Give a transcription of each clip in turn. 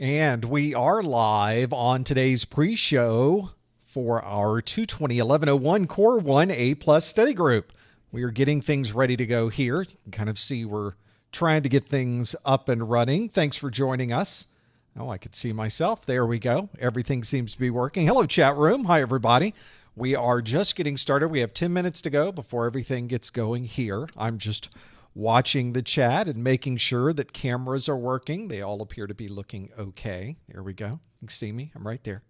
And we are live on today's pre-show for our 220-1101 Core 1A Plus study group. We are getting things ready to go here. You can kind of see we're trying to get things up and running. Thanks for joining us. Oh, I could see myself. There we go. Everything seems to be working. Hello, chat room. Hi, everybody. We are just getting started. We have 10 minutes to go before everything gets going here. I'm just watching the chat and making sure that cameras are working. They all appear to be looking okay. There we go. You can see me. I'm right there.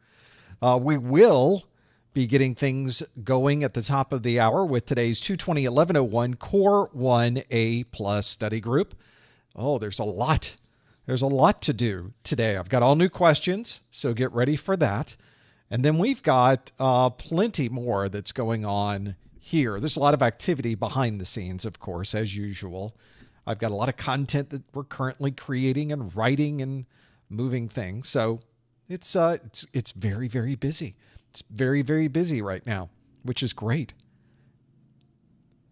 We will be getting things going at the top of the hour with today's 220-1101 Core 1A Plus study group. Oh, there's a lot. There's a lot to do today. I've got all new questions, so get ready for that. And then we've got plenty more that's going on here. There's a lot of activity behind the scenes, of course, as usual. I've got a lot of content that we're currently creating and writing and moving things. So it's very, very busy. It's very, very busy right now, which is great.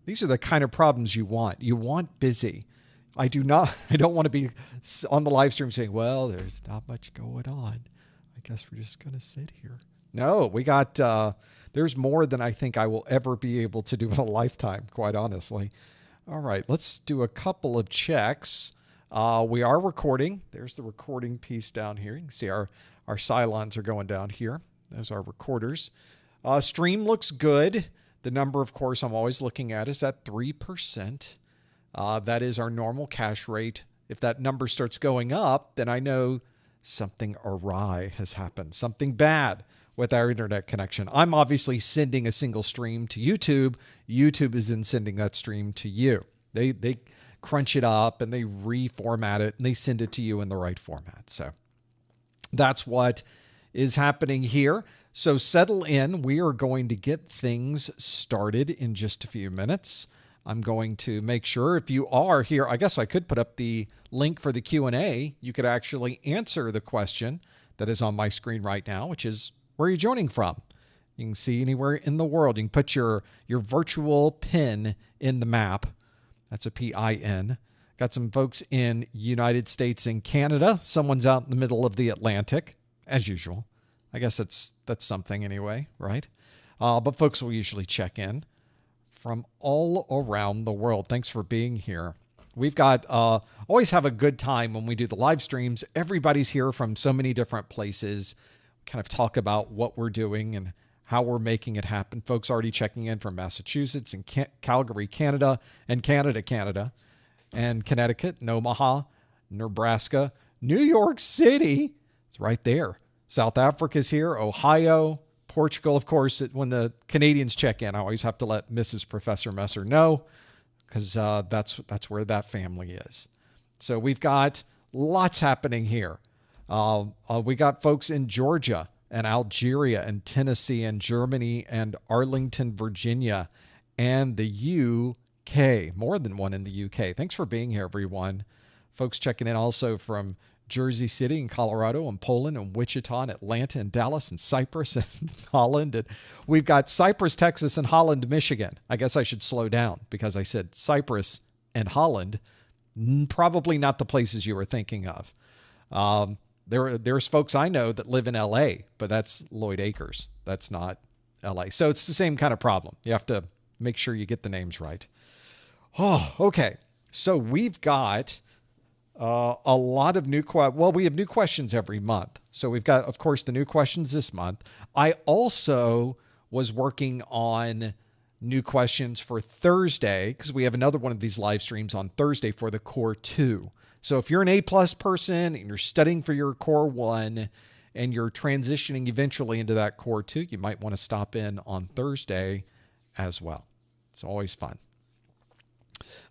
These are the kind of problems you want. You want busy. I don't want to be on the live stream saying, well, there's not much going on. I guess we're just going to sit here. No, we got, there's more than I think I will ever be able to do in a lifetime, quite honestly. All right, let's do a couple of checks. We are recording. There's the recording piece down here. You can see our Cylons are going down here. Those are recorders. Stream looks good. The number, of course, I'm always looking at is at 3%. That is our normal cache rate. If that number starts going up, then I know something awry has happened, something bad with our internet connection. I'm obviously sending a single stream to YouTube. YouTube is then sending that stream to you. They crunch it up and they reformat it and they send it to you in the right format. So that's what is happening here. So settle in. We are going to get things started in just a few minutes. I'm going to make sure if you are here, I guess I could put up the link for the Q&A. You could actually answer the question that is on my screen right now, which is, where are you joining from? You can see anywhere in the world. You can put your virtual pin in the map. That's a PIN. Got some folks in United States and Canada. Someone's out in the middle of the Atlantic, as usual. I guess that's something anyway, right? But folks will usually check in from all around the world. Thanks for being here. We've got, always have a good time when we do the live streams. Everybody's here from so many different places. Kind of talk about what we're doing and how we're making it happen. Folks already checking in from Massachusetts and Calgary, Canada, and Canada, and Connecticut, and Omaha, Nebraska, New York City. It's right there. South Africa's here, Ohio, Portugal. Of course, when the Canadians check in, I always have to let Mrs. Professor Messer know because that's where that family is. So we've got lots happening here. We got folks in Georgia and Algeria and Tennessee and Germany and Arlington, Virginia, and the UK. More than one in the UK. Thanks for being here, everyone. Folks checking in also from Jersey City and Colorado and Poland and Wichita and Atlanta and Dallas and Cyprus and Holland. And we've got Cyprus, Texas, and Holland, Michigan. I guess I should slow down because I said Cyprus and Holland. Probably not the places you were thinking of. There's folks I know that live in LA, but that's Lloyd Acres. That's not LA. So it's the same kind of problem. You have to make sure you get the names right. Oh, okay. So we've got a lot of new we have new questions every month. So we've got, of course, the new questions this month. I also was working on new questions for Thursday because we have another one of these live streams on Thursday for the Core 2. So if you're an A-plus person and you're studying for your Core 1 and you're transitioning eventually into that Core 2, you might want to stop in on Thursday as well. It's always fun.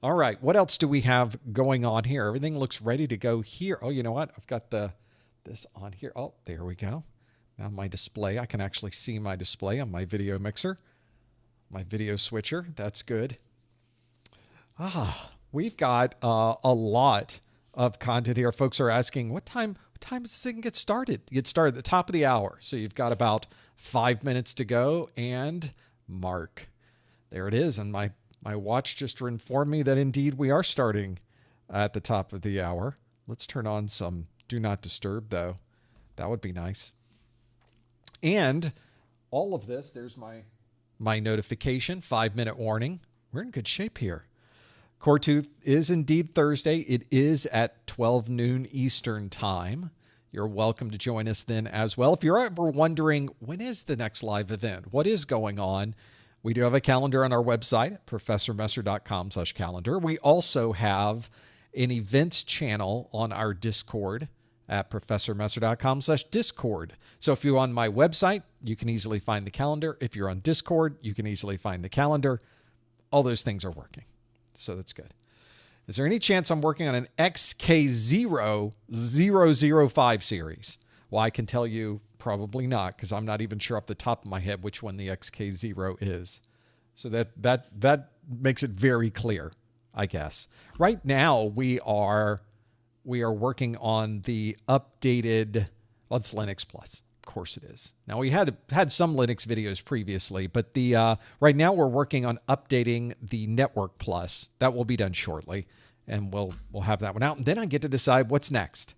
All right, what else do we have going on here? Everything looks ready to go here. Oh, you know what? I've got this on here. Oh, there we go. Now my display, I can actually see my display on my video mixer, my video switcher. That's good. We've got a lot of content here. Folks are asking, what time does this thing get started? You get started at the top of the hour. So you've got about 5 minutes to go and mark. There it is. And my watch just informed me that indeed we are starting at the top of the hour. Let's turn on some do not disturb, though. That would be nice. And all of this, there's my notification, 5-minute warning. We're in good shape here. Core Tooth is indeed Thursday. It is at 12 noon Eastern time. You're welcome to join us then as well. If you're ever wondering, when is the next live event? What is going on? We do have a calendar on our website, professormesser.com/calendar. We also have an events channel on our Discord at professormesser.com/Discord. So if you're on my website, you can easily find the calendar. If you're on Discord, you can easily find the calendar. All those things are working. So that's good. Is there any chance I'm working on an XK0005 series? Well, I can tell you probably not, because I'm not even sure off the top of my head which one the XK0 is. So that makes it very clear, I guess. Right now, we are working on the updated, well, it's Linux Plus. Of course it is. Now, we had some Linux videos previously, but right now we're working on updating the Network Plus. That will be done shortly, and we'll have that one out. And then I get to decide what's next.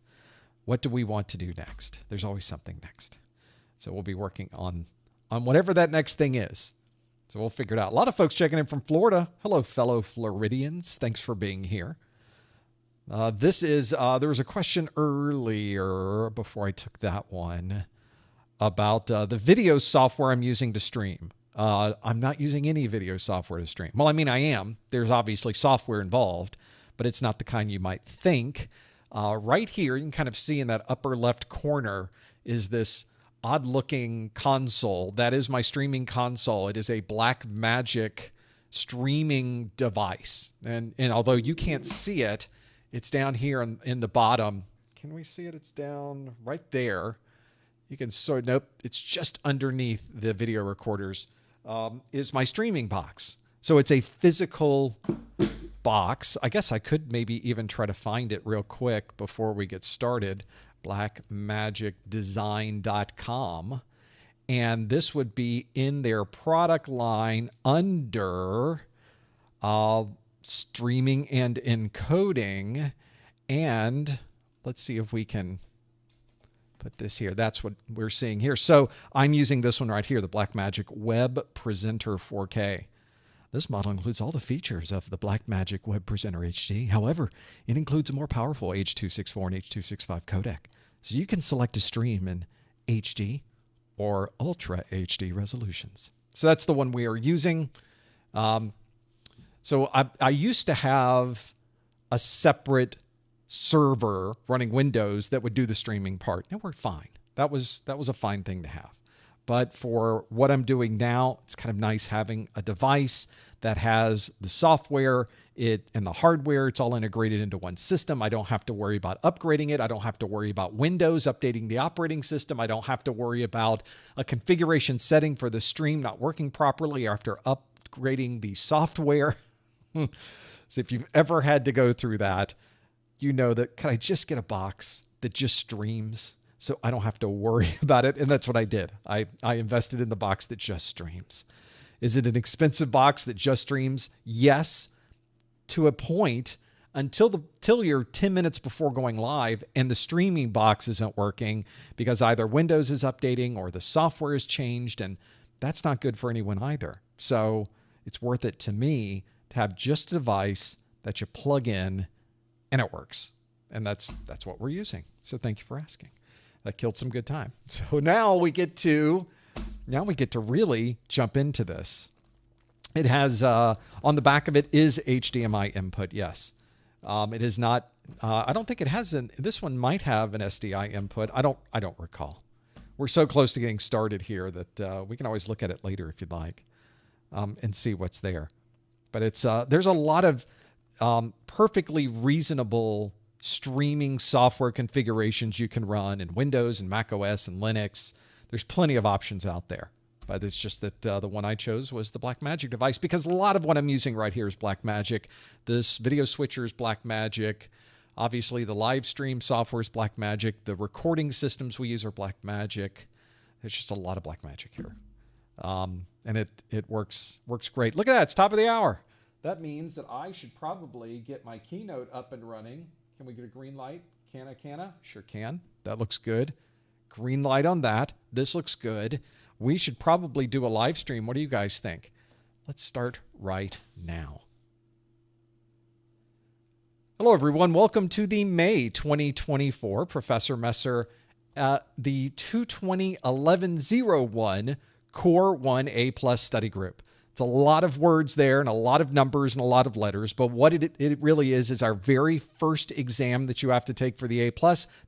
What do we want to do next? There's always something next. So we'll be working on whatever that next thing is. So we'll figure it out. A lot of folks checking in from Florida. Hello, fellow Floridians. Thanks for being here. There was a question earlier before I took that one about the video software I'm using to stream. I'm not using any video software to stream. Well, I mean, I am. There's obviously software involved, but it's not the kind you might think. Right here, you can kind of see in that upper left corner is this odd-looking console. That is my streaming console. It is a Blackmagic streaming device. And although you can't see it, it's down here in the bottom. Can we see it? It's down right there. You can nope, it's just underneath the video recorders, is my streaming box. So it's a physical box. I guess I could maybe even try to find it real quick before we get started. Blackmagicdesign.com. And this would be in their product line under streaming and encoding. And let's see if we can put this here. That's what we're seeing here. So I'm using this one right here, the Blackmagic Web Presenter 4K. This model includes all the features of the Blackmagic Web Presenter HD. However, it includes a more powerful H.264 and H.265 codec. So you can select a stream in HD or Ultra HD resolutions. So that's the one we are using. So I used to have a separate server running Windows that would do the streaming part. It worked fine. That was a fine thing to have. But for what I'm doing now, it's kind of nice having a device that has the software and the hardware. It's all integrated into one system. I don't have to worry about upgrading it. I don't have to worry about Windows updating the operating system. I don't have to worry about a configuration setting for the stream not working properly after upgrading the software. So if you've ever had to go through that, you know that, can I just get a box that just streams so I don't have to worry about it? And that's what I did. I invested in the box that just streams. Is it an expensive box that just streams? Yes, to a point, until you're 10 minutes before going live and the streaming box isn't working because either Windows is updating or the software has changed, and that's not good for anyone either. So it's worth it to me to have just a device that you plug in and it works. And that's what we're using. So thank you for asking. That killed some good time. So now we get to really jump into this. It has on the back of it is HDMI input. Yes. It is not. I don't think it has this one might have an SDI input. I don't recall. We're so close to getting started here that we can always look at it later if you'd like, and see what's there. But it's there's a lot of perfectly reasonable streaming software configurations you can run in Windows and Mac OS and Linux. There's plenty of options out there. But it's just that the one I chose was the Blackmagic device because a lot of what I'm using right here is Blackmagic. This video switcher is Blackmagic. Obviously, the live stream software is Blackmagic. The recording systems we use are Blackmagic. There's just a lot of Blackmagic here. And it works great. Look at that. It's top of the hour. That means that I should probably get my keynote up and running. Can we get a green light? Canna? Sure can. That looks good. Green light on that. This looks good. We should probably do a live stream. What do you guys think? Let's start right now. Hello, everyone. Welcome to the May 2024 Professor Messer the 220-1101 Core 1A Plus Study Group. It's a lot of words there and a lot of numbers and a lot of letters, but what it really is our very first exam that you have to take for the A+.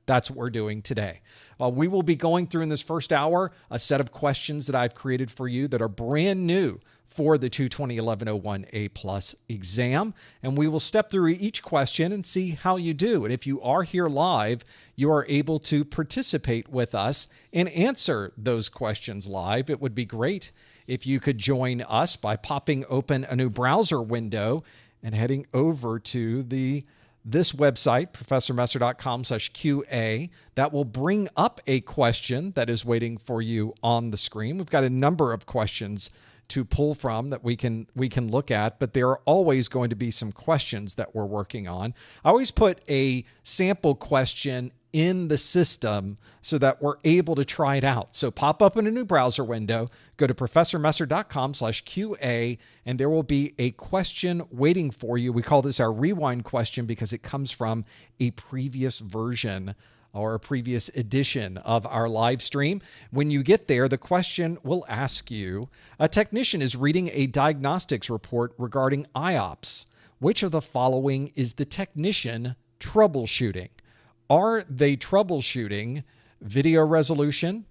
That's what we're doing today. We will be going through in this first hour a set of questions that I've created for you that are brand new for the 220-1101 A+ exam, and we will step through each question and see how you do. And if you are here live, you are able to participate with us and answer those questions live. It would be great if you could join us by popping open a new browser window and heading over to this website, professormesser.com/QA. That will bring up a question that is waiting for you on the screen. We've got a number of questions to pull from that we can look at, but there are always going to be some questions that we're working on. I always put a sample question in the system so that we're able to try it out. So pop up in a new browser window, go to professormesser.com/QA, and there will be a question waiting for you. We call this our rewind question because it comes from a previous version or a previous edition of our live stream. When you get there, the question will ask you, a technician is reading a diagnostics report regarding IOPS. Which of the following is the technician troubleshooting? Are they troubleshooting video resolution,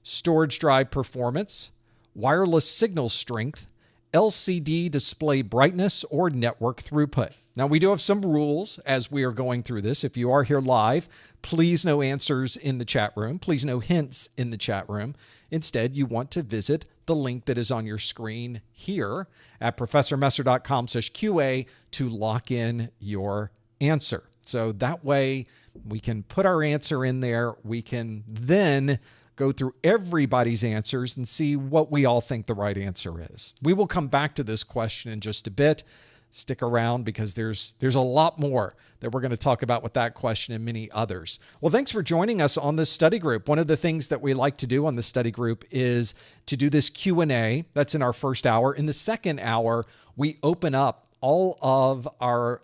storage drive performance, wireless signal strength, LCD display brightness, or network throughput? Now, we do have some rules as we are going through this. If you are here live, please no answers in the chat room. Please no hints in the chat room. Instead, you want to visit the link that is on your screen here at professormesser.com/QA to lock in your answer. So that way we can put our answer in there. We can then go through everybody's answers and see what we all think the right answer is. We will come back to this question in just a bit. Stick around because there's a lot more that we're going to talk about with that question and many others. Well, thanks for joining us on this study group. One of the things that we like to do on the study group is to do this Q&A. That's in our first hour. In the second hour, we open up all of our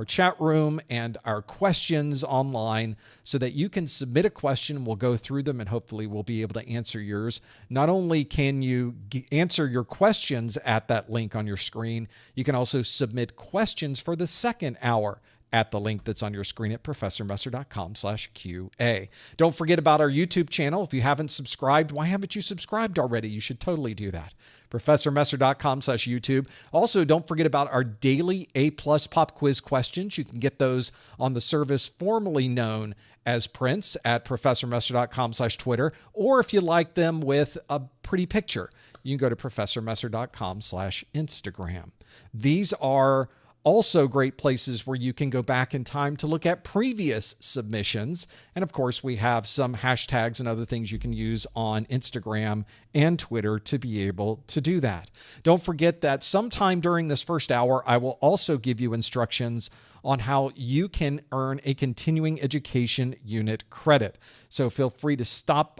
chat room and our questions online so that you can submit a question. We'll go through them and hopefully we'll be able to answer yours. Not only can you answer your questions at that link on your screen, you can also submit questions for the second hour at the link that's on your screen at professormesser.com/QA. Don't forget about our YouTube channel. If you haven't subscribed, why haven't you subscribed already? You should totally do that. professormesser.com/YouTube. Also, don't forget about our daily A+ pop quiz questions. You can get those on the service formerly known as Prince at professormesser.com/Twitter. Or if you like them with a pretty picture, you can go to professormesser.com/Instagram. These are also great places where you can go back in time to look at previous submissions. And of course, we have some hashtags and other things you can use on Instagram and Twitter to be able to do that. Don't forget that sometime during this first hour, I will also give you instructions on how you can earn a continuing education unit credit. So feel free to stop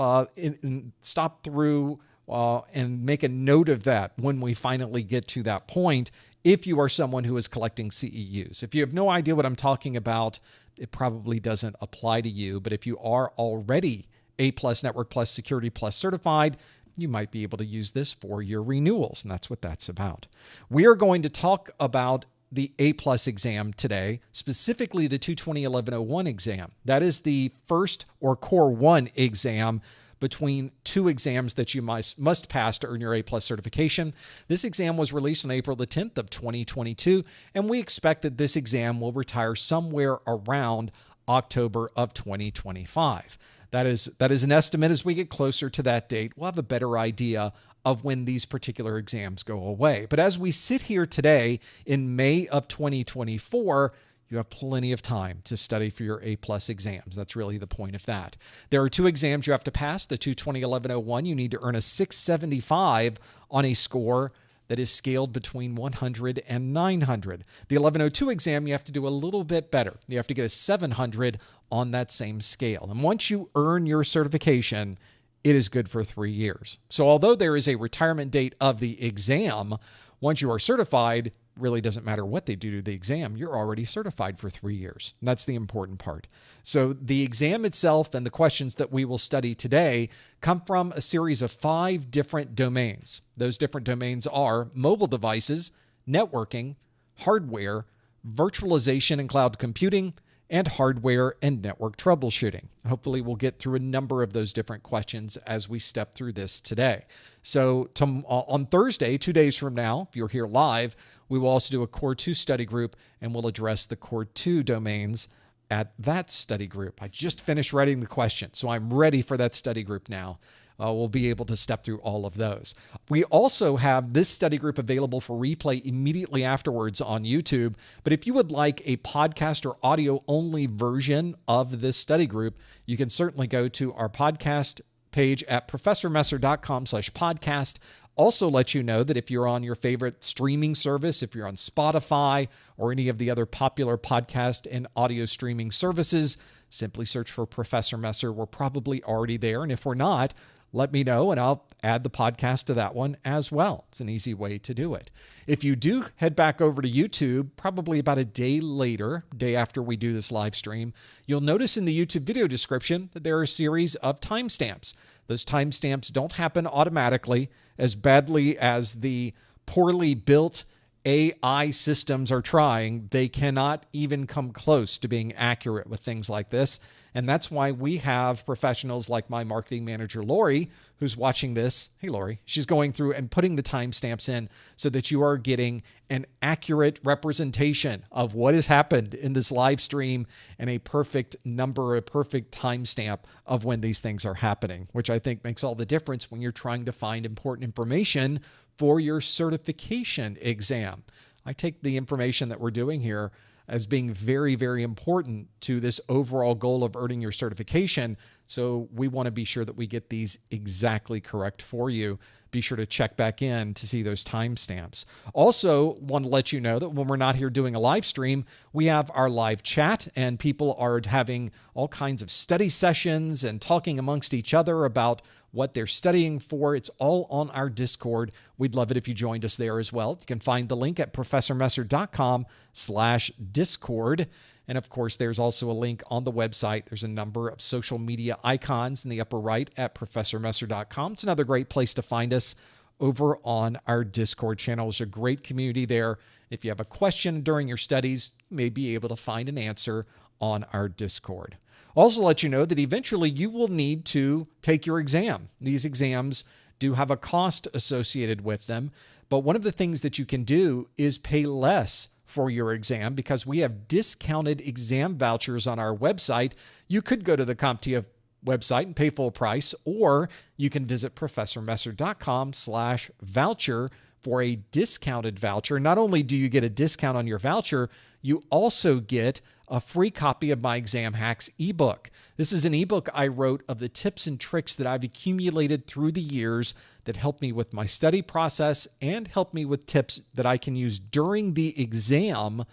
through and make a note of that when we finally get to that point. If you are someone who is collecting CEUs. If you have no idea what I'm talking about, it probably doesn't apply to you. But if you are already A+, Network Plus, Security Plus certified, you might be able to use this for your renewals. And that's what that's about. We are going to talk about the A+ exam today, specifically the 220-1101 exam. That is the first or Core 1 exam between two exams that you must pass to earn your A+ certification. This exam was released on April the 10th of 2022, and we expect that this exam will retire somewhere around October of 2025. That is an estimate. As we get closer to that date, we'll have a better idea of when these particular exams go away. But as we sit here today in May of 2024, you have plenty of time to study for your A+ exams. That's really the point of that. There are two exams you have to pass. The 220-1101, you need to earn a 675 on a score that is scaled between 100 and 900. The 1102 exam, you have to do a little bit better. You have to get a 700 on that same scale. And once you earn your certification, it is good for 3 years. So although there is a retirement date of the exam, once you are certified, really doesn't matter what they do to the exam, you're already certified for 3 years. And that's the important part. So the exam itself and the questions that we will study today come from a series of 5 different domains. Those different domains are mobile devices, networking, hardware, virtualization and cloud computing, and hardware and network troubleshooting. Hopefully we'll get through a number of those different questions as we step through this today. So on Thursday, 2 days from now, if you're here live, we will also do a Core 2 study group, and we'll address the Core 2 domains at that study group. I just finished writing the question, so I'm ready for that study group now. We'll be able to step through all of those. We also have this study group available for replay immediately afterwards on YouTube. But if you would like a podcast or audio-only version of this study group, you can certainly go to our podcast page at professormesser.com/podcast. Also let you know that if you're on your favorite streaming service, if you're on Spotify or any of the other popular podcast and audio streaming services, simply search for Professor Messer. We're probably already there. And if we're not, let me know and I'll add the podcast to that one as well. It's an easy way to do it. If you do head back over to YouTube, probably about a day later, day after we do this live stream, you'll notice in the YouTube video description that there are a series of timestamps. Those timestamps don't happen automatically. As badly as the poorly built AI systems are trying, they cannot even come close to being accurate with things like this. And that's why we have professionals like my marketing manager, Lori, who's watching this. Hey, Lori. She's going through and putting the timestamps in so that you are getting an accurate representation of what has happened in this live stream and a perfect number, a perfect timestamp of when these things are happening, which I think makes all the difference when you're trying to find important information for your certification exam. I take the information that we're doing here as being very, very important to this overall goal of earning your certification. So we want to be sure that we get these exactly correct for you. Be sure to check back in to see those timestamps. Also, want to let you know that when we're not here doing a live stream, we have our live chat, and people are having all kinds of study sessions and talking amongst each other about what they're studying for. It's all on our Discord. We'd love it if you joined us there as well. You can find the link at professormesser.com/Discord. And of course, there's also a link on the website. There's a number of social media icons in the upper right at professormesser.com. It's another great place to find us over on our Discord channel. There's a great community there. If you have a question during your studies, you may be able to find an answer on our Discord. Also let you know that eventually you will need to take your exam. These exams do have a cost associated with them, but one of the things that you can do is pay less for your exam because we have discounted exam vouchers on our website. You could go to the CompTIA website and pay full price, or you can visit professormesser.com/voucher for a discounted voucher. Not only do you get a discount on your voucher, you also get a free copy of my Exam Hacks ebook. This is an ebook I wrote of the tips and tricks that I've accumulated through the years that help me with my study process and help me with tips that I can use during the exam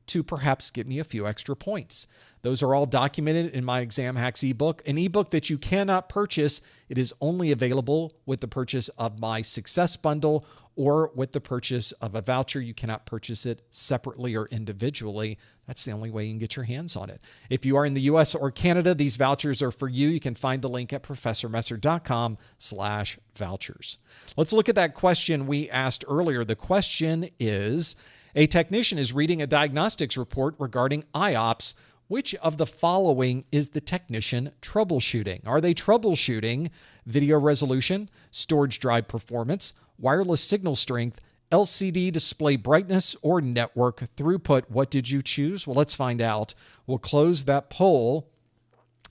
to perhaps get me a few extra points. Those are all documented in my Exam Hacks ebook, an ebook that you cannot purchase. It is only available with the purchase of my Success Bundle or with the purchase of a voucher. You cannot purchase it separately or individually. That's the only way you can get your hands on it. If you are in the US or Canada, these vouchers are for you. You can find the link at professormesser.com/vouchers. Let's look at that question we asked earlier. The question is, a technician is reading a diagnostics report regarding IOPS. Which of the following is the technician troubleshooting? Are they troubleshooting video resolution, storage drive performance, wireless signal strength, LCD display brightness, or network throughput? What did you choose? Well, let's find out. We'll close that poll.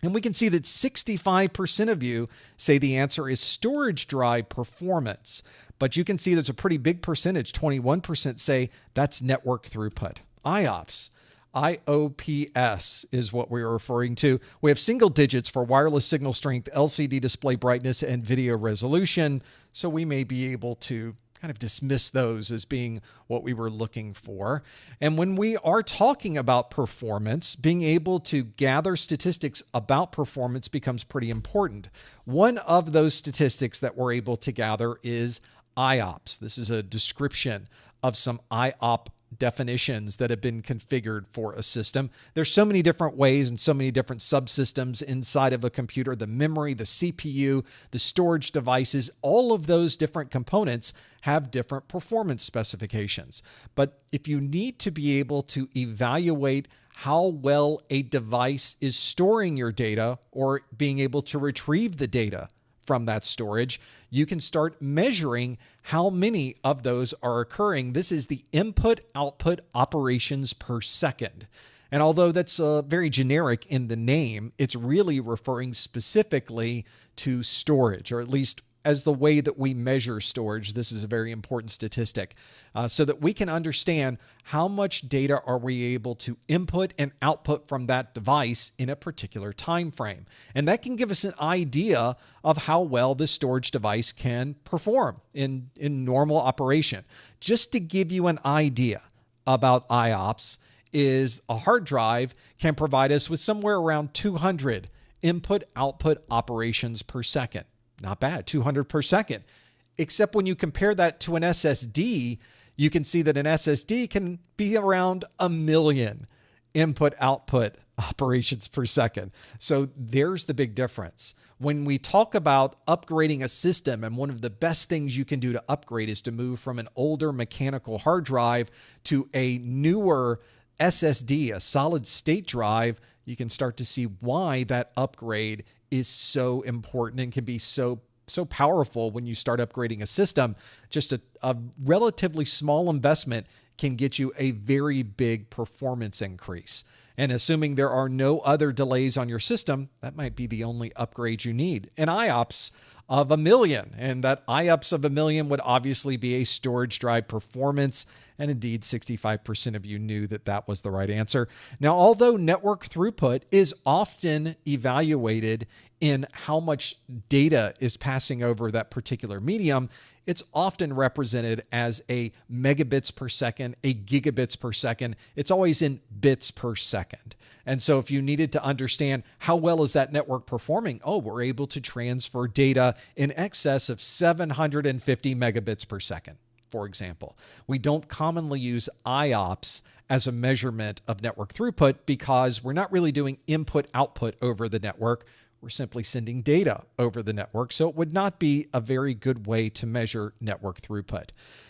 And we can see that 65% of you say the answer is storage drive performance. But you can see there's a pretty big percentage. 21% say that's network throughput. IOPS. IOPS is what we're referring to. We have single digits for wireless signal strength, LCD display brightness, and video resolution. So we may be able to kind of dismiss those as being what we were looking for. And when we are talking about performance, being able to gather statistics about performance becomes pretty important. One of those statistics that we're able to gather is IOPS. This is a description of some IOP definitions that have been configured for a system. There's so many different ways and so many different subsystems inside of a computer, the memory, the CPU, the storage devices, all of those different components have different performance specifications. But if you need to be able to evaluate how well a device is storing your data or being able to retrieve the data from that storage, you can start measuring how many of those are occurring. This is the input-output operations per second. And although that's very generic in the name, it's really referring specifically to storage, or at least as the way that we measure storage. This is a very important statistic so that we can understand how much data are we able to input and output from that device in a particular time frame. And that can give us an idea of how well the storage device can perform in normal operation. Just to give you an idea about IOPS, is a hard drive can provide us with somewhere around 200 input-output operations per second. Not bad, 200 per second. Except when you compare that to an SSD, you can see that an SSD can be around 1 million input-output operations per second. So there's the big difference. When we talk about upgrading a system, and one of the best things you can do to upgrade is to move from an older mechanical hard drive to a newer SSD, a solid state drive, you can start to see why that upgrade is so important and can be so powerful when you start upgrading a system. Just a relatively small investment can get you a very big performance increase. And assuming there are no other delays on your system, that might be the only upgrade you need. An IOPS of 1 million, and that IOPS of 1 million would obviously be a storage drive performance. And indeed, 65% of you knew that that was the right answer. Now, although network throughput is often evaluated in how much data is passing over that particular medium, it's often represented as a megabits per second, a gigabits per second. It's always in bits per second. And so if you needed to understand how well is that network performing, we're able to transfer data in excess of 750 megabits per second. For example, we don't commonly use IOPS as a measurement of network throughput because we're not really doing input-output over the network. We're simply sending data over the network, so it would not be a very good way to measure network throughput.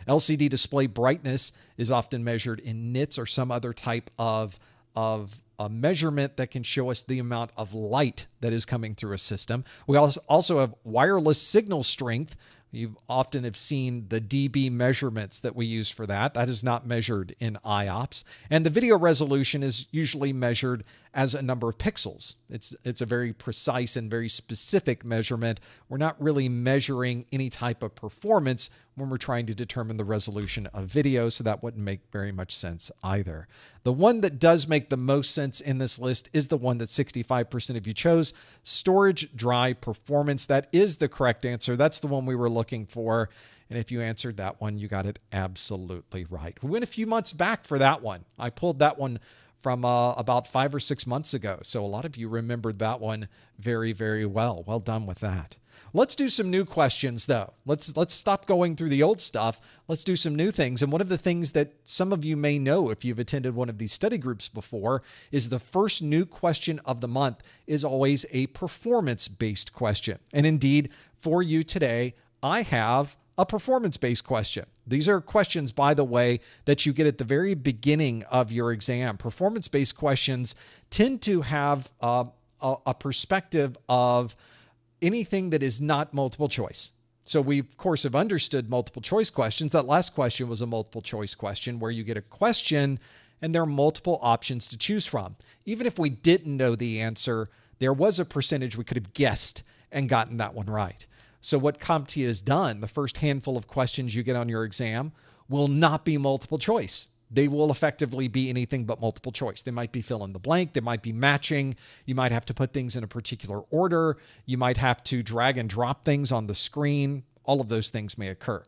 LCD display brightness is often measured in nits or some other type of a measurement that can show us the amount of light that is coming through a system. We also have wireless signal strength. You often have seen the dB measurements that we use for that. That is not measured in IOPS. And the video resolution is usually measured as a number of pixels. It's a very precise and very specific measurement. We're not really measuring any type of performance when we're trying to determine the resolution of video, so that wouldn't make very much sense either. The one that does make the most sense in this list is the one that 65% of you chose, storage drive performance. That is the correct answer. That's the one we were looking for. And if you answered that one, you got it absolutely right. We went a few months back for that one. I pulled that one from about 5 or 6 months ago. So a lot of you remembered that one very, very well. Well done with that. Let's do some new questions, though. Let's stop going through the old stuff. Let's do some new things. And one of the things that some of you may know if you've attended one of these study groups before is the first new question of the month is always a performance-based question. And indeed, for you today, I have a performance-based question. These are questions, by the way, that you get at the very beginning of your exam. Performance-based questions tend to have a perspective of anything that is not multiple choice. So we, of course, have understood multiple choice questions. That last question was a multiple choice question where you get a question and there are multiple options to choose from. Even if we didn't know the answer, there was a percentage we could have guessed and gotten that one right. So what CompTIA has done, the first handful of questions you get on your exam will not be multiple choice. They will effectively be anything but multiple choice. They might be fill in the blank. They might be matching. You might have to put things in a particular order. You might have to drag and drop things on the screen. All of those things may occur.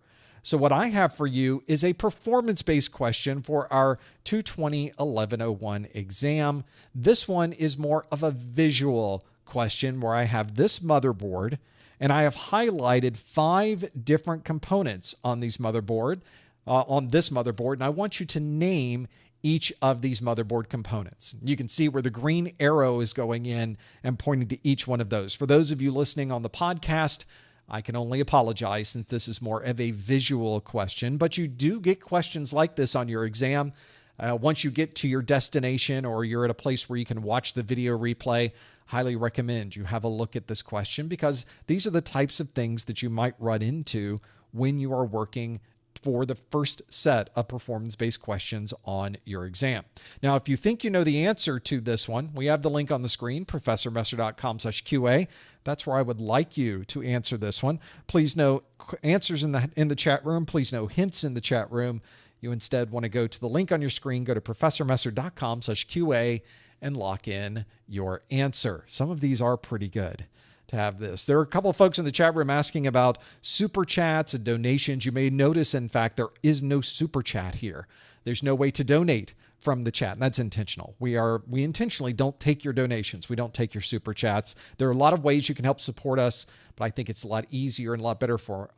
So what I have for you is a performance-based question for our 220-1101 exam. This one is more of a visual question where I have this motherboard and I have highlighted 5 different components on this motherboard, and I want you to name each of these motherboard components. You can see where the green arrow is going in and pointing to each one of those. For those of you listening on the podcast, I can only apologize since this is more of a visual question, but you do get questions like this on your exam. Once you get to your destination or you're at a place where you can watch the video replay, highly recommend you have a look at this question, because these are the types of things that you might run into when you are working for the first set of performance-based questions on your exam. Now, if you think you know the answer to this one, we have the link on the screen, professormesser.com/QA. That's where I would like you to answer this one. Please note answers in the chat room. Please no hints in the chat room. You instead want to go to the link on your screen, go to professormesser.com/QA and lock in your answer. Some of these are pretty good to have this. There are a couple of folks in the chat room asking about super chats and donations. You may notice, in fact, there is no super chat here. There's no way to donate from the chat, and that's intentional. We intentionally don't take your donations. We don't take your super chats. There are a lot of ways you can help support us, but I think it's a lot easier and a lot better for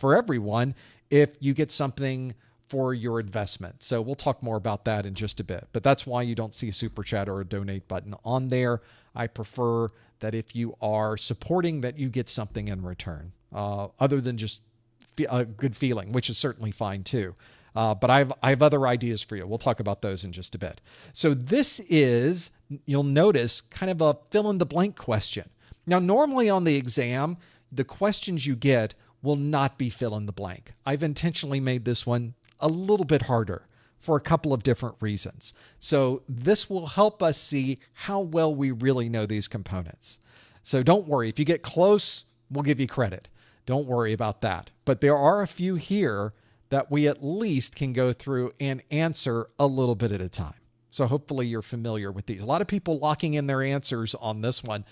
everyone if you get something for your investment. So we'll talk more about that in just a bit, but that's why you don't see a super chat or a donate button on there. I prefer that if you are supporting, that you get something in return, other than just a good feeling, which is certainly fine too. But I have other ideas for you. We'll talk about those in just a bit. So this is, you'll notice, kind of a fill in the blank question. Now, normally on the exam, the questions you get will not be fill in the blank. I've intentionally made this one a little bit harder for a couple of different reasons. So this will help us see how well we really know these components. So don't worry. If you get close, we'll give you credit. Don't worry about that. But there are a few here that we at least can go through and answer a little bit at a time. So hopefully you're familiar with these. A lot of people locking in their answers on this one.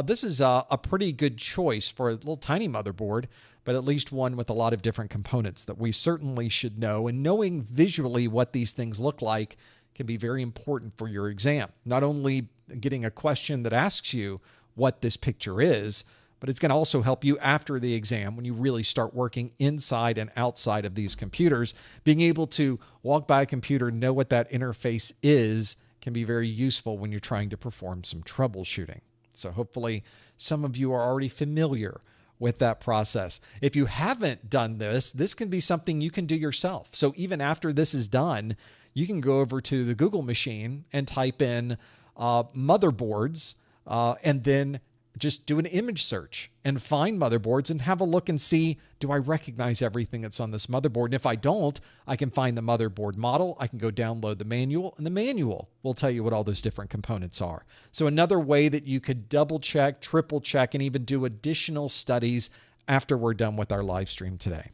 This is a pretty good choice for a little tiny motherboard, but at least one with a lot of different components that we certainly should know. And knowing visually what these things look like can be very important for your exam. Not only getting a question that asks you what this picture is, but it's going to also help you after the exam when you really start working inside and outside of these computers. Being able to walk by a computer, know what that interface is, can be very useful when you're trying to perform some troubleshooting. So hopefully some of you are already familiar with that process. If you haven't done this, this can be something you can do yourself. So even after this is done, you can go over to the Google machine and type in motherboards and then just do an image search and find motherboards and have a look and see, do I recognize everything that's on this motherboard? And if I don't, I can find the motherboard model. I can go download the manual, and the manual will tell you what all those different components are. So another way that you could double check, triple check, and even do additional studies after we're done with our live stream today.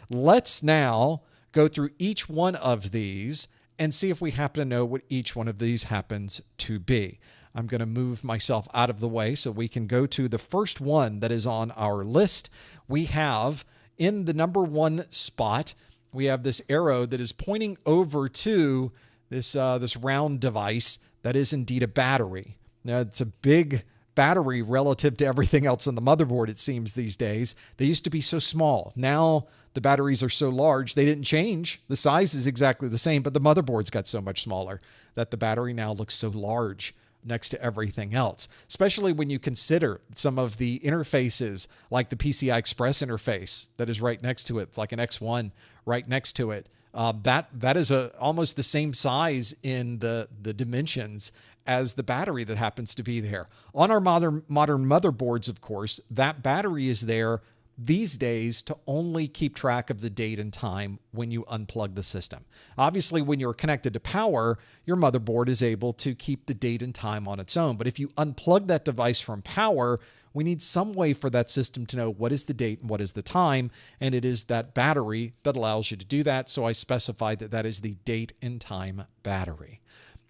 Let's now go through each one of these and see if we happen to know what each one of these happens to be. I'm going to move myself out of the way so we can go to the first one that is on our list. We have in the number 1 spot, we have this arrow that is pointing over to this round device that is indeed a battery. Now, it's a big battery relative to everything else on the motherboard, it seems, these days. They used to be so small. Now the batteries are so large, they didn't change. The size is exactly the same, but the motherboard's got so much smaller that the battery now looks so large next to everything else, especially when you consider some of the interfaces like the PCI Express interface that is right next to it. It's like an X1 right next to it. That is almost the same size in the dimensions as the battery that happens to be there. On our modern motherboards, of course, that battery is there these days to only keep track of the date and time when you unplug the system. Obviously, when you're connected to power, your motherboard is able to keep the date and time on its own. But if you unplug that device from power, we need some way for that system to know what is the date and what is the time. And it is that battery that allows you to do that. So I specified that that is the date and time battery.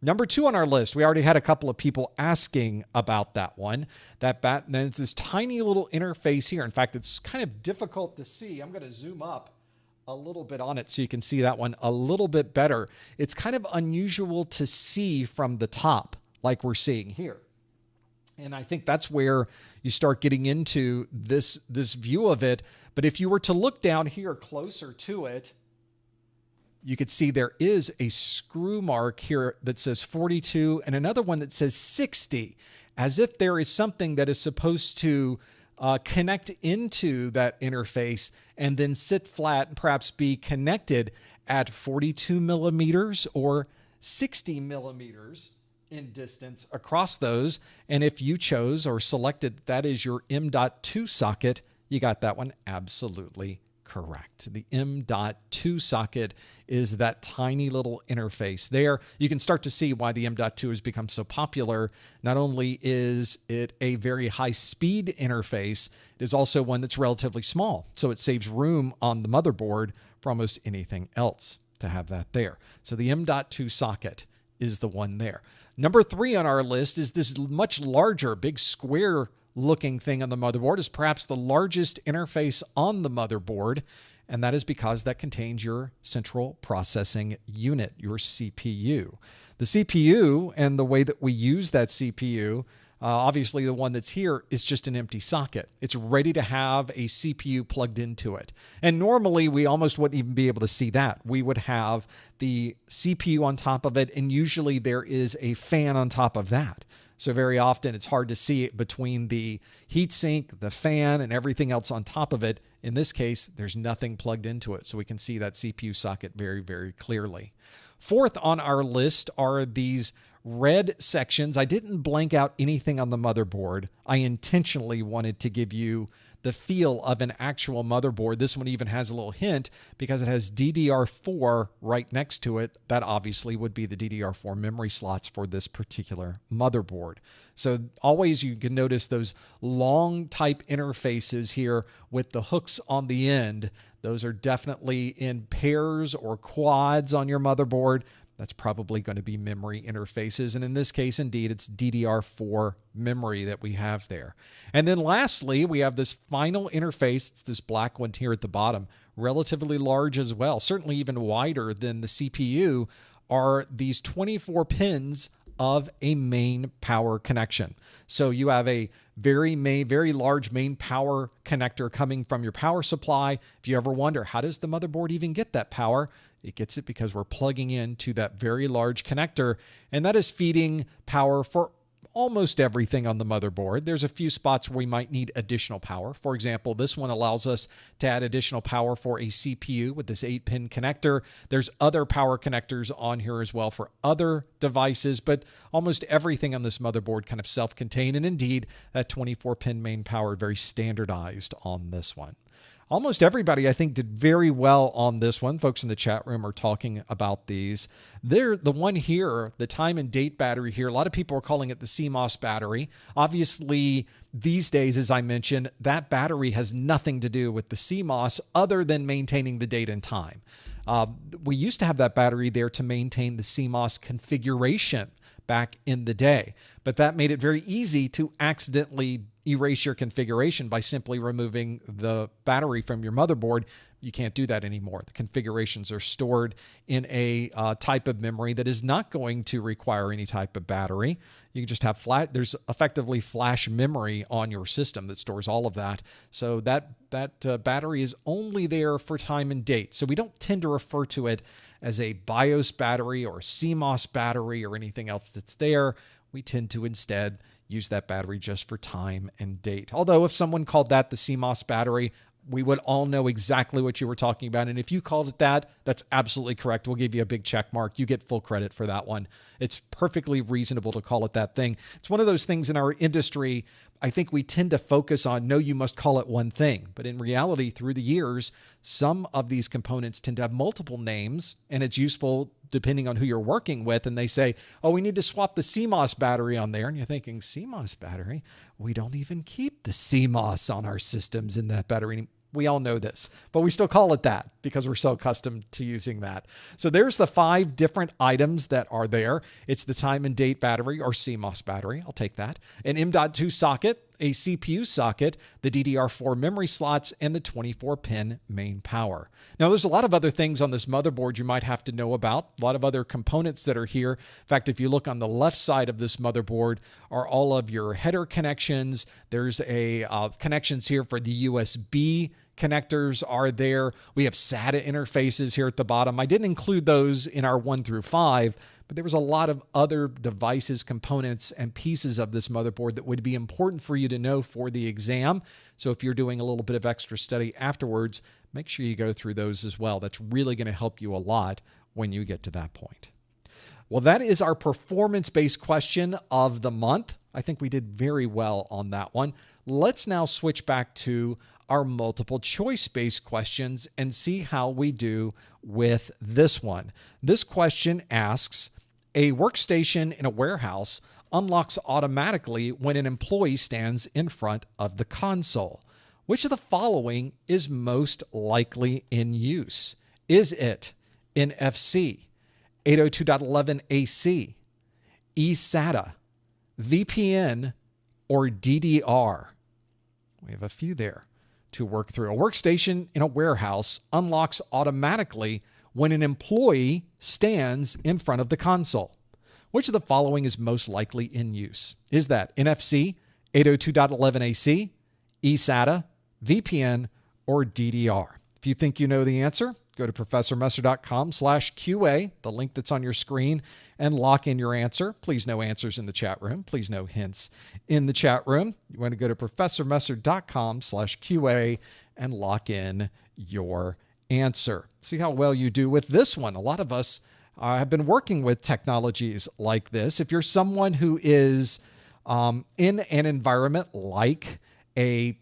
Number 2 on our list, we already had a couple of people asking about that one. Then it's this tiny little interface here. In fact, it's kind of difficult to see. I'm going to zoom up a little bit on it so you can see that one a little bit better. It's kind of unusual to see from the top like we're seeing here. And I think that's where you start getting into this view of it. But if you were to look down here closer to it, you could see there is a screw mark here that says 42 and another one that says 60, as if there is something that is supposed to connect into that interface and then sit flat and perhaps be connected at 42 millimeters or 60 millimeters in distance across those. And if you chose or selected that is your M.2 socket, you got that one absolutely correct. The M.2 socket is that tiny little interface there. You can start to see why the M.2 has become so popular. Not only is it a very high speed interface, it is also one that's relatively small. So it saves room on the motherboard for almost anything else to have that there. So the M.2 socket is the one there. Number 3 on our list is this much larger, big square looking thing on the motherboard. Is perhaps the largest interface on the motherboard, and that is because that contains your central processing unit, your CPU. The CPU and the way that we use that CPU, obviously the one that's here is just an empty socket. It's ready to have a CPU plugged into it. And normally we almost wouldn't even be able to see that. We would have the CPU on top of it, and usually there is a fan on top of that. So very often it's hard to see it between the heatsink, the fan, and everything else on top of it. In this case, there's nothing plugged into it, so we can see that CPU socket very, very clearly. 4th on our list are these red sections. I didn't blank out anything on the motherboard. I intentionally wanted to give you the feel of an actual motherboard. This one even has a little hint because it has DDR4 right next to it. That obviously would be the DDR4 memory slots for this particular motherboard. So always you can notice those long type interfaces here with the hooks on the end. Those are definitely in pairs or quads on your motherboard. That's probably going to be memory interfaces. And in this case, indeed, it's DDR4 memory that we have there. And then lastly, we have this final interface. It's this black one here at the bottom, relatively large as well, certainly even wider than the CPU, are these 24 pins of a main power connection. So you have a very large main power connector coming from your power supply. If you ever wonder, how does the motherboard even get that power? It gets it because we're plugging into that very large connector, and that is feeding power for almost everything on the motherboard. There's a few spots where we might need additional power. For example, this one allows us to add additional power for a CPU with this 8-pin connector. There's other power connectors on here as well for other devices, but almost everything on this motherboard kind of self-contained, and indeed that 24-pin main power very standardized on this one. Almost everybody, I think, did very well on this one. Folks in the chat room are talking about these. The one here, the time and date battery here, a lot of people are calling it the CMOS battery. Obviously, these days, as I mentioned, that battery has nothing to do with the CMOS other than maintaining the date and time. We used to have that battery there to maintain the CMOS configuration back in the day, but that made it very easy to accidentally erase your configuration by simply removing the battery from your motherboard. You can't do that anymore. The configurations are stored in a type of memory that is not going to require any type of battery. You can just have there's effectively flash memory on your system that stores all of that. So that battery is only there for time and date. So we don't tend to refer to it as a BIOS battery or CMOS battery or anything else that's there. We tend to instead use that battery just for time and date. Although if someone called that the CMOS battery, we would all know exactly what you were talking about. And if you called it that, that's absolutely correct. We'll give you a big check mark. You get full credit for that one. It's perfectly reasonable to call it that thing. It's one of those things in our industry, I think we tend to focus on, no, you must call it one thing. But in reality, through the years, some of these components tend to have multiple names, and it's useful depending on who you're working with. And they say, oh, we need to swap the CMOS battery on there. And you're thinking, CMOS battery? We don't even keep the CMOS on our systems in that battery. We all know this, but we still call it that because we're so accustomed to using that. So there's the 5 different items that are there. It's the time and date battery or CMOS battery. I'll take that. An M.2 socket, a CPU socket, the DDR4 memory slots, and the 24-pin main power. Now, there's a lot of other things on this motherboard you might have to know about, a lot of other components that are here. In fact, if you look on the left side of this motherboard are all of your header connections. There's a connections here for the USB connectors are there. We have SATA interfaces here at the bottom. I didn't include those in our 1 through 5, but there was a lot of other devices, components, and pieces of this motherboard that would be important for you to know for the exam. So if you're doing a little bit of extra study afterwards, make sure you go through those as well. That's really going to help you a lot when you get to that point. Well, that is our performance-based question of the month. I think we did very well on that one. Let's now switch back to our multiple choice-based questions and see how we do with this one. This question asks, a workstation in a warehouse unlocks automatically when an employee stands in front of the console. Which of the following is most likely in use? Is it NFC, 802.11ac, eSATA, VPN, or DDR? We have a few there to work through. A workstation in a warehouse unlocks automatically when an employee stands in front of the console. Which of the following is most likely in use? Is that NFC, 802.11ac, eSATA, VPN, or DDR? If you think you know the answer, go to professormesser.com/QA, the link that's on your screen, and lock in your answer. Please no answers in the chat room. Please no hints in the chat room. You want to go to professormesser.com/QA and lock in your answer. See how well you do with this one. A lot of us have been working with technologies like this. If you're someone who is in an environment like a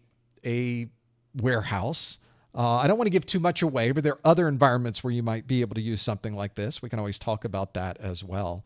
warehouse, I don't want to give too much away, but there are other environments where you might be able to use something like this. We can always talk about that as well.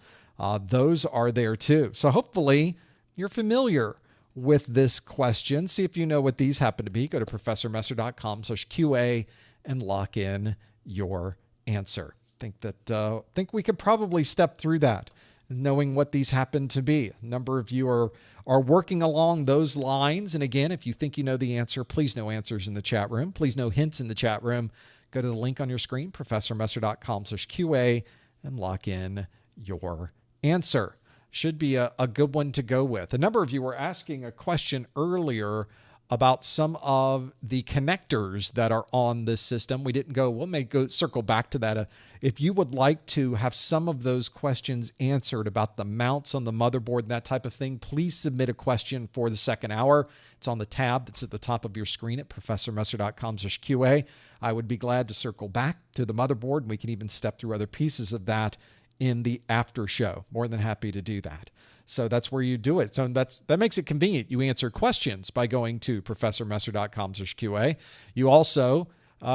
Those are there too. So hopefully you're familiar with this question. See if you know what these happen to be. Go to professormesser.com/QA and lock in your answer. Think we could probably step through that, knowing what these happen to be. A number of you are working along those lines. And again, if you think you know the answer, please no answers in the chat room. Please no hints in the chat room. Go to the link on your screen, professormesser.com/QA, and lock in your answer. Should be a good one to go with. A number of you were asking a question earlier about some of the connectors that are on this system. We didn't go, we may go circle back to that. If you would like to have some of those questions answered about the mounts on the motherboard and that type of thing, please submit a question for the second hour. It's on the tab that's at the top of your screen at professormesser.com/QA. I would be glad to circle back to the motherboard, and we can even step through other pieces of that in the after show. More than happy to do that. So that's where you do it. So that makes it convenient. You answer questions by going to professormesser.com/QA. You also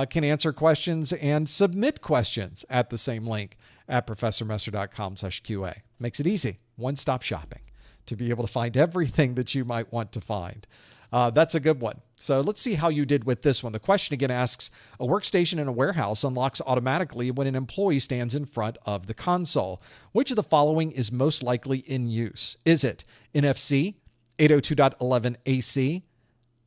can answer questions and submit questions at the same link at professormesser.com/QA. Makes it easy. One-stop shopping to be able to find everything that you might want to find. That's a good one. So let's see how you did with this one. The question again asks, a workstation in a warehouse unlocks automatically when an employee stands in front of the console. Which of the following is most likely in use? Is it NFC, 802.11ac,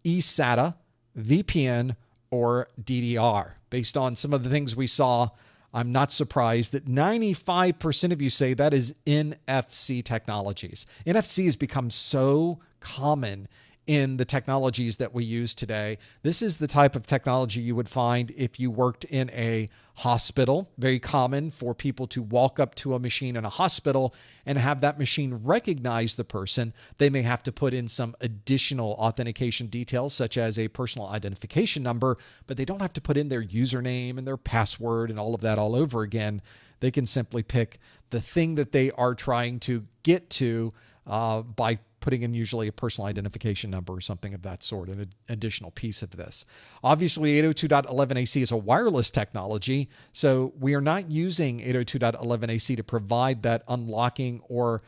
eSATA, VPN, or DDR? Based on some of the things we saw, I'm not surprised that 95% of you say that is NFC technologies. NFC has become so common in the technologies that we use today. This is the type of technology you would find if you worked in a hospital. Very common for people to walk up to a machine in a hospital and have that machine recognize the person. They may have to put in some additional authentication details, such as a personal identification number, but they don't have to put in their username and their password and all of that all over again. They can simply pick the thing that they are trying to get to by putting in usually a personal identification number or something of that sort, an additional piece of this. Obviously, 802.11ac is a wireless technology, so we are not using 802.11ac to provide that unlocking or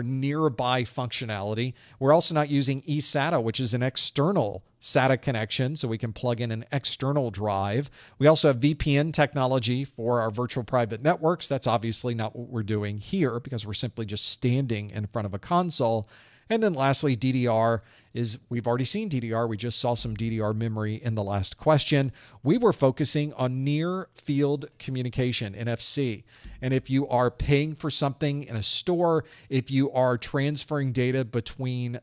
nearby functionality. We're also not using eSATA, which is an external SATA connection, so we can plug in an external drive. We also have VPN technology for our virtual private networks. That's obviously not what we're doing here because we're simply just standing in front of a console. And then lastly, DDR is, we've already seen DDR. We just saw some DDR memory in the last question. We were focusing on near field communication, NFC. And if you are paying for something in a store, if you are transferring data between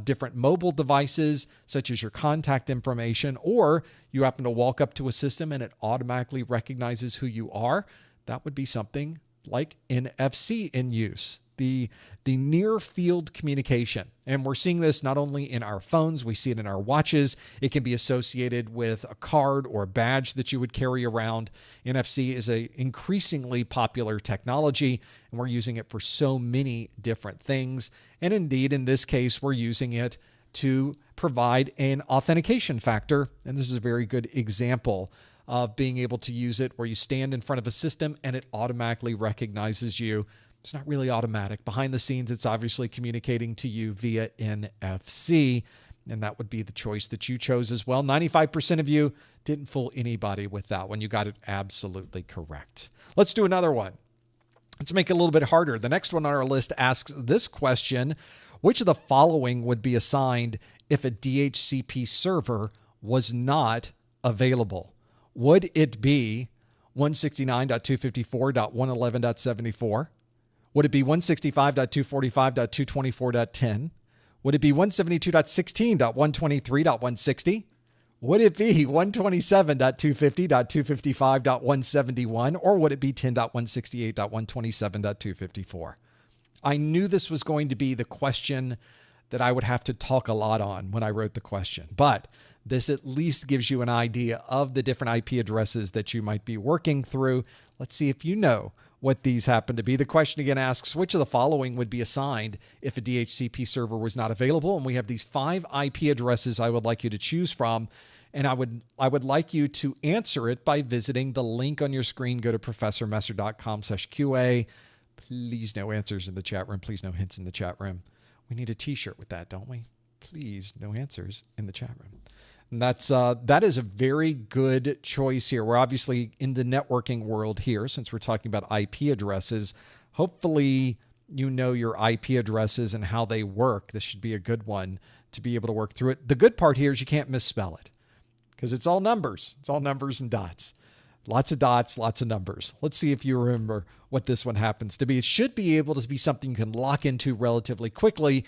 different mobile devices, such as your contact information, or you happen to walk up to a system and it automatically recognizes who you are, that would be something like NFC in use. The near field communication. And we're seeing this not only in our phones, we see it in our watches. It can be associated with a card or a badge that you would carry around. NFC is an increasingly popular technology, and we're using it for so many different things. And indeed, in this case, we're using it to provide an authentication factor. And this is a very good example of being able to use it where you stand in front of a system and it automatically recognizes you. It's not really automatic. Behind the scenes, it's obviously communicating to you via NFC, and that would be the choice that you chose as well. 95% of you didn't fool anybody with that one. You got it absolutely correct. Let's do another one. Let's make it a little bit harder. The next one on our list asks this question: which of the following would be assigned if a DHCP server was not available? Would it be 169.254.111.74? Would it be 165.245.224.10? Would it be 172.16.123.160? Would it be 127.250.255.171? Or would it be 10.168.127.254? I knew this was going to be the question that I would have to talk a lot on when I wrote the question, but this at least gives you an idea of the different IP addresses that you might be working through. Let's see if you know what these happen to be. The question again asks, which of the following would be assigned if a DHCP server was not available? And we have these 5 IP addresses I would like you to choose from. And I would like you to answer it by visiting the link on your screen. Go to professormesser.com/QA. Please no answers in the chat room. Please no hints in the chat room. We need a t-shirt with that, don't we? Please no answers in the chat room. And that is a very good choice here. We're obviously in the networking world here since we're talking about IP addresses. Hopefully you know your IP addresses and how they work. This should be a good one to be able to work through it. The good part here is you can't misspell it because it's all numbers. It's all numbers and dots. Lots of dots, lots of numbers. Let's see if you remember what this one happens to be. It should be able to be something you can lock into relatively quickly.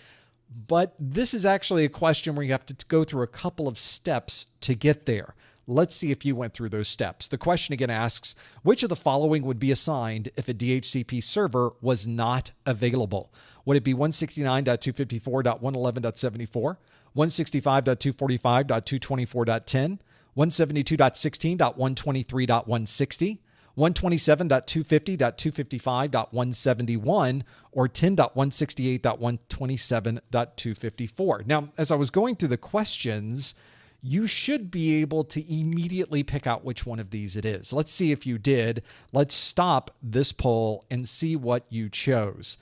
But this is actually a question where you have to go through a couple of steps to get there. Let's see if you went through those steps. The question again asks, which of the following would be assigned if a DHCP server was not available? Would it be 169.254.111.74, 165.245.224.10, 172.16.123.160, 127.250.255.171, or 10.168.127.254. Now, as I was going through the questions, you should be able to immediately pick out which one of these it is. Let's see if you did. Let's stop this poll and see what you chose.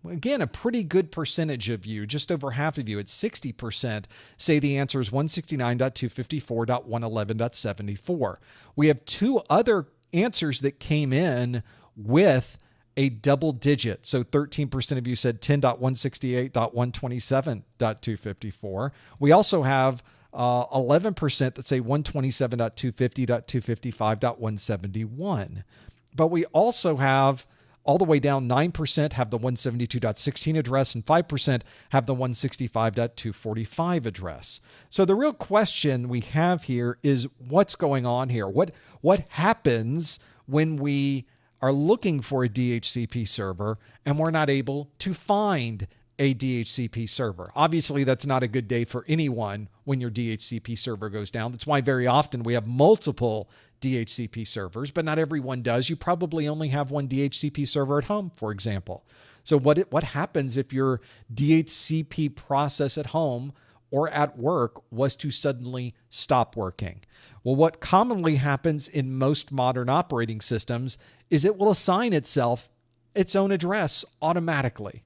Again, a pretty good percentage of you, just over half of you at 60%, say the answer is 169.254.111.74. We have 2 other answers that came in with a double digit. So 13% of you said 10.168.127.254. We also have 11% that say 127.250.255.171. But we also have all the way down 9% have the 172.16 address and 5% have the 165.245 address. So the real question we have here is what's going on here? What happens when we are looking for a DHCP server and we're not able to find a DHCP server? Obviously, that's not a good day for anyone when your DHCP server goes down. That's why very often we have multiple DHCP servers, but not everyone does. You probably only have one DHCP server at home, for example. So what happens if your DHCP process at home or at work was to suddenly stop working? Well, what commonly happens in most modern operating systems is it will assign itself its own address automatically.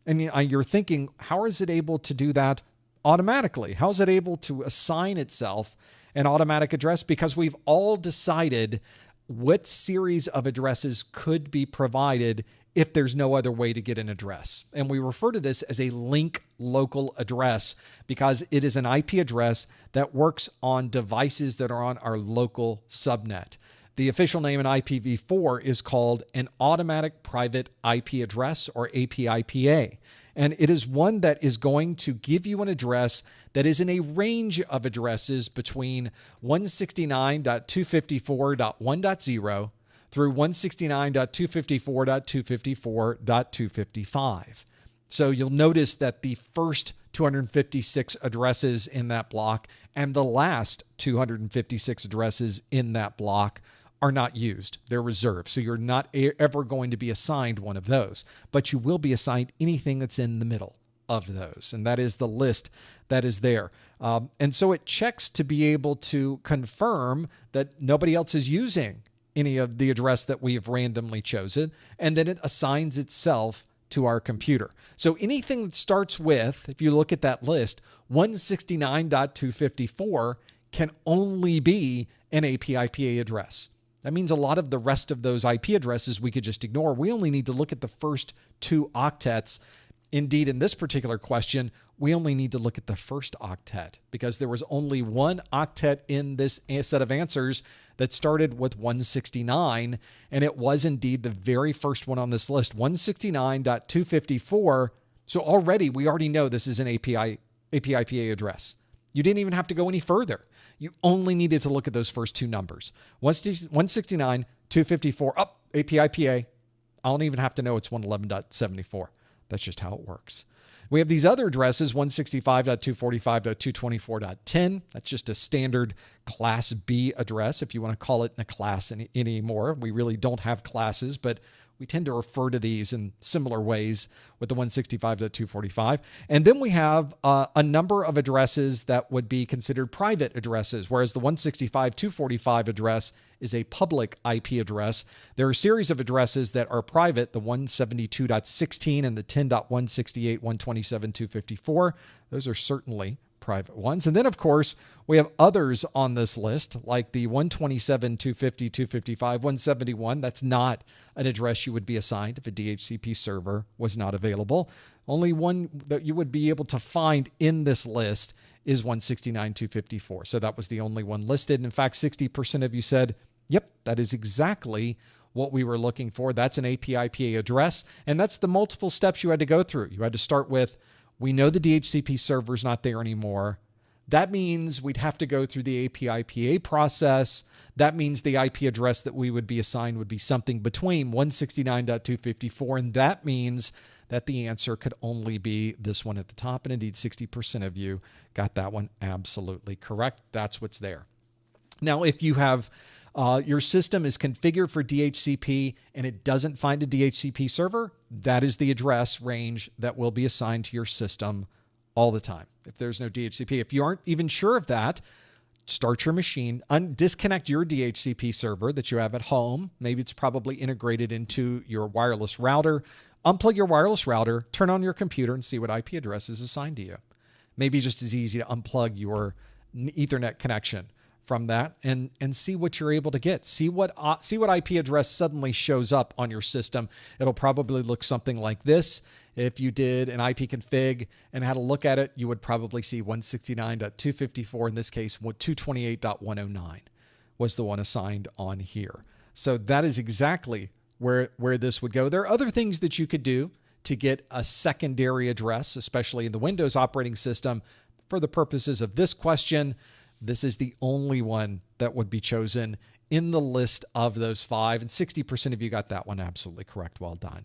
And you're thinking, how is it able to do that automatically? How is it able to assign itself an automatic address? Because we've all decided what series of addresses could be provided if there's no other way to get an address. And we refer to this as a link local address because it is an IP address that works on devices that are on our local subnet. The official name in IPv4 is called an automatic private IP address, or APIPA. And it is one that is going to give you an address that is in a range of addresses between 169.254.1.0 through 169.254.254.255. So you'll notice that the first 256 addresses in that block and the last 256 addresses in that block are not used. They're reserved. So you're not ever going to be assigned one of those, but you will be assigned anything that's in the middle of those. And that is the list that is there. And so it checks to be able to confirm that nobody else is using any of the address that we have randomly chosen. And then it assigns itself to our computer. So anything that starts with, if you look at that list, 169.254 can only be an APIPA address. That means a lot of the rest of those IP addresses we could just ignore. We only need to look at the first 2 octets. Indeed, in this particular question, we only need to look at the first octet because there was only one octet in this set of answers that started with 169, and it was indeed the very first one on this list, 169.254. So we already know this is an APIPA address. You didn't even have to go any further. You only needed to look at those first 2 numbers. 169.254, APIPA. I don't even have to know it's 111.74. That's just how it works. We have these other addresses, 165.245.224.10. That's just a standard Class B address, if you want to call it in a class anymore. We really don't have classes, but we tend to refer to these in similar ways with the 165.245. And then we have a number of addresses that would be considered private addresses, whereas the 165.245 address is a public IP address. There are a series of addresses that are private, the 172.16 and the 10.168.127.254. Those are certainly private ones. And then, of course, we have others on this list, like the 127.250, 255, 171. That's not an address you would be assigned if a DHCP server was not available. Only one that you would be able to find in this list is 169.254. So that was the only one listed. In fact, 60% of you said, yep, that is exactly what we were looking for. That's an APIPA address. And that's the multiple steps you had to go through. You had to start with, we know the DHCP server's not there anymore. That means we'd have to go through the APIPA process. That means the IP address that we would be assigned would be something between 169.254, and that means that the answer could only be this one at the top. And indeed, 60% of you got that one absolutely correct. That's what's there. Now, if you have your system is configured for DHCP and it doesn't find a DHCP server, that is the address range that will be assigned to your system all the time. If there's no DHCP, if you aren't even sure of that, start your machine, disconnect your DHCP server that you have at home. Maybe it's probably integrated into your wireless router. Unplug your wireless router, turn on your computer, and see what IP address is assigned to you. Maybe just as easy to unplug your Ethernet connection from that and see what you're able to get. See what IP address suddenly shows up on your system. It'll probably look something like this. If you did an IP config and had a look at it, you would probably see 169.254. In this case, 228.109 was the one assigned on here. So that is exactly where this would go. There are other things that you could do to get a secondary address, especially in the Windows operating system. For the purposes of this question, this is the only one that would be chosen in the list of those 5, and 60% of you got that one absolutely correct. Well done.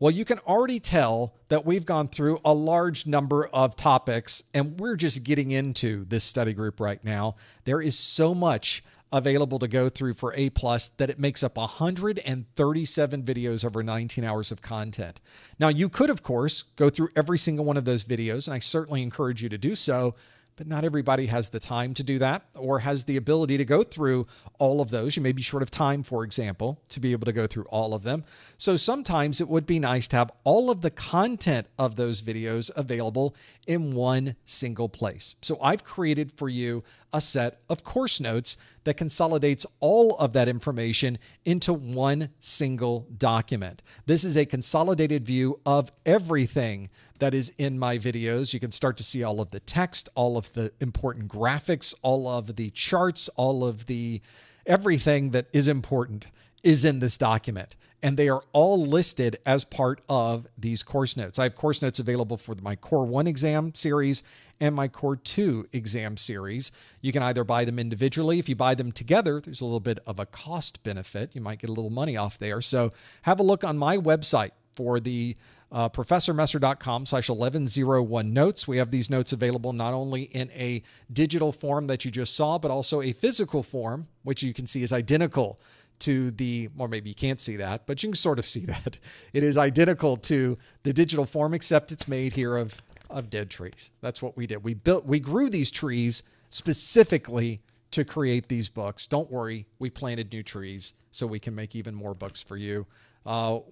Well, you can already tell that we've gone through a large number of topics, and we're just getting into this study group right now. There is so much available to go through for A+ that it makes up 137 videos over 19 hours of content. Now, you could, of course, go through every single one of those videos, and I certainly encourage you to do so, but not everybody has the time to do that or has the ability to go through all of those. You may be short of time, for example, to be able to go through all of them. So sometimes it would be nice to have all of the content of those videos available in one single place. So I've created for you a set of course notes that consolidates all of that information into one single document. This is a consolidated view of everything that is in my videos. You can start to see all of the text, all of the important graphics, all of the charts, all of the everything that is important is in this document. And they are all listed as part of these course notes. I have course notes available for my Core 1 exam series and my Core 2 exam series. You can either buy them individually. If you buy them together, there's a little bit of a cost benefit. You might get a little money off there. So have a look on my website for the ProfessorMesser.com/1101 notes. We have these notes available not only in a digital form that you just saw, but also a physical form, which you can see is identical to the, or maybe you can't see that, but you can sort of see that. It is identical to the digital form, except it's made here of dead trees. That's what we did. We grew these trees specifically to create these books. Don't worry, we planted new trees so we can make even more books for you.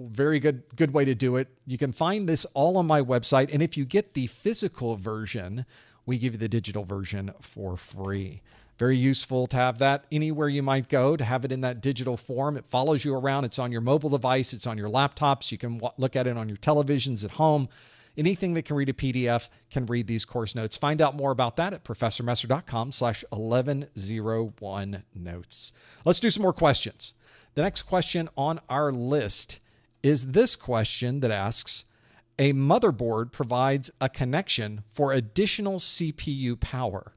Very good way to do it. You can find this all on my website. And if you get the physical version, we give you the digital version for free. Very useful to have that anywhere you might go, to have it in that digital form. It follows you around. It's on your mobile device. It's on your laptops. You can look at it on your televisions at home. Anything that can read a PDF can read these course notes. Find out more about that at ProfessorMesser.com/1101 notes. Let's do some more questions. The next question on our list is this question that asks, a motherboard provides a connection for additional CPU power.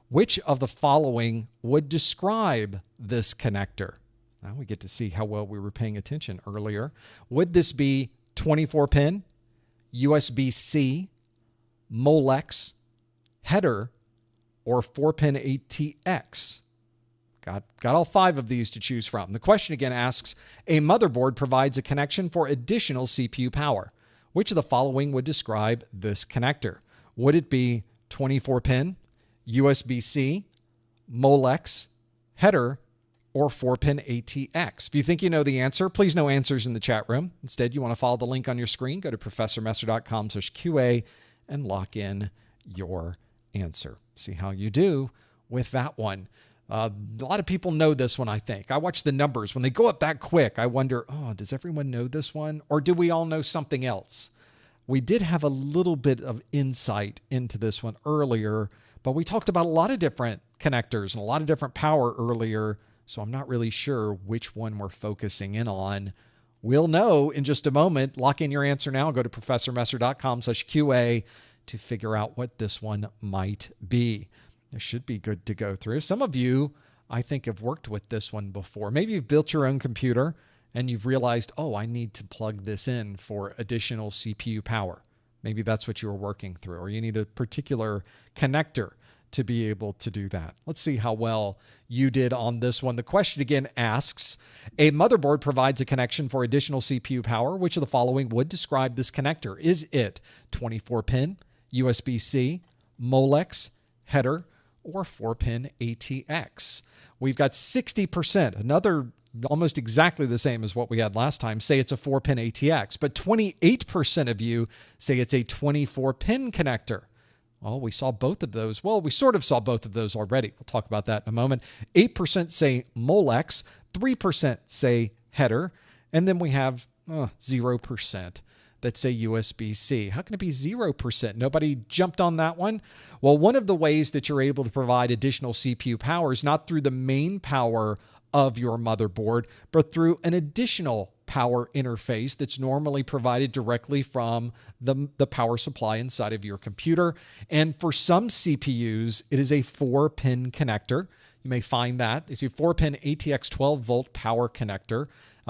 Which of the following would describe this connector? Now we get to see how well we were paying attention earlier. Would this be 24-pin, USB-C, Molex, header, or 4-pin ATX? Got all 5 of these to choose from. The question again asks, a motherboard provides a connection for additional CPU power. Which of the following would describe this connector? Would it be 24-pin, USB-C, Molex, header, or 4-pin ATX? If you think you know the answer, please no answers in the chat room. Instead, you want to follow the link on your screen. Go to ProfessorMesser.com/QA and lock in your answer. See how you do with that one. A lot of people know this one, I think. I watch the numbers. When they go up that quick, I wonder, oh, does everyone know this one? Or do we all know something else? We did have a little bit of insight into this one earlier, but we talked about a lot of different connectors and a lot of different power earlier, so I'm not really sure which one we're focusing in on. We'll know in just a moment. Lock in your answer now. Go to ProfessorMesser.com/QA to figure out what this one might be. It should be good to go through. Some of you, I think, have worked with this one before. Maybe you've built your own computer and you've realized, oh, I need to plug this in for additional CPU power. Maybe that's what you were working through, or you need a particular connector to be able to do that. Let's see how well you did on this one. The question again asks, a motherboard provides a connection for additional CPU power. Which of the following would describe this connector? Is it 24-pin, USB-C, Molex, header, or 4-pin ATX? We've got 60%, another almost exactly the same as what we had last time, say it's a 4-pin ATX, but 28% of you say it's a 24-pin connector. Well, we saw both of those. Well, we sort of saw both of those already. We'll talk about that in a moment. 8% say Molex, 3% say header, and then we have 0% that say USB-C. How can it be 0%? Nobody jumped on that one? Well, one of the ways that you're able to provide additional CPU power is not through the main power of your motherboard, but through an additional power interface that's normally provided directly from the power supply inside of your computer. And for some CPUs, it is a 4-pin connector. You may find that. It's a 4-pin ATX 12-volt power connector,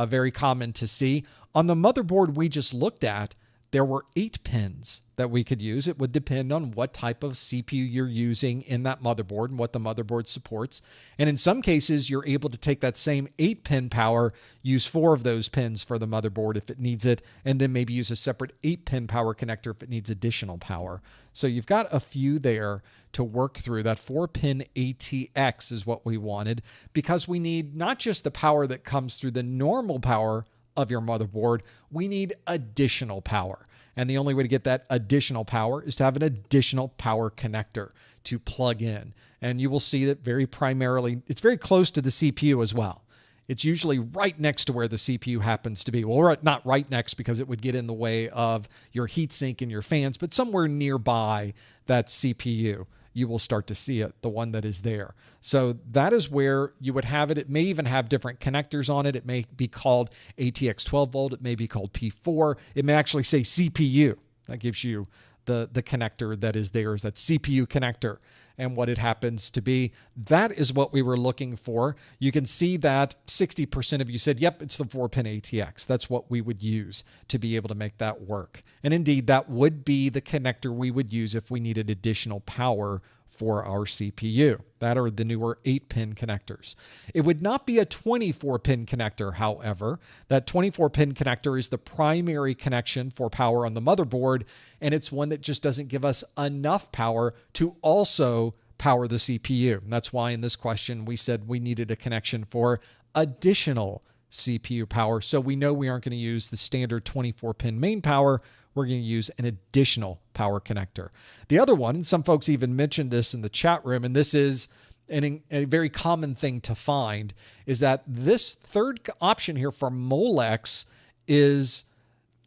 very common to see. On the motherboard we just looked at, there were 8 pins that we could use. It would depend on what type of CPU you're using in that motherboard and what the motherboard supports. And in some cases, you're able to take that same 8-pin power, use 4 of those pins for the motherboard if it needs it, and then maybe use a separate 8-pin power connector if it needs additional power. So you've got a few there to work through. That 4-pin ATX is what we wanted, because we need not just the power that comes through the normal power of your motherboard, we need additional power. And the only way to get that additional power is to have an additional power connector to plug in. And you will see that very primarily, it's very close to the CPU as well. It's usually right next to where the CPU happens to be. Well, not right next because it would get in the way of your heatsink and your fans, but somewhere nearby that CPU, you will start to see it, the one that is there. So that is where you would have it. It may even have different connectors on it. It may be called ATX 12 volt. It may be called P4. It may actually say CPU. That gives you the connector that is there, is that CPU connector and what it happens to be. That is what we were looking for. You can see that 60% of you said, yep, it's the 4-pin ATX. That's what we would use to be able to make that work. And indeed, that would be the connector we would use if we needed additional power for our CPU. That are the newer 8-pin connectors. It would not be a 24-pin connector, however. That 24-pin connector is the primary connection for power on the motherboard, and it's one that just doesn't give us enough power to also power the CPU. And that's why in this question we said we needed a connection for additional CPU power. So we know we aren't going to use the standard 24-pin main power. We're going to use an additional power connector. The other one, and some folks even mentioned this in the chat room, and this is a very common thing to find, is that this third option here for Molex is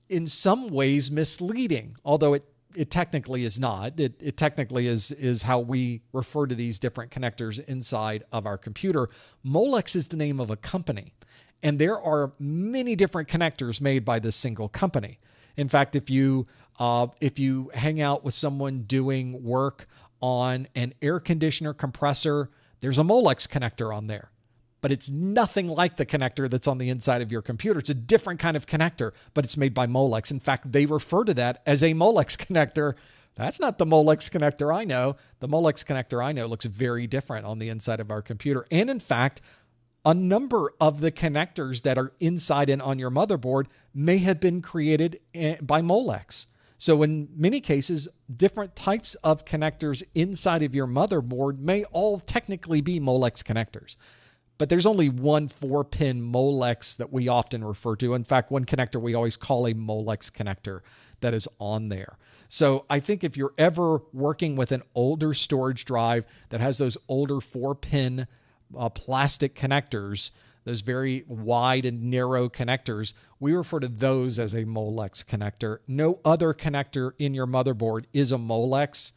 in some ways misleading, although it technically is not. It technically is how we refer to these different connectors inside of our computer. Molex is the name of a company, and there are many different connectors made by this single company. In fact, if you hang out with someone doing work on an air conditioner compressor, there's a Molex connector on there, but it's nothing like the connector that's on the inside of your computer. It's a different kind of connector, but it's made by Molex. In fact, they refer to that as a Molex connector. That's not the Molex connector I know. The Molex connector I know looks very different on the inside of our computer. And in fact, a number of the connectors that are inside and on your motherboard may have been created by Molex. So in many cases, different types of connectors inside of your motherboard may all technically be Molex connectors. But there's only one 4-pin Molex that we often refer to. In fact, one connector we always call a Molex connector that is on there. So I think if you're ever working with an older storage drive that has those older 4-pin plastic connectors, those very wide and narrow connectors, we refer to those as a Molex connector. No other connector in your motherboard is a Molex,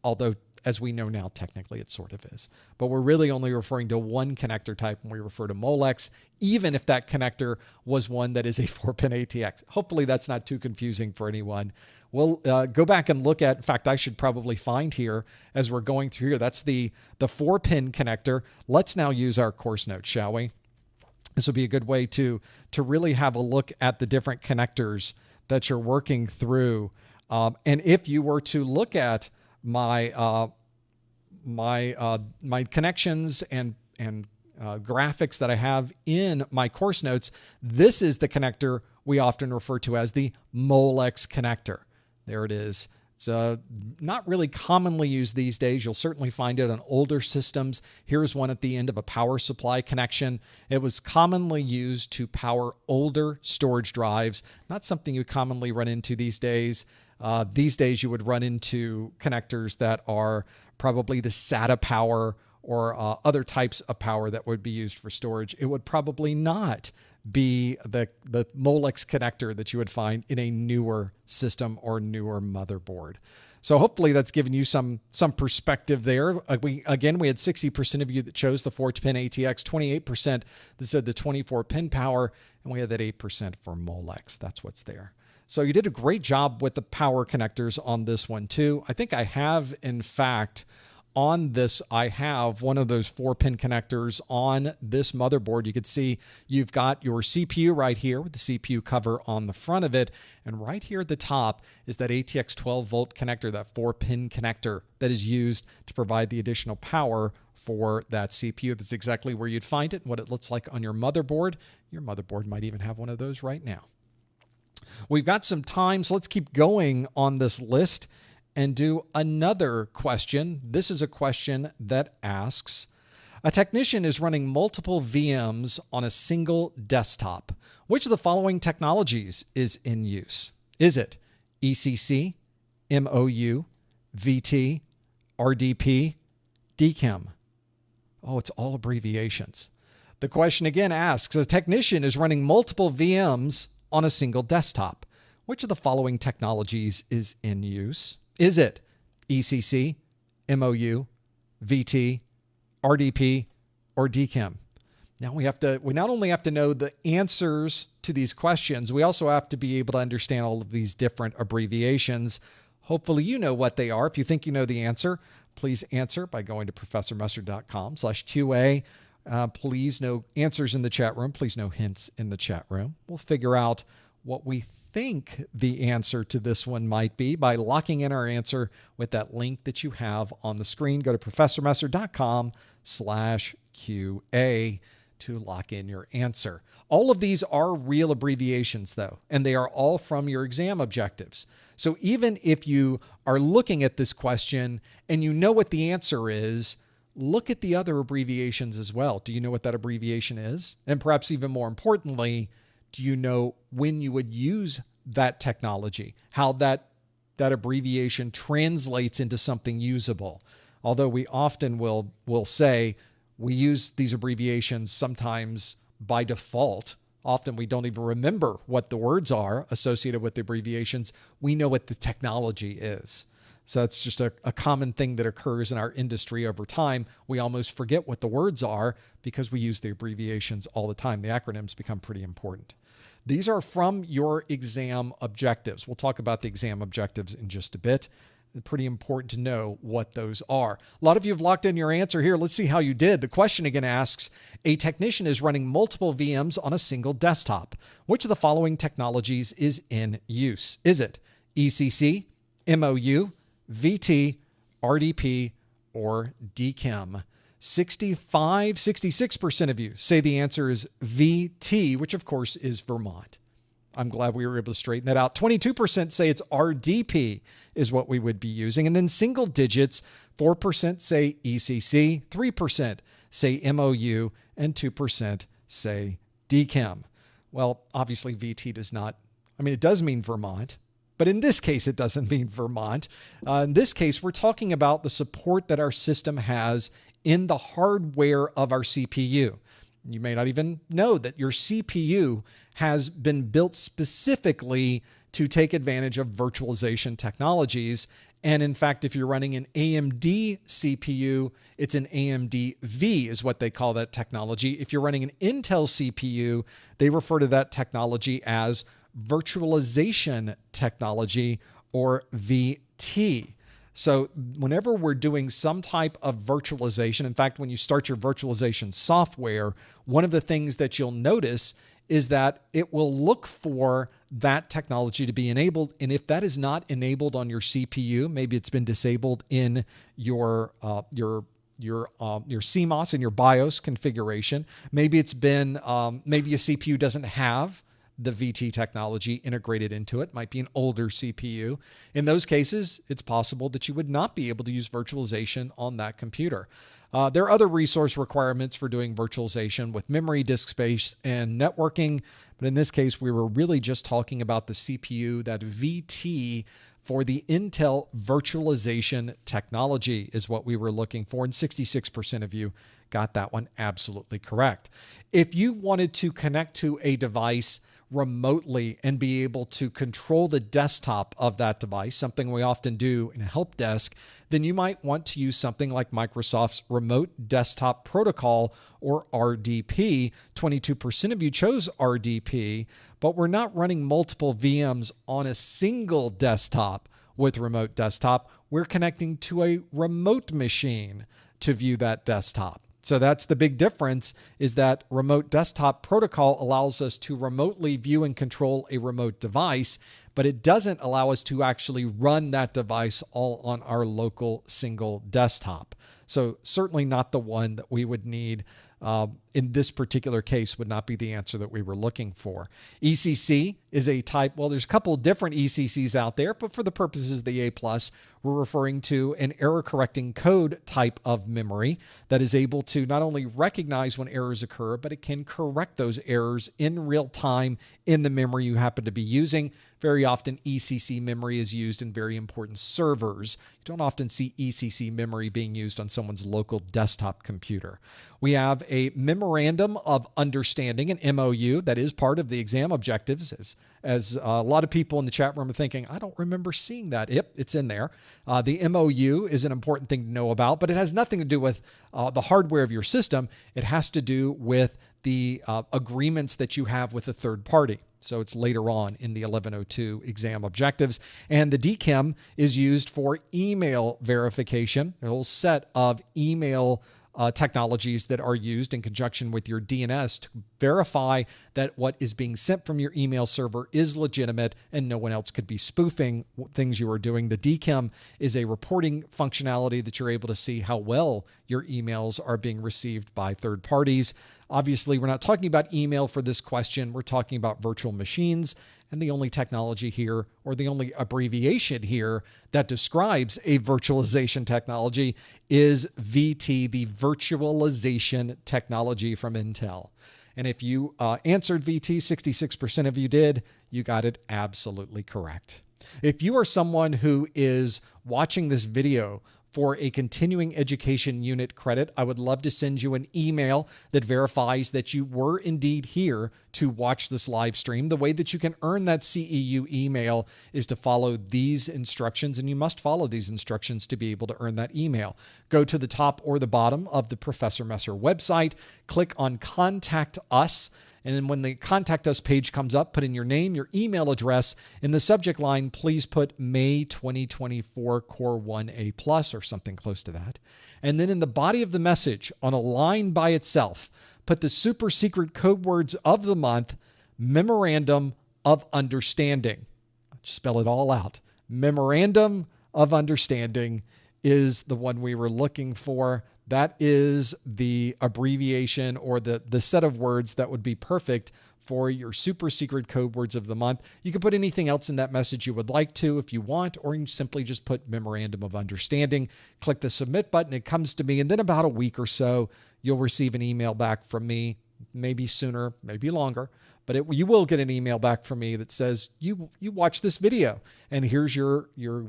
although as we know now, technically it sort of is. But we're really only referring to one connector type when we refer to Molex, even if that connector was one that is a 4-pin ATX. Hopefully that's not too confusing for anyone. We'll go back and look at, in fact, I should probably find here as we're going through here. That's the 4-pin connector. Let's now use our course notes, shall we? This will be a good way to really have a look at the different connectors that you're working through. And if you were to look at my my connections and graphics that I have in my course notes, this is the connector we often refer to as the Molex connector. There it is. It's not really commonly used these days. You'll certainly find it on older systems. Here's one at the end of a power supply connection. It was commonly used to power older storage drives, not something you commonly run into these days. These days you would run into connectors that are probably the SATA power or other types of power that would be used for storage. It would probably not be the Molex connector that you would find in a newer system or newer motherboard. So hopefully that's given you some perspective there. We had 60% of you that chose the 4-pin ATX, 28% that said the 24-pin power, and we had that 8% for Molex. That's what's there. So you did a great job with the power connectors on this one too. I think I have, in fact, On this, I have one of those 4-pin connectors on this motherboard. You can see you've got your CPU right here with the CPU cover on the front of it. And right here at the top is that ATX 12-volt connector, that 4-pin connector that is used to provide the additional power for that CPU. That's exactly where you'd find it and what it looks like on your motherboard. Your motherboard might even have one of those right now. We've got some time, so let's keep going on this list and do another question. This is a question that asks, a technician is running multiple VMs on a single desktop. Which of the following technologies is in use? Is it ECC, MOU, VT, RDP, DChem? Oh, it's all abbreviations. The question again asks, a technician is running multiple VMs on a single desktop. Which of the following technologies is in use? Is it ECC, MOU, VT, RDP, or DChem? Now we not only have to know the answers to these questions, we also have to be able to understand all of these different abbreviations. Hopefully you know what they are. If you think you know the answer, please answer by going to professormusser.com/QA. Please no answers in the chat room. Please no hints in the chat room. We'll figure out what we think the answer to this one might be by locking in our answer with that link that you have on the screen. Go to professormusser.com/QA to lock in your answer. All of these are real abbreviations though, and they are all from your exam objectives. So even if you are looking at this question and you know what the answer is, look at the other abbreviations as well. Do you know what that abbreviation is? And perhaps even more importantly, do you know when you would use that technology, how that abbreviation translates into something usable? Although we often will say we use these abbreviations sometimes by default. Often we don't even remember what the words are associated with the abbreviations. We know what the technology is. So that's just a common thing that occurs in our industry over time. We almost forget what the words are because we use the abbreviations all the time. The acronyms become pretty important. These are from your exam objectives. We'll talk about the exam objectives in just a bit. It's pretty important to know what those are. A lot of you have locked in your answer here. Let's see how you did. The question again asks, a technician is running multiple VMs on a single desktop. Which of the following technologies is in use? Is it ECC, MOU, VT, RDP, or DChem? 66% of you say the answer is VT, which of course is Vermont. I'm glad we were able to straighten that out. 22% say it's RDP is what we would be using. And then single digits, 4% say ECC, 3% say MOU, and 2% say DChem. Well, obviously VT does not, it does mean Vermont, but in this case, it doesn't mean Vermont. In this case, we're talking about the support that our system has in the hardware of our CPU. You may not even know that your CPU has been built specifically to take advantage of virtualization technologies. And in fact, if you're running an AMD CPU, it's an AMD V is what they call that technology. If you're running an Intel CPU, they refer to that technology as virtualization technology, or VT. So whenever we're doing some type of virtualization, in fact, when you start your virtualization software, one of the things that you'll notice is that it will look for that technology to be enabled. And if that is not enabled on your CPU, maybe it's been disabled in your CMOS and your BIOS configuration. Maybe it's been, maybe a CPU doesn't have the VT technology integrated into it. Might be an older CPU. In those cases, it's possible that you would not be able to use virtualization on that computer. There are other resource requirements for doing virtualization with memory, disk space, and networking. But in this case, we were really just talking about the CPU, that VT for the Intel virtualization technology is what we were looking for. And 66% of you got that one absolutely correct. If you wanted to connect to a device remotely and be able to control the desktop of that device, something we often do in a help desk, then you might want to use something like Microsoft's Remote Desktop Protocol, or RDP. 22% of you chose RDP, but we're not running multiple VMs on a single desktop with Remote Desktop. we're connecting to a remote machine to view that desktop. So that's the big difference, is that remote desktop protocol allows us to remotely view and control a remote device, but it doesn't allow us to actually run that device all on our local single desktop. So certainly not the one that we would need in this particular case, would not be the answer that we were looking for. ECC is a type, well, there's a couple of different ECCs out there, but for the purposes of the A+, we're referring to an error correcting code type of memory that is able to not only recognize when errors occur, but it can correct those errors in real time in the memory you happen to be using. Very often ECC memory is used in very important servers. You don't often see ECC memory being used on someone's local desktop computer. We have a memorandum of understanding, an MOU, that is part of the exam objectives, as a lot of people in the chat room are thinking, I don't remember seeing that. Yep, it's in there. The MOU is an important thing to know about, but it has nothing to do with the hardware of your system. It has to do with the agreements that you have with a third party. So it's later on in the 1102 exam objectives. And the DKIM is used for email verification, a whole set of email technologies that are used in conjunction with your DNS to verify that what is being sent from your email server is legitimate and no one else could be spoofing things you are doing. The DKIM is a reporting functionality that you're able to see how well your emails are being received by third parties. Obviously, we're not talking about email for this question. We're talking about virtual machines. And the only technology here, or the only abbreviation here that describes a virtualization technology, is VT, the virtualization technology from Intel. And if you answered VT, 66% of you did, you got it absolutely correct. If you are someone who is watching this video for a continuing education unit credit, I would love to send you an email that verifies that you were indeed here to watch this live stream. The way that you can earn that CEU email is to follow these instructions, and you must follow these instructions to be able to earn that email. Go to the top or the bottom of the Professor Messer website, click on Contact Us, and then when the Contact Us page comes up, put in your name, your email address. In the subject line, please put May 2024 Core 1A Plus or something close to that. And then in the body of the message, on a line by itself, put the super secret code words of the month, Memorandum of Understanding. I'll just spell it all out. Memorandum of Understanding is the one we were looking for. That is the abbreviation or the set of words that would be perfect for your super secret code words of the month. You can put anything else in that message you would like to if you want, or you can simply just put Memorandum of Understanding. Click the submit button. It comes to me, and then about a week or so, you'll receive an email back from me, maybe sooner, maybe longer, but you will get an email back from me that says, you watched this video, and here's your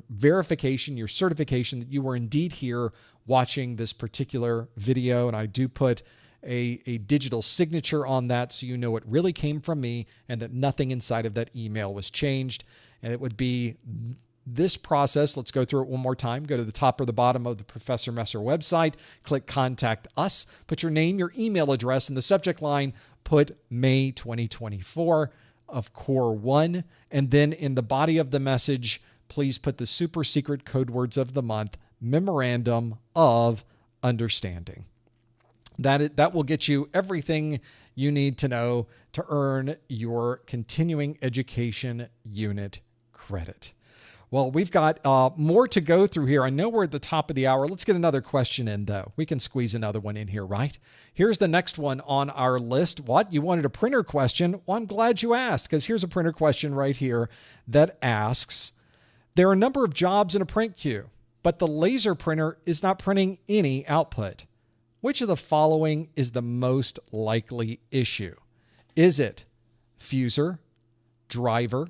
verification, your certification that you were indeed here watching this particular video. And I do put a digital signature on that so you know it really came from me and that nothing inside of that email was changed. And it would be this process. Let's go through it one more time. Go to the top or the bottom of the Professor Messer website, click Contact Us, put your name, your email address in the subject line, put May 2024 of Core 1, and then in the body of the message, please put the super secret code words of the month, Memorandum of Understanding. That will get you everything you need to know to earn your continuing education unit credit. Well, we've got more to go through here. I know we're at the top of the hour. Let's get another question in, though. We can squeeze another one in here, right? Here's the next one on our list. What? You wanted a printer question? Well, I'm glad you asked, because here's a printer question right here that asks, there are a number of jobs in a print queue, but the laser printer is not printing any output. Which of the following is the most likely issue? Is it fuser, driver,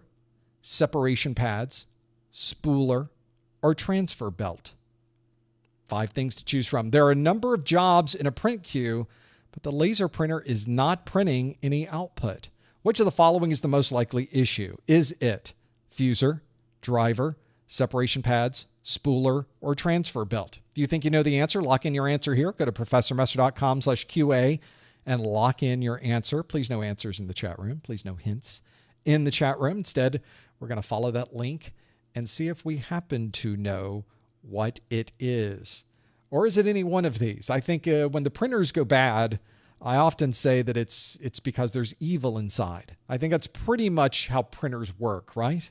separation pads, spooler, or transfer belt? 5 things to choose from. There are a number of jobs in a print queue, but the laser printer is not printing any output. Which of the following is the most likely issue? Is it fuser, driver, separation pads, spooler, or transfer belt? Do you think you know the answer? Lock in your answer here. Go to professormesser.com/QA and lock in your answer. Please no answers in the chat room. Please no hints in the chat room. Instead, we're going to follow that link and see if we happen to know what it is. Or is it any one of these? I think when the printers go bad, I often say that it's because there's evil inside. I think that's pretty much how printers work, right?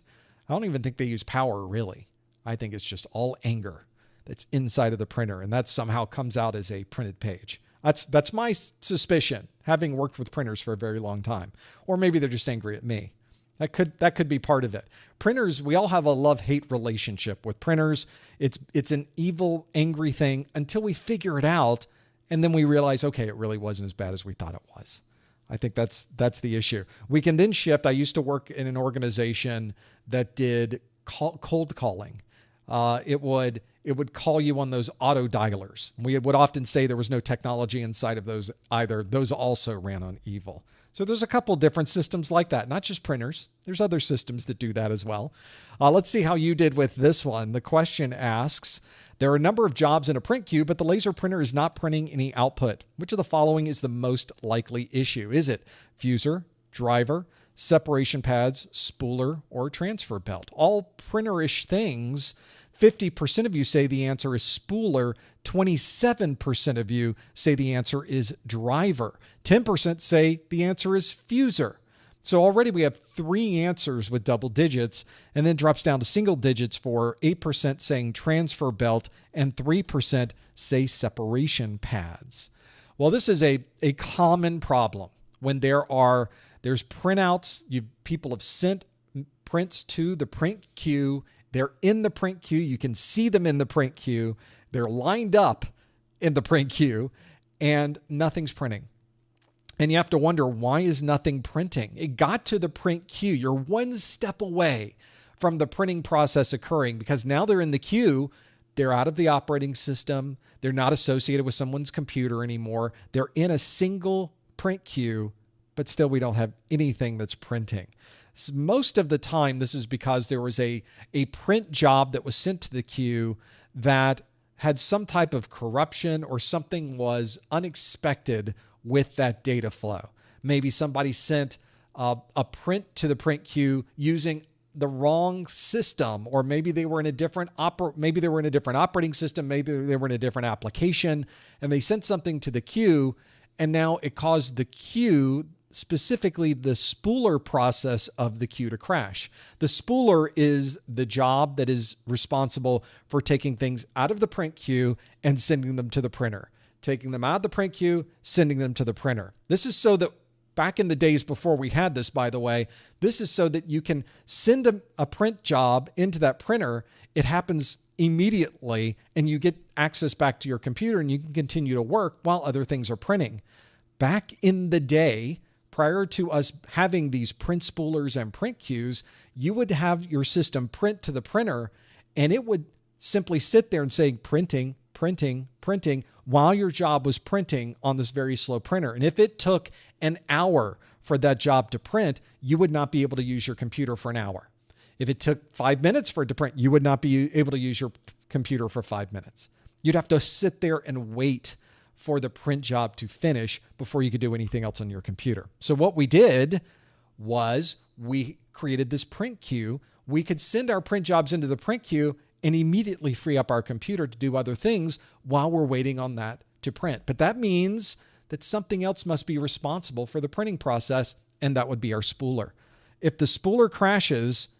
I don't even think they use power, really. I think it's just all anger that's inside of the printer, and that somehow comes out as a printed page. That's my suspicion, having worked with printers for a very long time. Or maybe they're just angry at me. That could be part of it. Printers, we all have a love-hate relationship with printers. It's an evil, angry thing until we figure it out, and then we realize, okay, it really wasn't as bad as we thought it was. I think that's the issue. We can then shift. I used to work in an organization that did cold calling. It would call you on those auto dialers. We would often say there was no technology inside of those either. Those also ran on evil. So there's a couple different systems like that, not just printers. There's other systems that do that as well. Let's see how you did with this one. The question asks, there are a number of jobs in a print queue, but the laser printer is not printing any output. Which of the following is the most likely issue? Is it fuser, driver, separation pads, spooler, or transfer belt? All printer-ish things. 50% of you say the answer is spooler. 27% of you say the answer is driver. 10% say the answer is fuser. So already we have 3 answers with double digits, and then drops down to single digits for 8% saying transfer belt and 3% say separation pads. Well, this is a common problem when there's printouts. People have sent prints to the print queue. They're in the print queue. You can see them in the print queue. They're lined up in the print queue, and nothing's printing. And you have to wonder, why is nothing printing? It got to the print queue. You're one step away from the printing process occurring because now they're in the queue. They're out of the operating system. They're not associated with someone's computer anymore. They're in a single print queue, but still we don't have anything that's printing. Most of the time, this is because there was a print job that was sent to the queue that had some type of corruption or something was unexpected with that data flow. Maybe somebody sent a print to the print queue using the wrong system, or maybe they were in a different operating system, maybe they were in a different application, and they sent something to the queue, and now it caused the queue, specifically the spooler process of the queue, to crash. The spooler is the job that is responsible for taking things out of the print queue and sending them to the printer. Taking them out of the print queue, sending them to the printer. This is so that back in the days before we had this, by the way, this is so that you can send a print job into that printer. It happens immediately and you get access back to your computer and you can continue to work while other things are printing. Back in the day, prior to us having these print spoolers and print queues, you would have your system print to the printer and it would simply sit there and say printing, printing, printing while your job was printing on this very slow printer. And if it took an hour for that job to print, you would not be able to use your computer for an hour. If it took 5 minutes for it to print, you would not be able to use your computer for 5 minutes. You'd have to sit there and wait for the print job to finish before you could do anything else on your computer. So what we did was we created this print queue. We could send our print jobs into the print queue and immediately free up our computer to do other things while we're waiting on that to print. But that means that something else must be responsible for the printing process, and that would be our spooler. If the spooler crashes,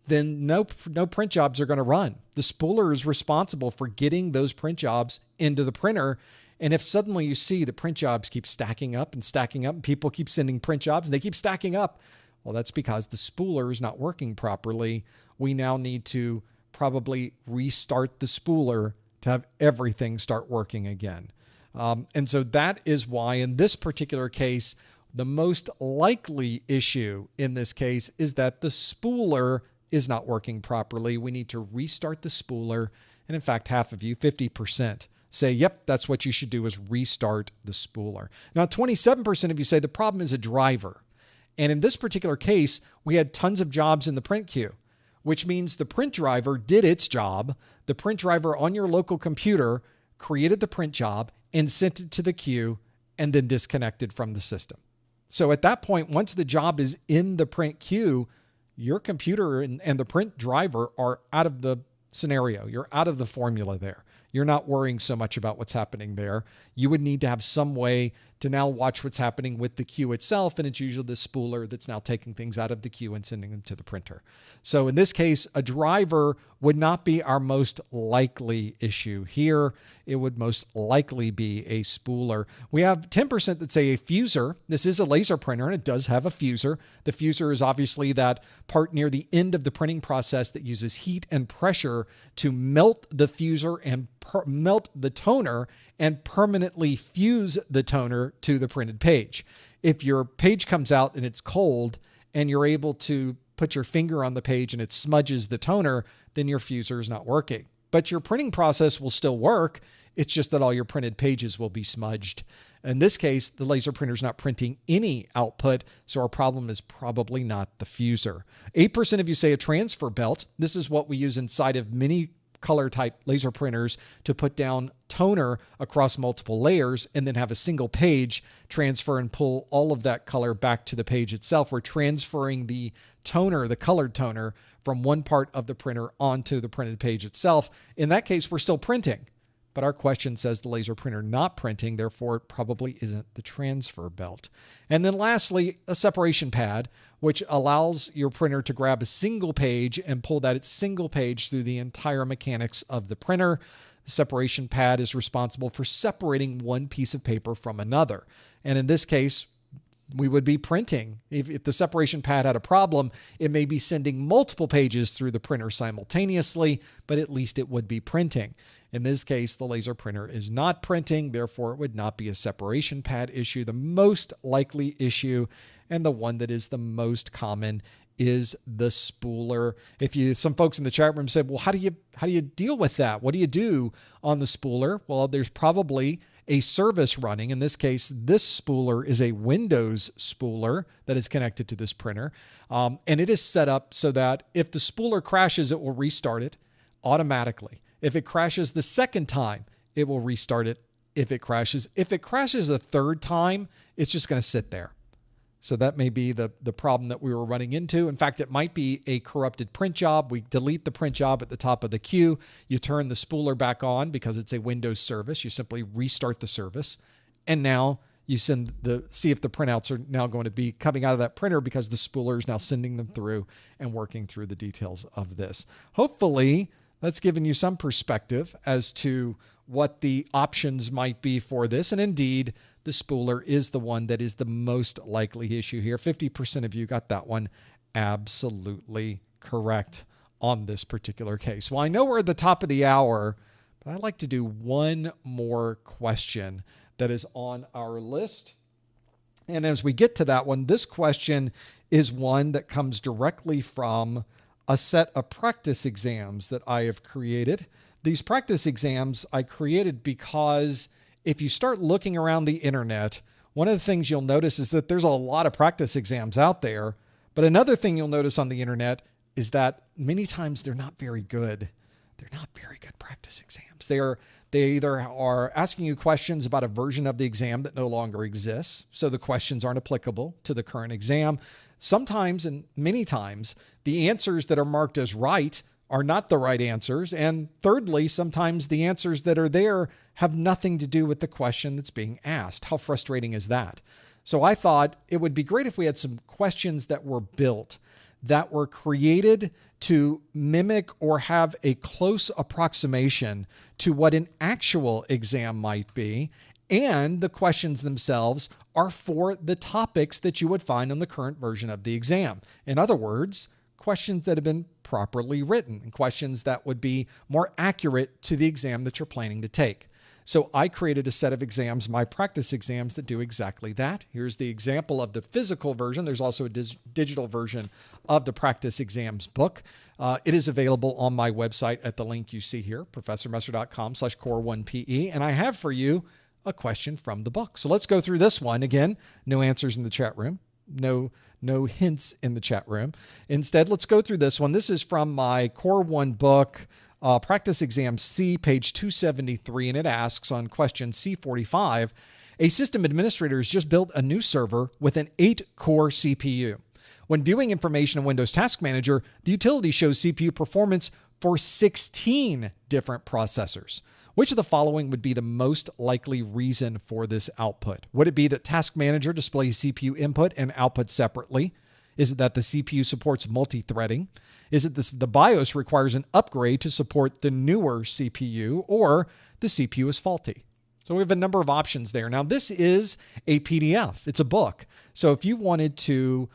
then no print jobs are going to run. The spooler is responsible for getting those print jobs into the printer. And if suddenly you see the print jobs keep stacking up and people keep sending print jobs and they keep stacking up, well, that's because the spooler is not working properly. We now need to probably restart the spooler to have everything start working again. And so that is why in this particular case, the most likely issue in this case is that the spooler is not working properly. We need to restart the spooler. And in fact, half of you, 50%, say, yep, that's what you should do is restart the spooler. Now, 27% of you say the problem is a driver. And in this particular case, we had tons of jobs in the print queue, which means the print driver did its job. The print driver on your local computer created the print job and sent it to the queue and then disconnected from the system. So at that point, once the job is in the print queue, your computer and the print driver are out of the scenario. You're out of the formula there. You're not worrying so much about what's happening there. You would need to have some way to now watch what's happening with the queue itself, and it's usually the spooler that's now taking things out of the queue and sending them to the printer. So in this case, a driver would not be our most likely issue here. It would most likely be a spooler. We have 10% that say a fuser. This is a laser printer, and it does have a fuser. The fuser is obviously that part near the end of the printing process that uses heat and pressure to melt the fuser and melt the toner and permanently fuse the toner to the printed page. If your page comes out and it's cold and you're able to put your finger on the page and it smudges the toner, then your fuser is not working. But your printing process will still work. It's just that all your printed pages will be smudged. In this case, the laser printer is not printing any output, so our problem is probably not the fuser. 8% of you say a transfer belt. This is what we use inside of many color type laser printers to put down toner across multiple layers and then have a single page transfer and pull all of that color back to the page itself. We're transferring the toner, the colored toner, from one part of the printer onto the printed page itself. In that case, we're still printing, but our question says the laser printer not printing, therefore it probably isn't the transfer belt. And then lastly, a separation pad, which allows your printer to grab a single page and pull that single page through the entire mechanics of the printer. The separation pad is responsible for separating one piece of paper from another. And in this case, we would be printing. If the separation pad had a problem, it may be sending multiple pages through the printer simultaneously, but at least it would be printing. In this case, the laser printer is not printing, therefore it would not be a separation pad issue. The most likely issue, and the one that is the most common, is the spooler. Some folks in the chat room said, well, how do you deal with that? What do you do on the spooler? Well, there's probably a service running. In this case, this spooler is a Windows spooler that is connected to this printer. And it is set up so that if the spooler crashes, it will restart it automatically. If it crashes the second time, it will restart it. If it crashes a third time, it's just going to sit there. So that may be the problem that we were running into. In fact, it might be a corrupted print job. We delete the print job at the top of the queue. You turn the spooler back on because it's a Windows service. You simply restart the service. And now you see if the printouts are now going to be coming out of that printer because the spooler is now sending them through and working through the details of this. Hopefully, that's given you some perspective as to what the options might be for this. And indeed, the spooler is the one that is the most likely issue here. 50% of you got that one absolutely correct on this particular case. Well, I know we're at the top of the hour, but I'd like to do one more question that is on our list. And as we get to that one, this question is one that comes directly from a set of practice exams that I have created. These practice exams I created because if you start looking around the internet, one of the things you'll notice is that there's a lot of practice exams out there. But another thing you'll notice on the internet is that many times they're not very good. They're not very good practice exams. They either are asking you questions about a version of the exam that no longer exists, so the questions aren't applicable to the current exam. Sometimes, and many times, the answers that are marked as right are not the right answers. And thirdly, sometimes the answers that are there have nothing to do with the question that's being asked. How frustrating is that? So I thought it would be great if we had some questions that were built, that were created to mimic or have a close approximation to what an actual exam might be. And the questions themselves are for the topics that you would find on the current version of the exam. In other words, questions that have been properly written and questions that would be more accurate to the exam that you're planning to take. So I created a set of exams, my practice exams, that do exactly that. Here's the example of the physical version. There's also a digital version of the practice exams book. It is available on my website at the link you see here, professormesser.com/core1pe. And I have for you a question from the book. So let's go through this one. Again, no answers in the chat room. No hints in the chat room. Instead, let's go through this one. This is from my Core 1 book, Practice Exam C, page 273, and it asks on question C45, a system administrator has just built a new server with an 8-core CPU. When viewing information in Windows Task Manager, the utility shows CPU performance for 16 different processors. Which of the following would be the most likely reason for this output? Would it be that Task Manager displays CPU input and output separately? Is it that the CPU supports multi-threading? Is it the BIOS requires an upgrade to support the newer CPU, or the CPU is faulty? So we have a number of options there. Now, this is a PDF. It's a book. So if you wanted to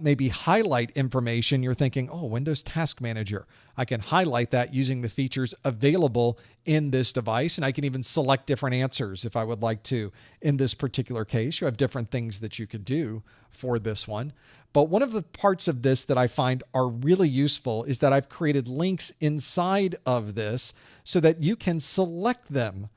maybe highlight information, you're thinking, oh, Windows Task Manager. I can highlight that using the features available in this device, and I can even select different answers if I would like to. In this particular case, you have different things that you could do for this one. But one of the parts of this that I find are really useful is that I've created links inside of this so that you can select them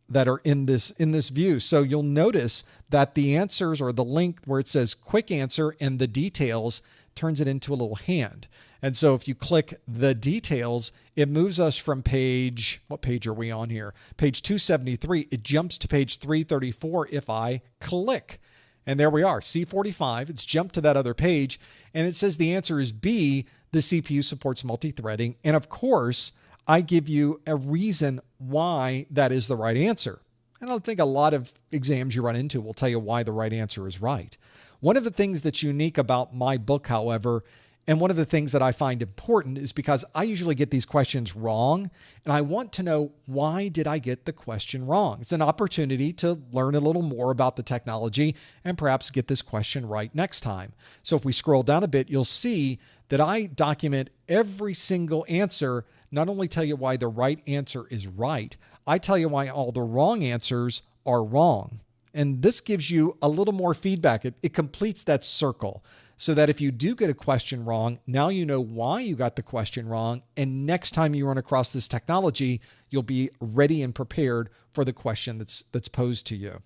that are in this view. So you'll notice that the answers, or the link where it says quick answer and the details, turns it into a little hand. And so if you click the details, it moves us from page, what page are we on here? Page 273. It jumps to page 334 if I click. And there we are, C45. It's jumped to that other page. And it says the answer is B, the CPU supports multi-threading. And of course, I give you a reason why that is the right answer. I don't think a lot of exams you run into will tell you why the right answer is right. One of the things that's unique about my book, however, and one of the things that I find important, is because I usually get these questions wrong, and I want to know, why did I get the question wrong? It's an opportunity to learn a little more about the technology and perhaps get this question right next time. So if we scroll down a bit, you'll see that I document every single answer, not only tell you why the right answer is right, I tell you why all the wrong answers are wrong. And this gives you a little more feedback. It completes that circle so that if you do get a question wrong, now you know why you got the question wrong. And next time you run across this technology, you'll be ready and prepared for the question that's posed to you.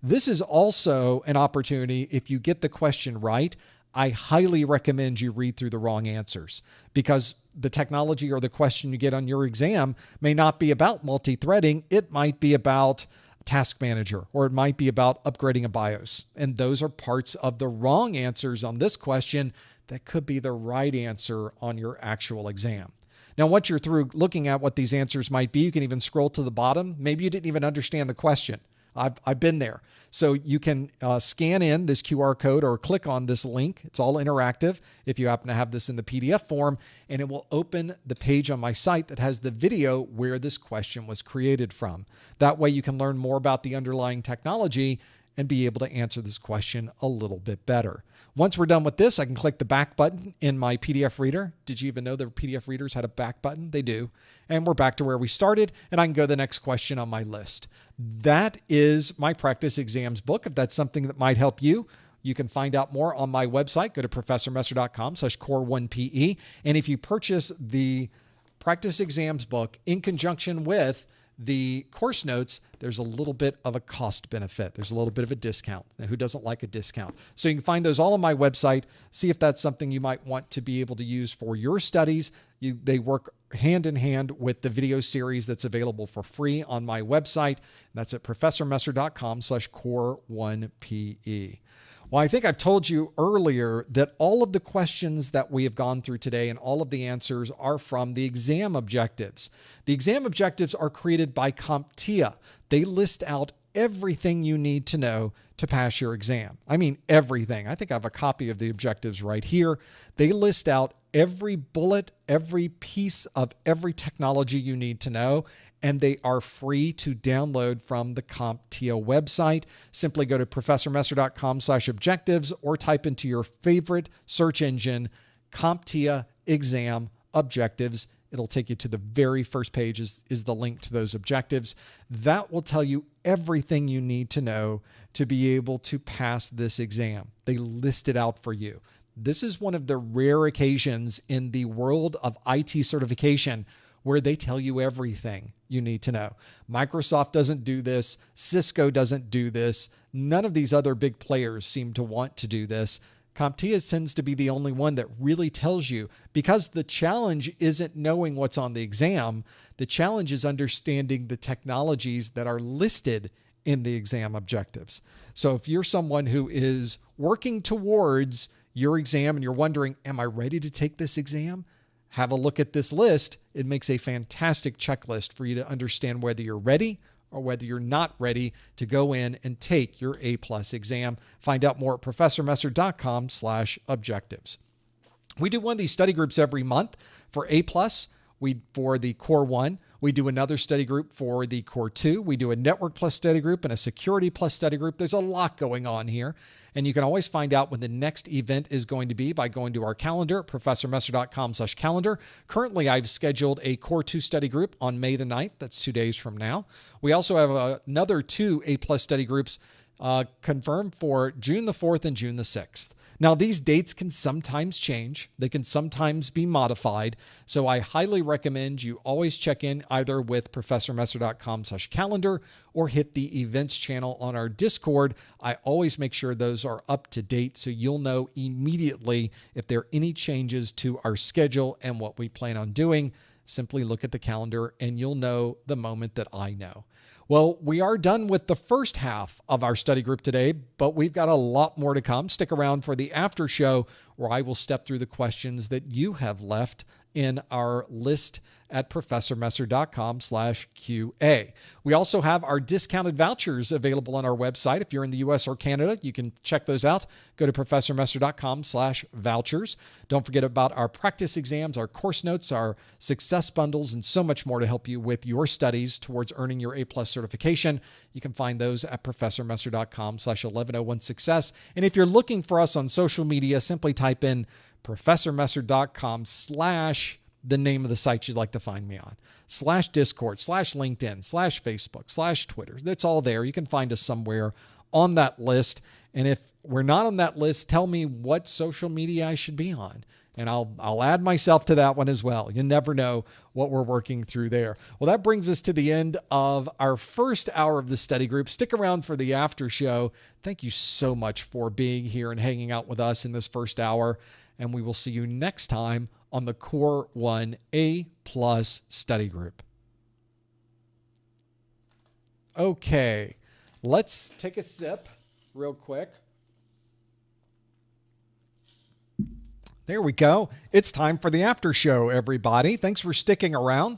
This is also an opportunity, if you get the question right, I highly recommend you read through the wrong answers, because the technology or the question you get on your exam may not be about multi-threading. It might be about Task Manager, or it might be about upgrading a BIOS. And those are parts of the wrong answers on this question that could be the right answer on your actual exam. Now, once you're through looking at what these answers might be, you can even scroll to the bottom. Maybe you didn't even understand the question. I've been there. So you can scan in this QR code or click on this link. It's all interactive if you happen to have this in the PDF form, and it will open the page on my site that has the video where this question was created from. That way you can learn more about the underlying technology and be able to answer this question a little bit better. Once we're done with this, I can click the back button in my PDF reader. Did you even know that PDF readers had a back button? They do. And we're back to where we started, and I can go to the next question on my list. That is my practice exams book. If that's something that might help you, you can find out more on my website. Go to professormesser.com/core1pe. And if you purchase the practice exams book in conjunction with the course notes, there's a little bit of a cost benefit. There's a little bit of a discount. Now, who doesn't like a discount? So you can find those all on my website. See if that's something you might want to be able to use for your studies. They work hand in hand with the video series that's available for free on my website. That's at professormesser.com/core1pe. Well, I think I've told you earlier that all of the questions that we have gone through today and all of the answers are from the exam objectives. The exam objectives are created by CompTIA. They list out everything you need to know to pass your exam. I mean, everything. I think I have a copy of the objectives right here. They list out every bullet, every piece of every technology you need to know, and they are free to download from the CompTIA website. Simply go to professormesser.com/objectives or type into your favorite search engine, CompTIA Exam Objectives. It'll take you to the very first page is the link to those objectives. That will tell you everything you need to know to be able to pass this exam. They list it out for you. This is one of the rare occasions in the world of IT certification where they tell you everything you need to know. Microsoft doesn't do this. Cisco doesn't do this. None of these other big players seem to want to do this. CompTIA tends to be the only one that really tells you, because the challenge isn't knowing what's on the exam. The challenge is understanding the technologies that are listed in the exam objectives. So if you're someone who is working towards your exam and you're wondering, am I ready to take this exam? have a look at this list. It makes a fantastic checklist for you to understand whether you're ready or whether you're not ready to go in and take your A+ exam. Find out more at professormesser.com/objectives. We do one of these study groups every month for A+. For the Core 1, we do another study group for the Core 2. We do a Network Plus study group and a Security Plus study group. There's a lot going on here. And you can always find out when the next event is going to be by going to our calendar at professormesser.com/calendar. Currently, I've scheduled a Core 2 study group on May the 9th. That's 2 days from now. We also have another 2 A+ study groups confirmed for June the 4th and June the 6th. Now, these dates can sometimes change. They can sometimes be modified. So I highly recommend you always check in either with professormesser.com/calendar or hit the events channel on our Discord. I always make sure those are up to date so you'll know immediately if there are any changes to our schedule and what we plan on doing. Simply look at the calendar and you'll know the moment that I know. Well, we are done with the first half of our study group today, but we've got a lot more to come. Stick around for the after show where I will step through the questions that you have left in our list at professormesser.com/QA. We also have our discounted vouchers available on our website. If you're in the US or Canada, you can check those out. Go to professormesser.com/vouchers. Don't forget about our practice exams, our course notes, our success bundles, and so much more to help you with your studies towards earning your A+ certification. You can find those at professormesser.com/1101success. And if you're looking for us on social media, simply type in professormesser.com/ the name of the site you'd like to find me on, /Discord, /LinkedIn, /Facebook, /Twitter. That's all there. You can find us somewhere on that list. And if we're not on that list, tell me what social media I should be on, and I'll add myself to that one as well. You never know what we're working through there. Well, that brings us to the end of our first hour of the study group. Stick around for the after show. Thank you so much for being here and hanging out with us in this first hour. And we will see you next time on the Core 1 A+ study group. Okay, let's take a sip real quick. There we go. It's time for the after show, everybody. Thanks for sticking around.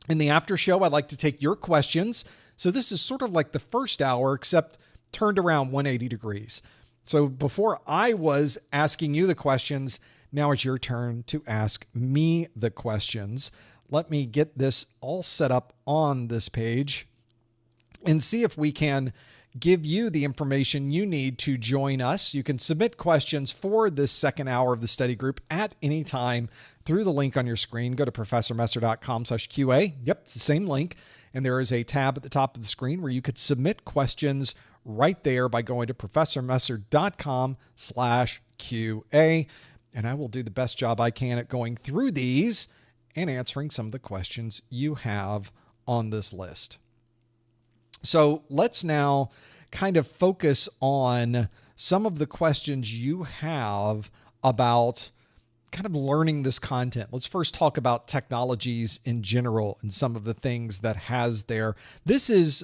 In the after show, I'd like to take your questions. So this is sort of like the first hour, except turned around 180 degrees. So before I was asking you the questions, now it's your turn to ask me the questions. Let me get this all set up on this page and see if we can give you the information you need to join us. You can submit questions for this second hour of the study group at any time through the link on your screen. Go to professormesser.com/QA. Yep, it's the same link. And there is a tab at the top of the screen where you could submit questions right there by going to professormesser.com/QA. And I will do the best job I can at going through these and answering some of the questions you have on this list. So let's now kind of focus on some of the questions you have about kind of learning this content. Let's first talk about technologies in general and some of the things that has there. This is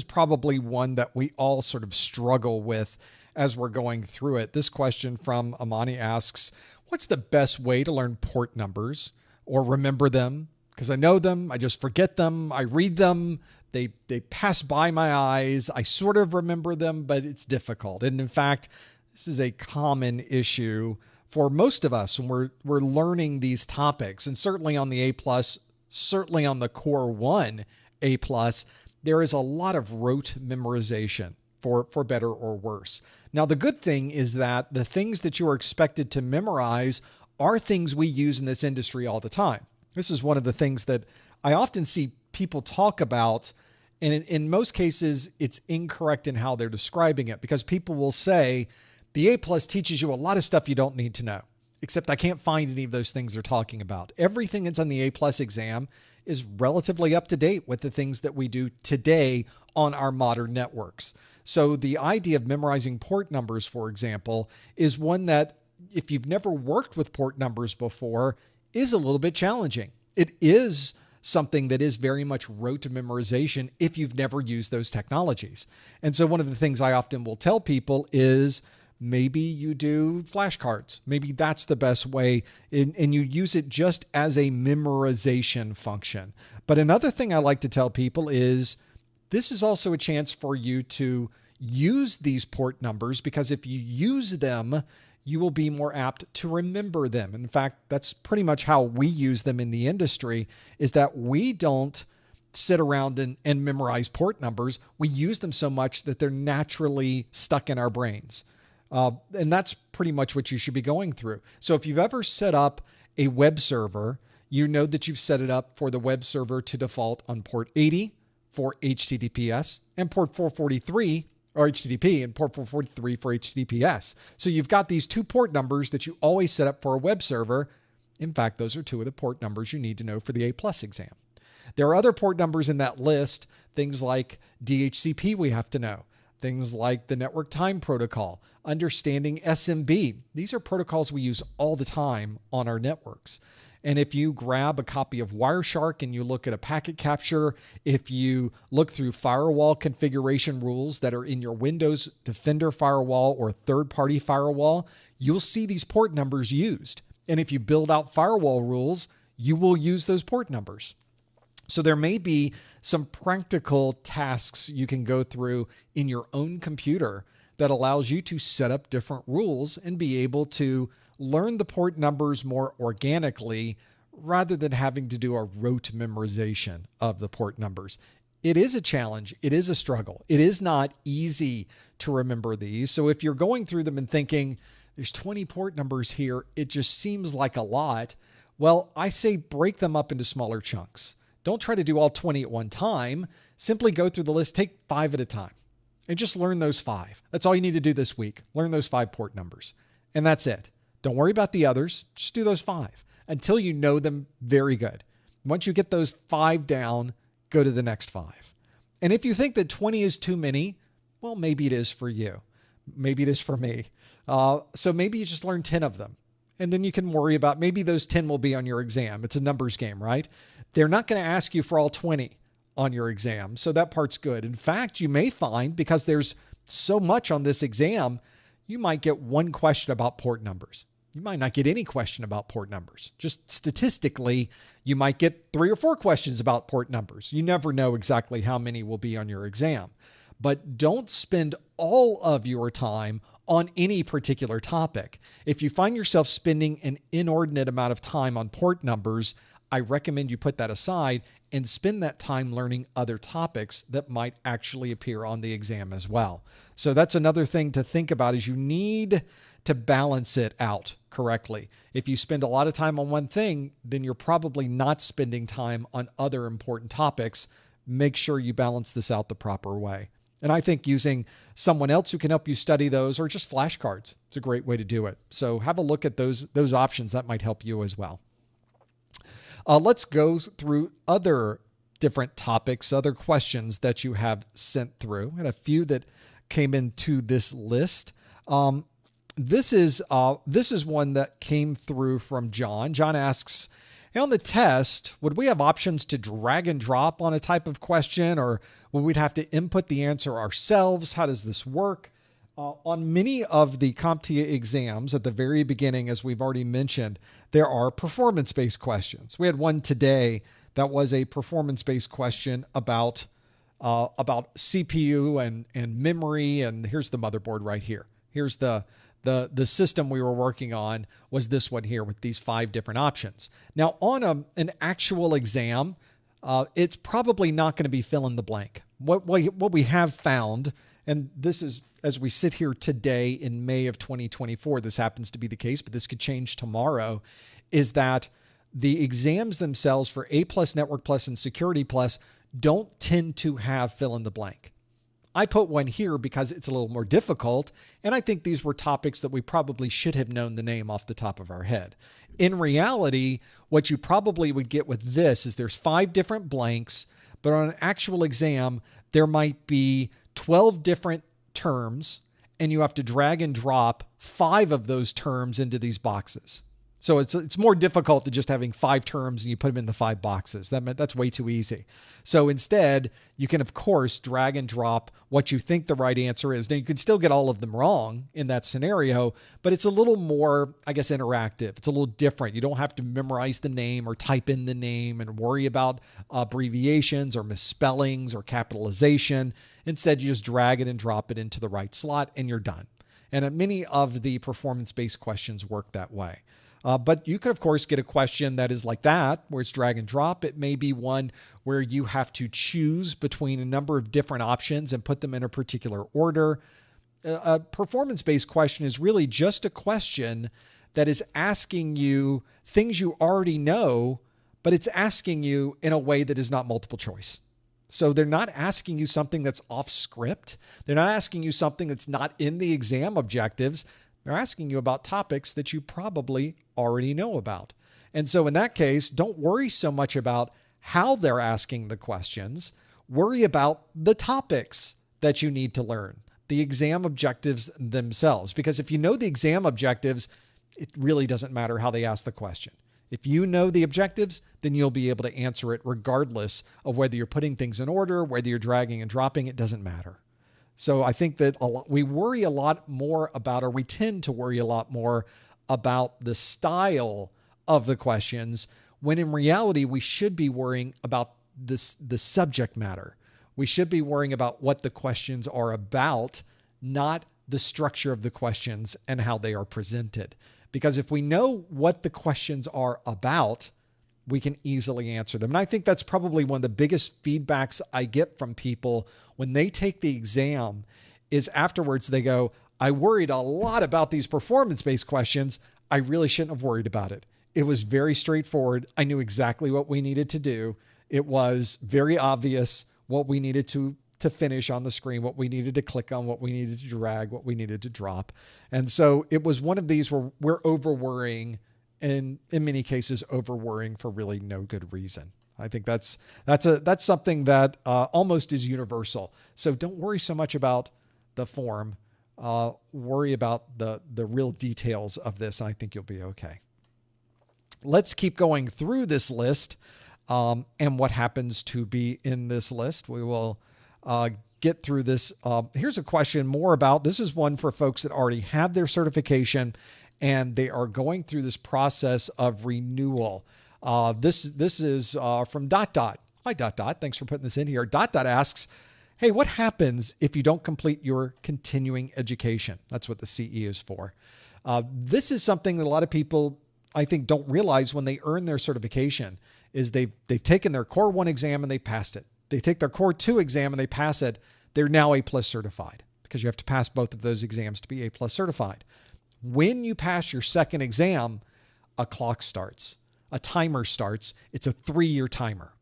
probably one that we all sort of struggle with as we're going through it. This question from Amani asks, what's the best way to learn port numbers or remember them? Because I know them, I just forget them, I read them, they pass by my eyes, I sort of remember them, but it's difficult. And in fact, this is a common issue for most of us when we're learning these topics. And certainly on the A+, certainly on the Core 1 A+, there is a lot of rote memorization for better or worse. Now, the good thing is that the things that you are expected to memorize are things we use in this industry all the time. This is one of the things that I often see people talk about, and in most cases, it's incorrect in how they're describing it, because people will say, the A+ teaches you a lot of stuff you don't need to know, except I can't find any of those things they're talking about. Everything that's on the A+ exam is relatively up to date with the things that we do today on our modern networks. So the idea of memorizing port numbers, for example, is one that, if you've never worked with port numbers before, is a little bit challenging. It is something that is very much rote memorization if you've never used those technologies. And so one of the things I often will tell people is Maybe you do flashcards. Maybe that's the best way, and you use it just as a memorization function. But another thing I like to tell people is this is also a chance for you to use these port numbers, because if you use them, you will be more apt to remember them. In fact, that's pretty much how we use them in the industry, is that we don't sit around and memorize port numbers. We use them so much that they're naturally stuck in our brains. And that's pretty much what you should be going through. So if you've ever set up a web server, you know that you've set it up for the web server to default on port 80 for HTTPS and port 443 or HTTP and port 443 for HTTPS. So you've got these two port numbers that you always set up for a web server. In fact, those are two of the port numbers you need to know for the A+ exam. There are other port numbers in that list, things like DHCP we have to know, things like the network time protocol, understanding SMB. These are protocols we use all the time on our networks. And if you grab a copy of Wireshark and you look at a packet capture, if you look through firewall configuration rules that are in your Windows Defender firewall or third-party firewall, you'll see these port numbers used. And if you build out firewall rules, you will use those port numbers. So there may be some practical tasks you can go through in your own computer that allows you to set up different rules and be able to learn the port numbers more organically rather than having to do a rote memorization of the port numbers. It is a challenge. It is a struggle. It is not easy to remember these. So if you're going through them and thinking there's 20 port numbers here, it just seems like a lot. Well, I say break them up into smaller chunks. Don't try to do all 20 at one time. Simply go through the list, take 5 at a time, and just learn those 5. That's all you need to do this week. Learn those 5 port numbers. And that's it. Don't worry about the others. Just do those 5 until you know them very good. Once you get those 5 down, go to the next 5. And if you think that 20 is too many, well, maybe it is for you. Maybe it is for me. So maybe you just learn 10 of them. And then you can worry about maybe those 10 will be on your exam. It's a numbers game, right? They're not going to ask you for all 20 on your exam. So that part's good. In fact, you may find, because there's so much on this exam, you might get one question about port numbers. You might not get any question about port numbers. Just statistically, you might get 3 or 4 questions about port numbers. You never know exactly how many will be on your exam. But don't spend all of your time on any particular topic. If you find yourself spending an inordinate amount of time on port numbers, I recommend you put that aside and spend that time learning other topics that might actually appear on the exam as well. So that's another thing to think about, is you need to balance it out correctly. If you spend a lot of time on one thing, then you're probably not spending time on other important topics. Make sure you balance this out the proper way. And I think using someone else who can help you study those, or just flashcards, it's a great way to do it. So have a look at those options. That might help you as well. Let's go through other different topics, other questions that you have sent through, and a few that came into this list. This is one that came through from John. John asks, hey, on the test, would we have options to drag and drop on a type of question, or would we have to input the answer ourselves? How does this work? On many of the CompTIA exams at the very beginning, as we've already mentioned, there are performance-based questions. We had one today that was a performance-based question about CPU and memory. And here's the motherboard right here. Here's the system we were working on was this one here with these 5 different options. Now on an actual exam, it's probably not going to be fill in the blank. What we have found, and this is as we sit here today in May of 2024, this happens to be the case, but this could change tomorrow, is that the exams themselves for A+, Network+, and Security+ don't tend to have fill in the blank. I put one here because it's a little more difficult, and I think these were topics that we probably should have known the name off the top of our head. In reality, what you probably would get with this is there's 5 different blanks, but on an actual exam, there might be 12 different terms, and you have to drag and drop 5 of those terms into these boxes. So it's more difficult than just having 5 terms and you put them in the 5 boxes. That's way too easy. So instead, you can, of course, drag and drop what you think the right answer is. Now, you can still get all of them wrong in that scenario, but it's a little more, I guess, interactive. It's a little different. You don't have to memorize the name or type in the name and worry about abbreviations or misspellings or capitalization. Instead, you just drag it and drop it into the right slot and you're done. And many of the performance-based questions work that way. But you could, of course, get a question that is like that, where it's drag and drop. It may be one where you have to choose between a number of different options and put them in a particular order. A performance-based question is really just a question that is asking you things you already know, but it's asking you in a way that is not multiple choice. So they're not asking you something that's off script. They're not asking you something that's not in the exam objectives. They're asking you about topics that you probably already know about. And so in that case, don't worry so much about how they're asking the questions. Worry about the topics that you need to learn, the exam objectives themselves. Because if you know the exam objectives, it really doesn't matter how they ask the question. If you know the objectives, then you'll be able to answer it regardless of whether you're putting things in order, whether you're dragging and dropping, it doesn't matter. So I think that we worry a lot more about, or we tend to worry a lot more about the style of the questions, when in reality, we should be worrying about the subject matter. We should be worrying about what the questions are about, not the structure of the questions and how they are presented. Because if we know what the questions are about, we can easily answer them. And I think that's probably one of the biggest feedbacks I get from people when they take the exam is afterwards they go, I worried a lot about these performance-based questions. I really shouldn't have worried about it. It was very straightforward. I knew exactly what we needed to do. It was very obvious what we needed to finish on the screen, what we needed to click on, what we needed to drag, what we needed to drop. And so it was one of these where we're over-worrying, and in many cases over-worrying for really no good reason. I think that's something that almost is universal. So don't worry so much about the form. Worry about the real details of this, and I think you'll be okay. Let's keep going through this list and what happens to be in this list. We will get through this. Here's a question more about, this is one for folks that already have their certification and they are going through this process of renewal. This is from Dot. Hi, Dot. Thanks for putting this in here. Dot asks, hey, what happens if you don't complete your continuing education? That's what the CE is for. This is something that a lot of people, I think, don't realize when they earn their certification is they've taken their Core 1 exam and they passed it. They take their Core 2 exam and they pass it. They're now A+ certified because you have to pass both of those exams to be A+ certified. When you pass your second exam, a clock starts, a timer starts. It's a 3-year timer.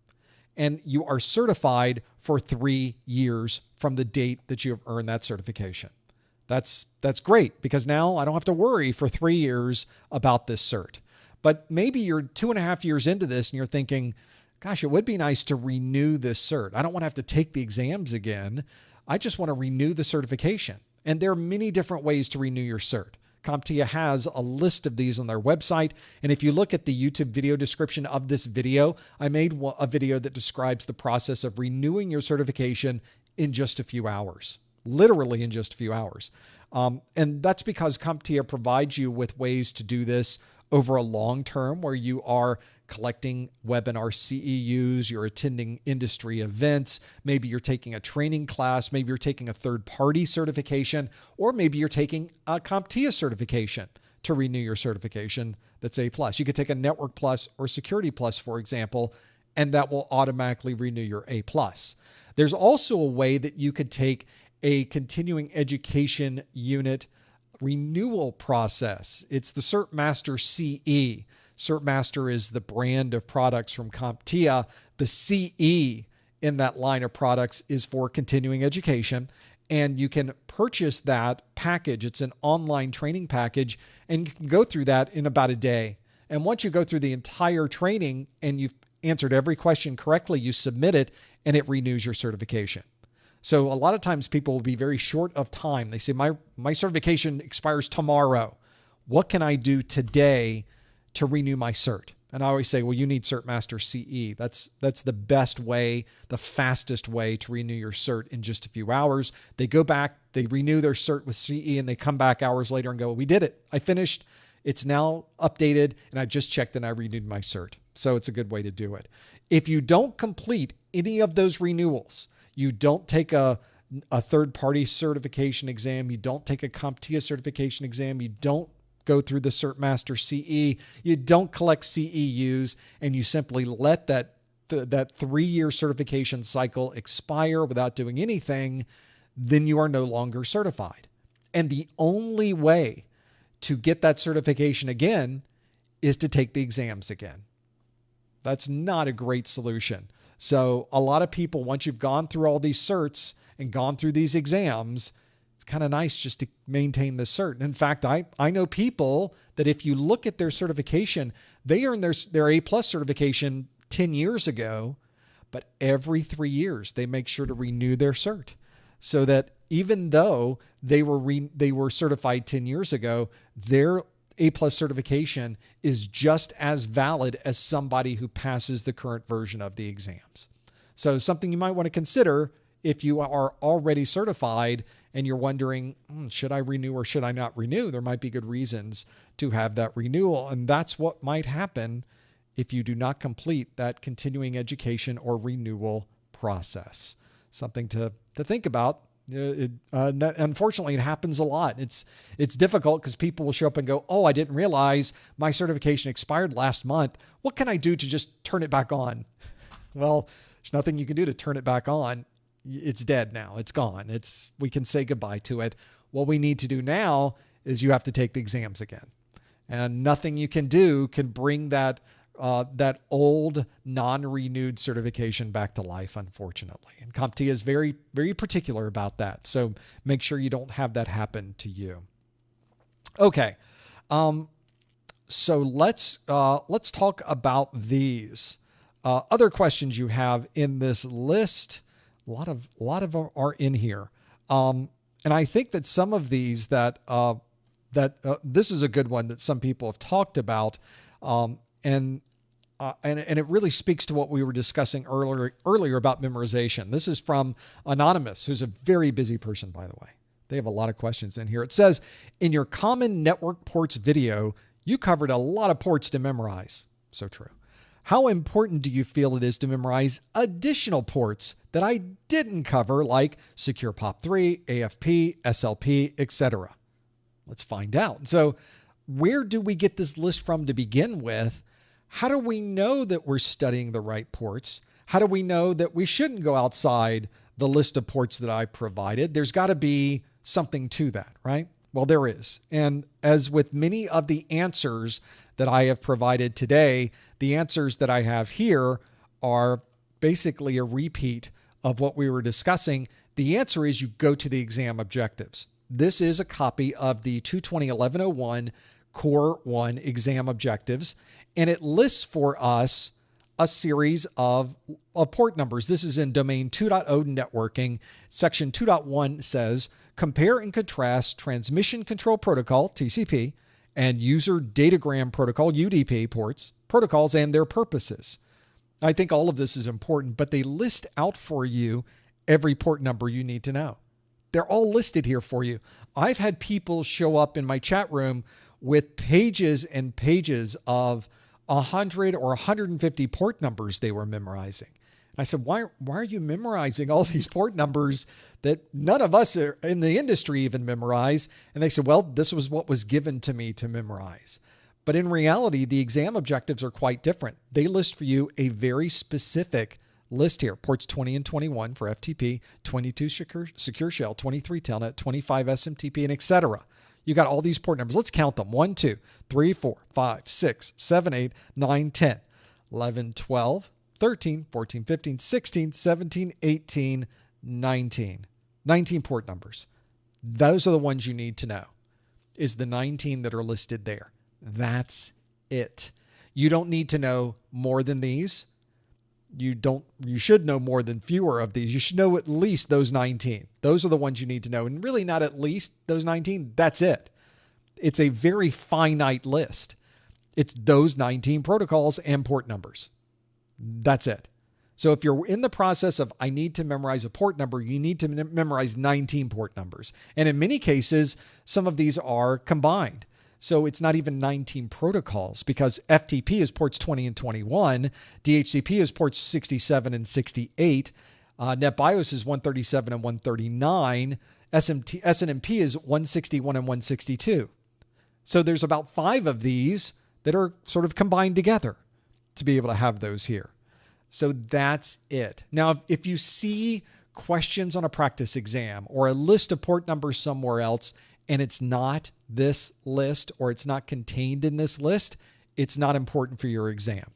And you are certified for 3 years from the date that you have earned that certification. That's great because now I don't have to worry for 3 years about this cert. But maybe you're 2.5 years into this and you're thinking, gosh, it would be nice to renew this cert. I don't want to have to take the exams again. I just want to renew the certification. And there are many different ways to renew your cert. CompTIA has a list of these on their website. And if you look at the YouTube video description of this video, I made a video that describes the process of renewing your certification in just a few hours, literally in just a few hours. And that's because CompTIA provides you with ways to do this over a long term where you are collecting webinar CEUs, you're attending industry events, maybe you're taking a training class, maybe you're taking a third-party certification, or maybe you're taking a CompTIA certification to renew your certification that's A+. You could take a Network Plus or Security Plus, for example, and that will automatically renew your A+. There's also a way that you could take a continuing education unit renewal process. It's the CertMaster CE. CertMaster is the brand of products from CompTIA. The CE in that line of products is for continuing education, and you can purchase that package. It's an online training package, and you can go through that in about a day. And once you go through the entire training and you've answered every question correctly, you submit it, and it renews your certification. So a lot of times people will be very short of time. They say, my certification expires tomorrow. What can I do today to renew my cert. And I always say, well, you need Cert Master CE. That's the best way, the fastest way to renew your cert in just a few hours. They go back, they renew their cert with CE, and they come back hours later and go, we did it. I finished. It's now updated, and I just checked and I renewed my cert. So it's a good way to do it. If you don't complete any of those renewals, you don't take a third-party certification exam, you don't take a CompTIA certification exam, you don't go through the Cert Master CE, you don't collect CEUs, and you simply let that 3-year certification cycle expire without doing anything, then you are no longer certified. And the only way to get that certification again is to take the exams again. That's not a great solution. So a lot of people, once you've gone through all these certs and gone through these exams, it's kind of nice just to maintain the cert. In fact, I know people that if you look at their certification, they earned their A+ certification 10 years ago, but every 3 years they make sure to renew their cert, so that even though they were certified 10 years ago, their A+ certification is just as valid as somebody who passes the current version of the exams. So something you might want to consider if you are already certified and you're wondering, should I renew or should I not renew? There might be good reasons to have that renewal. And that's what might happen if you do not complete that continuing education or renewal process. Something to think about. Unfortunately, it happens a lot. It's difficult because people will show up and go, oh, I didn't realize my certification expired last month. What can I do to just turn it back on? Well, there's nothing you can do to turn it back on. It's dead now. It's gone. We can say goodbye to it. What we need to do now is you have to take the exams again. And nothing you can do can bring that old non-renewed certification back to life, unfortunately. And CompTIA is very, very particular about that. So make sure you don't have that happen to you. Okay. So let's talk about these other questions you have in this list. A lot of them are in here. And I think that some of these this is a good one that some people have talked about. And it really speaks to what we were discussing earlier about memorization. This is from Anonymous, who's a very busy person, by the way. They have a lot of questions in here. It says, in your common network ports video, you covered a lot of ports to memorize. So true. How important do you feel it is to memorize additional ports that I didn't cover, like Secure POP3, AFP, SLP, etc.? Let's find out. So where do we get this list from to begin with? How do we know that we're studying the right ports? How do we know that we shouldn't go outside the list of ports that I provided? There's got to be something to that, right? Well, there is. And as with many of the answers that I have provided today, the answers that I have here are basically a repeat of what we were discussing. The answer is you go to the exam objectives. This is a copy of the 220-1101 Core 1 exam objectives, and it lists for us a series of port numbers. This is in domain 2.0 networking. Section 2.1 says, compare and contrast transmission control protocol, TCP, and user datagram protocol, UDP ports, protocols, and their purposes. I think all of this is important, but they list out for you every port number you need to know. They're all listed here for you. I've had people show up in my chat room with pages and pages of 100 or 150 port numbers they were memorizing. And I said, why are you memorizing all these port numbers that none of us in the industry even memorize? And they said, well, this was what was given to me to memorize. But in reality, the exam objectives are quite different. They list for you a very specific list here. Ports 20 and 21 for FTP, 22 secure shell, 23 telnet, 25 SMTP, and etc. You got all these port numbers. Let's count them. 1, 2, 3, 4, 5, 6, 7, 8, 9, 10, 11, 12, 13, 14, 15, 16, 17, 18, 19. 19 port numbers. Those are the ones you need to know, is the 19 that are listed there. That's it. You don't need to know more than these. You should know more than fewer of these. You should know at least those 19. Those are the ones you need to know. And really not at least those 19. That's it. It's a very finite list. It's those 19 protocols and port numbers. That's it. So if you're in the process of, I need to memorize a port number, you need to memorize 19 port numbers. And in many cases, some of these are combined. So it's not even 19 protocols because FTP is ports 20 and 21. DHCP is ports 67 and 68. NetBIOS is 137 and 139. SNMP is 161 and 162. So there's about 5 of these that are sort of combined together to be able to have those here. So that's it. Now, if you see questions on a practice exam or a list of port numbers somewhere else, and it's not this list or it's not contained in this list, it's not important for your exam.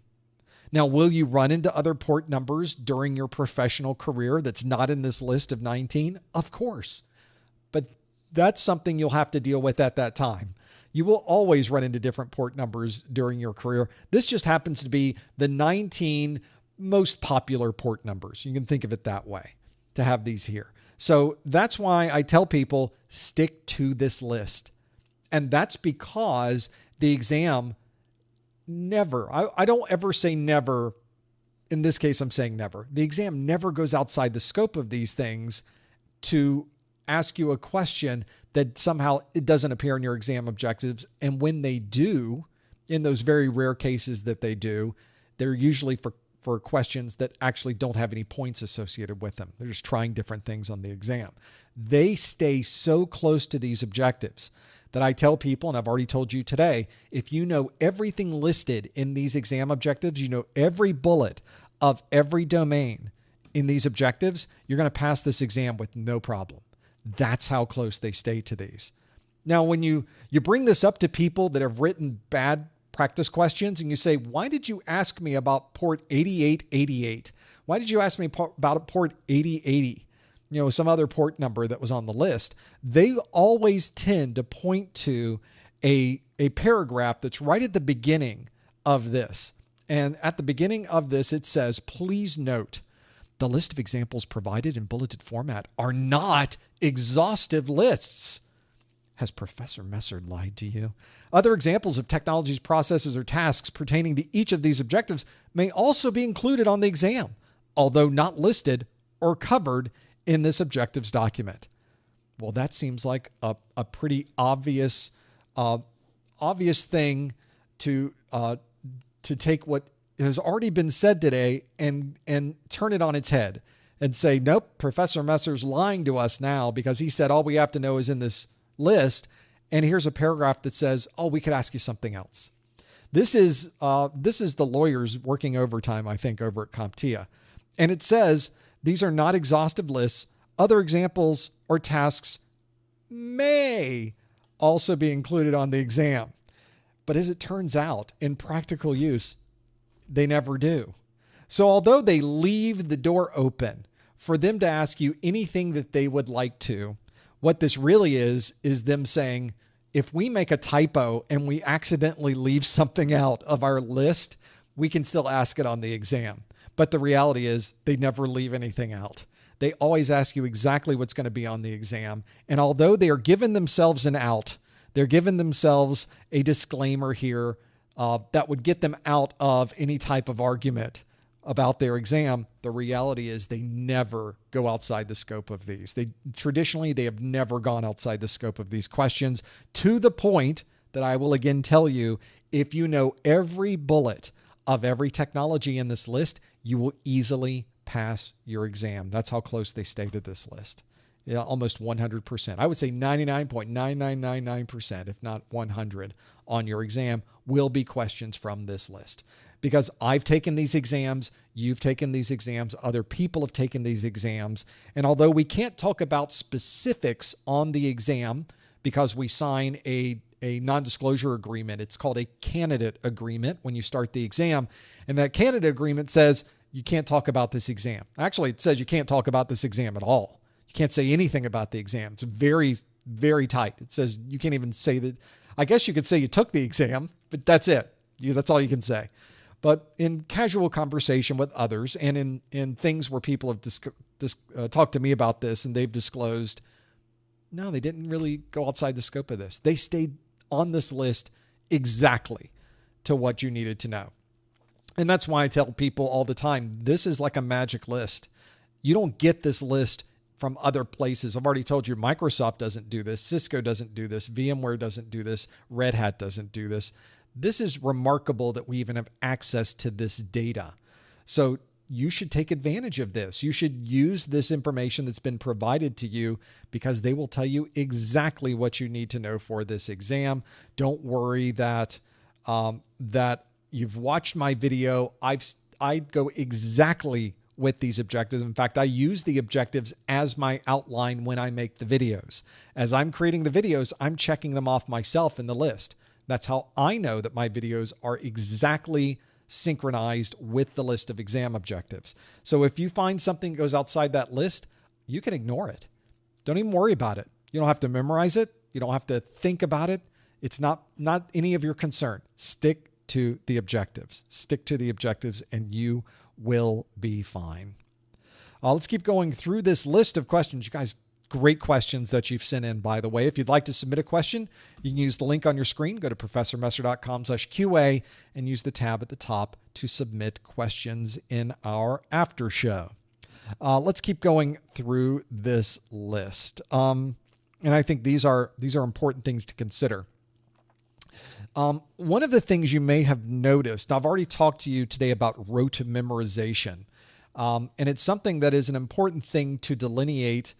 Now, will you run into other port numbers during your professional career that's not in this list of 19? Of course. But that's something you'll have to deal with at that time. You will always run into different port numbers during your career. This just happens to be the 19 most popular port numbers. You can think of it that way to have these here. So that's why I tell people stick to this list. And that's because the exam never, I don't ever say never. In this case, I'm saying never. The exam never goes outside the scope of these things to ask you a question that somehow it doesn't appear in your exam objectives. And when they do, in those very rare cases that they do, they're usually for questions that actually don't have any points associated with them. They're just trying different things on the exam. They stay so close to these objectives that I tell people, and I've already told you today, if you know everything listed in these exam objectives, you know every bullet of every domain in these objectives, you're going to pass this exam with no problem. That's how close they stay to these. Now, when you bring this up to people that have written bad practice questions and you say, why did you ask me about port 8888? Why did you ask me about port 8080? You know, some other port number that was on the list. They always tend to point to a paragraph that's right at the beginning of this. And at the beginning of this, it says, please note, the list of examples provided in bulleted format are not exhaustive lists. Has Professor Messer lied to you? Other examples of technologies, processes, or tasks pertaining to each of these objectives may also be included on the exam, although not listed or covered in this objectives document. Well, that seems like a pretty obvious thing to take what has already been said today and turn it on its head and say, nope, Professor Messer's lying to us now because he said all we have to know is in this list. And here's a paragraph that says, oh, we could ask you something else. This is the lawyers working overtime, I think, over at CompTIA. And it says, these are not exhaustive lists. Other examples or tasks may also be included on the exam. But as it turns out, in practical use, they never do. So although they leave the door open for them to ask you anything that they would like to, what this really is them saying, if we make a typo and we accidentally leave something out of our list, we can still ask it on the exam. But the reality is they never leave anything out. They always ask you exactly what's going to be on the exam. And although they are giving themselves an out, they're giving themselves a disclaimer here that would get them out of any type of argument about their exam. The reality is they never go outside the scope of these. Traditionally, they have never gone outside the scope of these questions, to the point that I will again tell you, if you know every bullet of every technology in this list, you will easily pass your exam. That's how close they stay to this list. Yeah, almost 100%. I would say 99.9999%, if not 100, on your exam will be questions from this list. Because I've taken these exams, you've taken these exams, other people have taken these exams. And although we can't talk about specifics on the exam because we sign a non-disclosure agreement, it's called a candidate agreement when you start the exam. And that candidate agreement says you can't talk about this exam. Actually, it says you can't talk about this exam at all. You can't say anything about the exam. It's very, very tight. It says you can't even say that. I guess you could say you took the exam, but that's it. That's all you can say. But in casual conversation with others and in things where people have talked to me about this and they've disclosed, no, they didn't really go outside the scope of this. They stayed on this list exactly to what you needed to know. And that's why I tell people all the time, this is like a magic list. You don't get this list from other places. I've already told you Microsoft doesn't do this. Cisco doesn't do this. VMware doesn't do this. Red Hat doesn't do this. This is remarkable that we even have access to this data. So you should take advantage of this. You should use this information that's been provided to you because they will tell you exactly what you need to know for this exam. Don't worry that you've watched my video. I go exactly with these objectives. In fact, I use the objectives as my outline when I make the videos. As I'm creating the videos, I'm checking them off myself in the list. That's how I know that my videos are exactly synchronized with the list of exam objectives. So if you find something that goes outside that list, you can ignore it. Don't even worry about it. You don't have to memorize it. You don't have to think about it. It's not any of your concern. Stick to the objectives. Stick to the objectives and you will be fine. Let's keep going through this list of questions. You guys, great questions that you've sent in, by the way. If you'd like to submit a question, you can use the link on your screen. Go to professormesser.com/QA and use the tab at the top to submit questions in our after show. Let's keep going through this list. And I think these are important things to consider. One of the things you may have noticed, I've already talked to you today about rote memorization. And it's something that is an important thing to delineate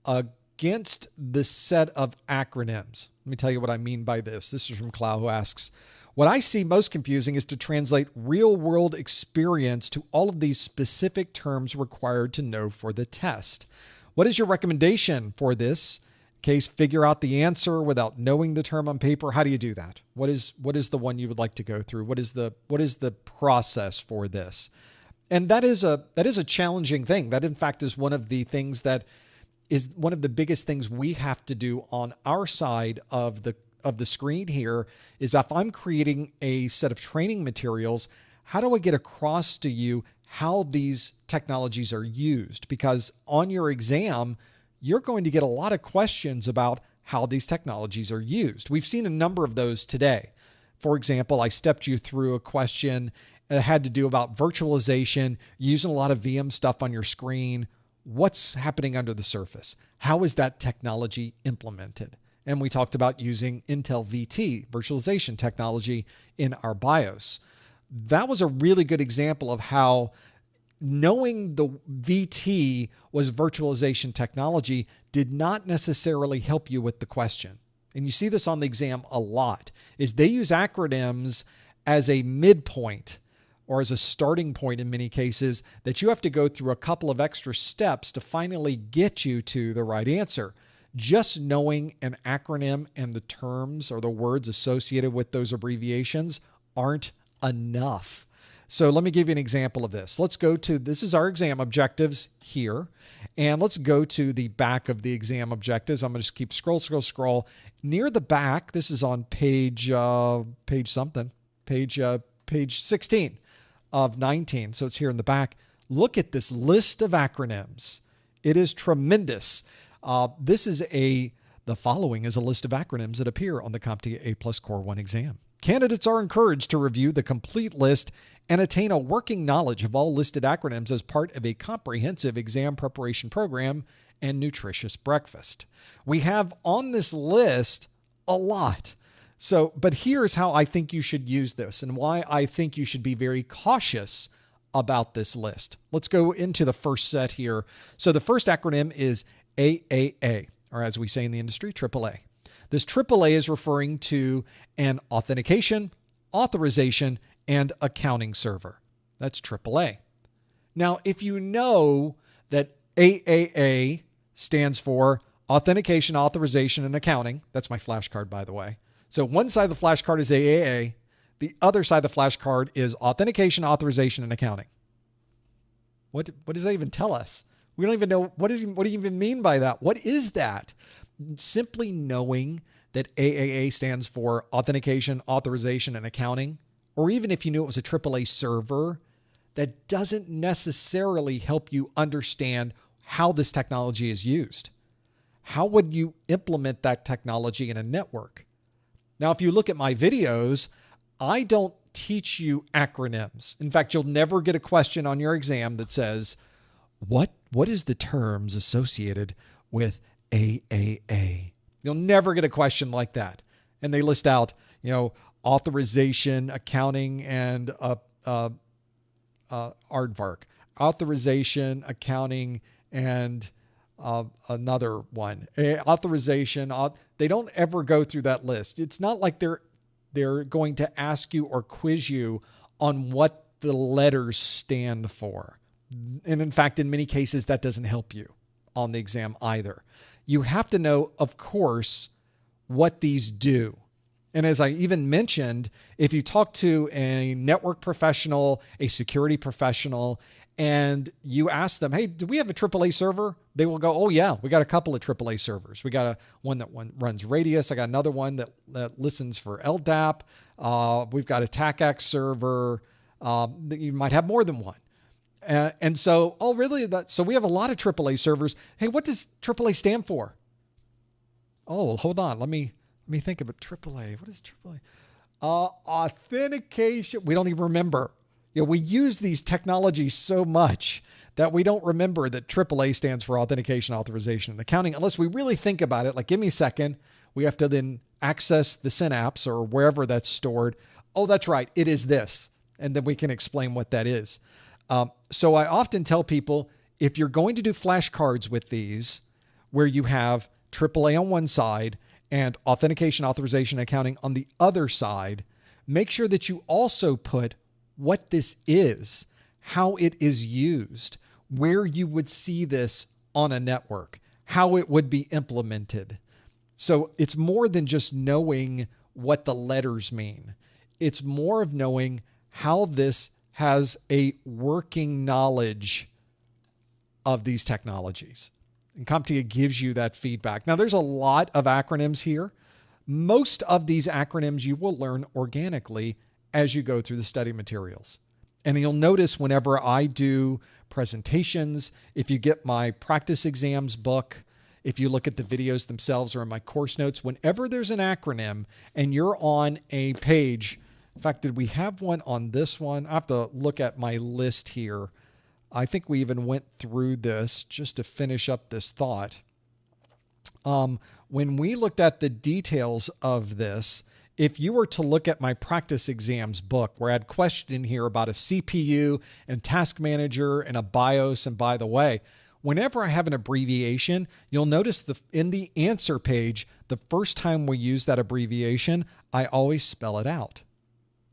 against the set of acronyms. Let me tell you what I mean by this. This is from Clow, who asks, what I see most confusing is to translate real-world experience to all of these specific terms required to know for the test. What is your recommendation for this? Case, figure out the answer without knowing the term on paper. How do you do that? What is the one you would like to go through? What is the process for this? And that is a challenging thing. That in fact is one of the things that is one of the biggest things we have to do on our side of the screen here is if I'm creating a set of training materials, how do I get across to you how these technologies are used? Because on your exam, you're going to get a lot of questions about how these technologies are used. We've seen a number of those today. For example, I stepped you through a question that had to do about virtualization, using a lot of VM stuff on your screen. What's happening under the surface? How is that technology implemented? And we talked about using Intel VT, virtualization technology, in our BIOS. That was a really good example of how knowing the VT was virtualization technology did not necessarily help you with the question. And you see this on the exam a lot, is they use acronyms as a midpoint or as a starting point in many cases that you have to go through a couple of extra steps to finally get you to the right answer. Just knowing an acronym and the terms or the words associated with those abbreviations aren't enough. So let me give you an example of this. Let's go to, this is our exam objectives here. And let's go to the back of the exam objectives. I'm going to just keep scroll. Near the back, this is on page 16 of 19. So it's here in the back. Look at this list of acronyms. It is tremendous. The following is a list of acronyms that appear on the CompTIA A+ Core 1 exam. Candidates are encouraged to review the complete list and attain a working knowledge of all listed acronyms as part of a comprehensive exam preparation program and nutritious breakfast. We have on this list a lot. But here's how I think you should use this and why I think you should be very cautious about this list. Let's go into the first set here. So the first acronym is AAA, or as we say in the industry, AAA. This AAA is referring to an authentication, authorization, and accounting server. That's AAA. Now, if you know that AAA stands for authentication, authorization, and accounting, that's my flashcard, by the way. So one side of the flashcard is AAA. The other side of the flashcard is authentication, authorization, and accounting. What does that even tell us? We don't even know, what do you even mean by that? What is that? Simply knowing that AAA stands for authentication, authorization, and accounting, or even if you knew it was a AAA server, that doesn't necessarily help you understand how this technology is used. How would you implement that technology in a network? Now, if you look at my videos, I don't teach you acronyms. In fact, you'll never get a question on your exam that says, what is the terms associated with AAA? You'll never get a question like that. And they list out, authorization, accounting, and aardvark. Authorization, accounting, and another one. Authorization. They don't ever go through that list. It's not like they're going to ask you or quiz you on what the letters stand for. And in fact, in many cases, that doesn't help you on the exam either. You have to know, of course, what these do. And as I even mentioned, if you talk to a network professional, a security professional, and you ask them, hey, do we have a AAA server? They will go, oh yeah, we got a couple of AAA servers. We got one that runs Radius. I got another one that listens for LDAP. We've got a TACAX server. You might have more than one. And so, oh really? So we have a lot of AAA servers. Hey, what does AAA stand for? Oh, hold on. Let me think about AAA. What is AAA? Authentication. We don't even remember. We use these technologies so much that we don't remember that AAA stands for authentication, authorization, and accounting, unless we really think about it. Like, give me a second. We have to then access the Synapse or wherever that's stored. Oh, that's right. It is this. And then we can explain what that is. So I often tell people, if you're going to do flashcards with these, where you have AAA on one side and authentication, authorization, accounting on the other side, make sure that you also put what this is, how it is used, where you would see this on a network, how it would be implemented. So it's more than just knowing what the letters mean. It's more of knowing how this has a working knowledge of these technologies. And CompTIA gives you that feedback. Now, there's a lot of acronyms here. Most of these acronyms you will learn organically as you go through the study materials. And you'll notice whenever I do presentations, if you get my practice exams book, if you look at the videos themselves or in my course notes, whenever there's an acronym and you're on a page, in fact, did we have one on this one? I have to look at my list here. I think we even went through this just to finish up this thought. When we looked at the details of this, if you were to look at my practice exams book, where I had a question in here about a CPU and task manager and a BIOS, and by the way, whenever I have an abbreviation, you'll notice in the answer page, the first time we use that abbreviation, I always spell it out.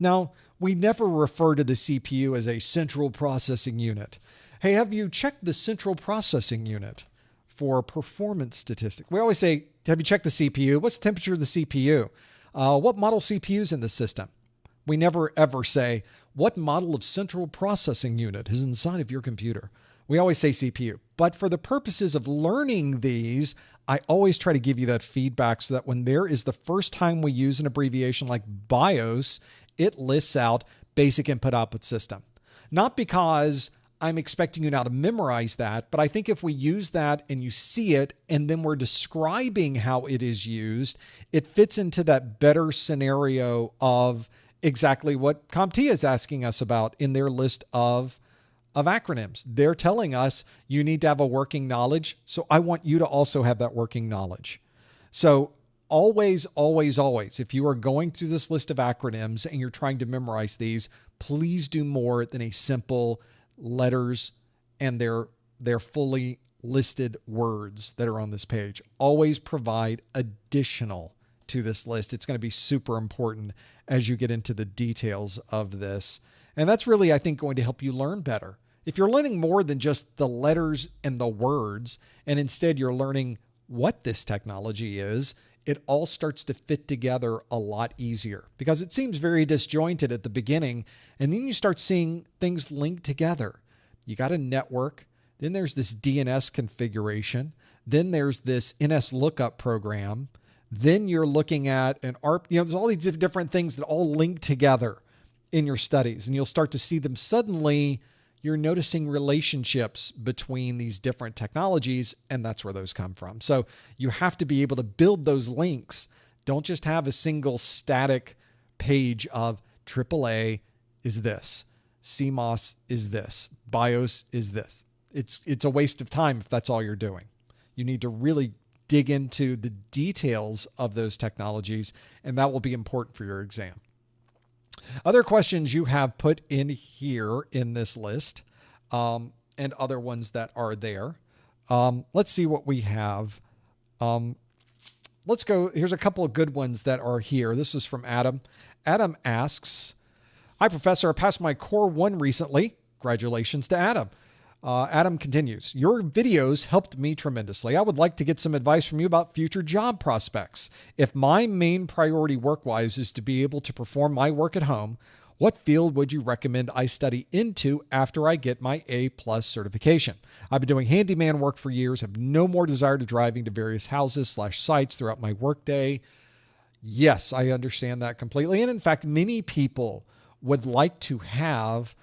Now, we never refer to the CPU as a central processing unit. Hey, have you checked the central processing unit for performance statistics? We always say, have you checked the CPU? What's the temperature of the CPU? What model CPU is in the system? We never ever say, what model of central processing unit is inside of your computer? We always say CPU. But for the purposes of learning these, I always try to give you that feedback so that when there is the first time we use an abbreviation like BIOS, it lists out basic input-output system. Not because I'm expecting you now to memorize that, but I think if we use that and you see it, and then we're describing how it is used, it fits into that better scenario of exactly what CompTIA is asking us about in their list of acronyms. They're telling us you need to have a working knowledge, so I want you to also have that working knowledge. So always, always, always, if you are going through this list of acronyms and you're trying to memorize these, please do more than a simple letters and their fully listed words that are on this page. Always provide additional to this list. It's going to be super important as you get into the details of this. And that's really, I think, going to help you learn better. If you're learning more than just the letters and the words, and instead you're learning what this technology is, it all starts to fit together a lot easier because it seems very disjointed at the beginning. And then you start seeing things linked together. You got a network, then there's this DNS configuration, then there's this NS lookup program, then you're looking at an ARP, there's all these different things that all link together in your studies, and you'll start to see them. Suddenly you're noticing relationships between these different technologies, and that's where those come from. So you have to be able to build those links. Don't just have a single static page of AAA is this. CMOS is this. BIOS is this. It's a waste of time if that's all you're doing. You need to really dig into the details of those technologies, and that will be important for your exam. Other questions you have put in here in this list, and other ones that are there. Let's see what we have. Let's go. Here's a couple of good ones that are here. This is from Adam. Adam asks, "Hi, Professor. I passed my Core 1 recently." Congratulations to Adam. Adam continues, "Your videos helped me tremendously. I would like to get some advice from you about future job prospects. If my main priority work-wise is to be able to perform my work at home, what field would you recommend I study into after I get my A+ certification? I've been doing handyman work for years, have no more desire to driving to various houses/sites throughout my workday." Yes, I understand that completely. And in fact, many people would like to have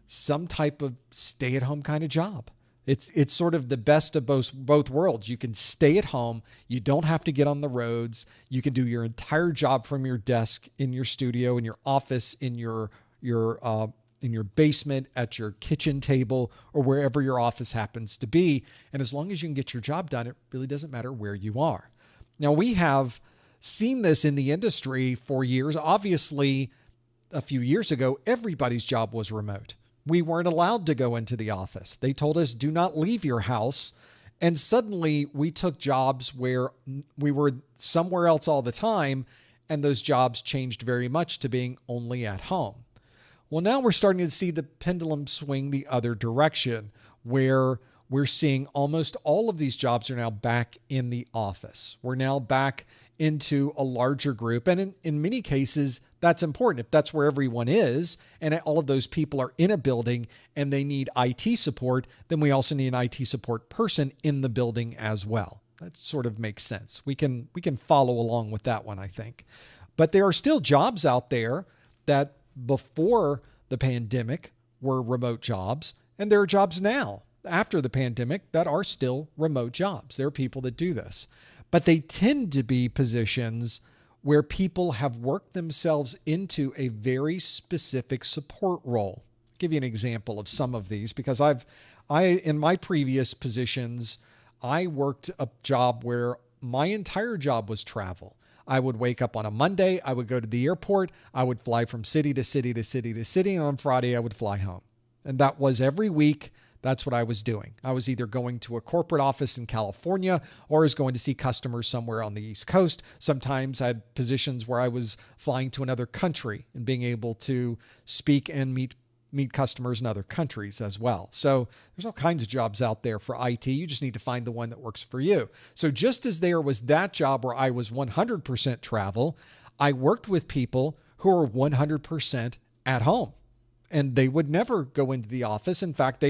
some type of stay-at-home kind of job. It's sort of the best of both worlds. You can stay at home. You don't have to get on the roads. You can do your entire job from your desk, in your studio, in your office, in your basement, at your kitchen table, or wherever your office happens to be. And as long as you can get your job done, it really doesn't matter where you are. Now, we have seen this in the industry for years. Obviously, a few years ago, everybody's job was remote. We weren't allowed to go into the office. They told us, do not leave your house. And suddenly we took jobs where we were somewhere else all the time, and those jobs changed very much to being only at home. Well, now we're starting to see the pendulum swing the other direction, where we're seeing almost all of these jobs are now back in the office. We're now back into a larger group. And in many cases, that's important. If that's where everyone is, and all of those people are in a building and they need IT support, then we also need an IT support person in the building as well. That sort of makes sense. We can follow along with that one, I think. But there are still jobs out there that before the pandemic were remote jobs, and there are jobs now after the pandemic that are still remote jobs. There are people that do this, but they tend to be positions where people have worked themselves into a very specific support role. I'll give you an example of some of these, because in my previous positions, I worked a job where my entire job was travel. I would wake up on a Monday, I would go to the airport, I would fly from city to city to city to city, and on Friday I would fly home. And that was every week. That's what I was doing. I was either going to a corporate office in California, or I was going to see customers somewhere on the East Coast. Sometimes I had positions where I was flying to another country and being able to speak and meet customers in other countries as well. So there's all kinds of jobs out there for IT. You just need to find the one that works for you. So just as there was that job where I was 100% travel, I worked with people who are 100% at home. And they would never go into the office. In fact,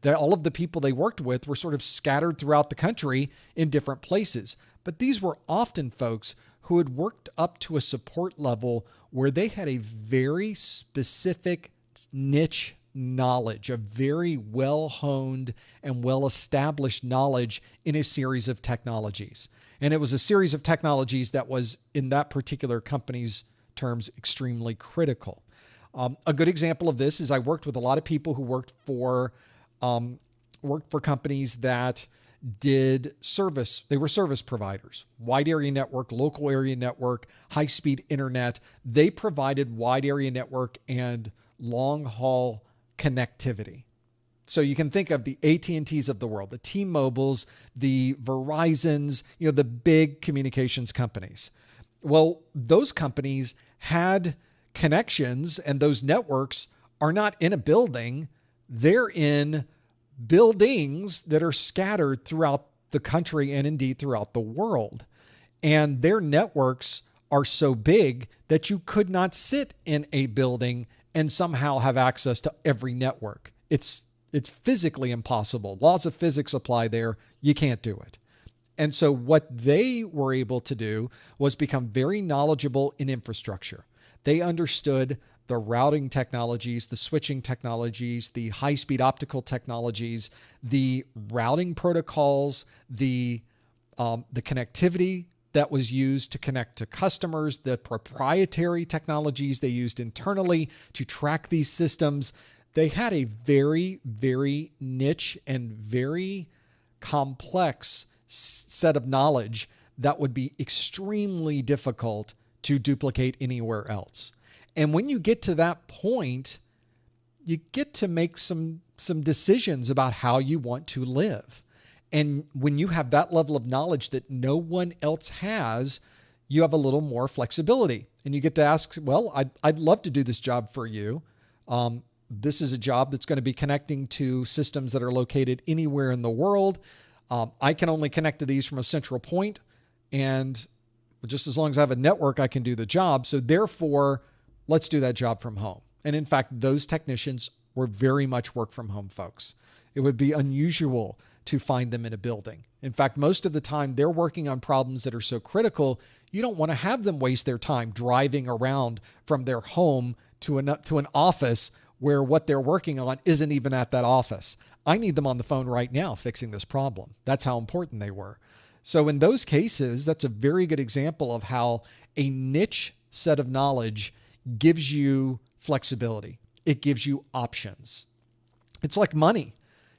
all of the people they worked with were sort of scattered throughout the country in different places. But these were often folks who had worked up to a support level where they had a very specific niche knowledge, a very well-honed and well-established knowledge in a series of technologies. And it was a series of technologies that was, in that particular company's terms, extremely critical. A good example of this is I worked with a lot of people who worked for companies that did service. They were service providers, wide area network, local area network, high-speed internet. They provided wide area network and long-haul connectivity. So you can think of the AT&Ts of the world, the T-Mobiles, the Verizons, the big communications companies. Well, those companies had connections, and those networks are not in a building. They're in buildings that are scattered throughout the country and indeed throughout the world. And their networks are so big that you could not sit in a building and somehow have access to every network. It's physically impossible. Laws of physics apply there. You can't do it. And so what they were able to do was become very knowledgeable in infrastructure. They understood the routing technologies, the switching technologies, the high-speed optical technologies, the routing protocols, the connectivity that was used to connect to customers, the proprietary technologies they used internally to track these systems. They had a very, very niche and very complex set of knowledge that would be extremely difficult to duplicate anywhere else. And when you get to that point, you get to make some decisions about how you want to live. And when you have that level of knowledge that no one else has, you have a little more flexibility. And you get to ask, well, I'd love to do this job for you. This is a job that's going to be connecting to systems that are located anywhere in the world. I can only connect to these from a central point. And just as long as I have a network, I can do the job. So therefore, let's do that job from home. And in fact, those technicians were very much work from home folks. It would be unusual to find them in a building. In fact, most of the time they're working on problems that are so critical, you don't want to have them waste their time driving around from their home to an office where what they're working on isn't even at that office. I need them on the phone right now fixing this problem. That's how important they were. So in those cases, that's a very good example of how a niche set of knowledge gives you flexibility. It gives you options. It's like money.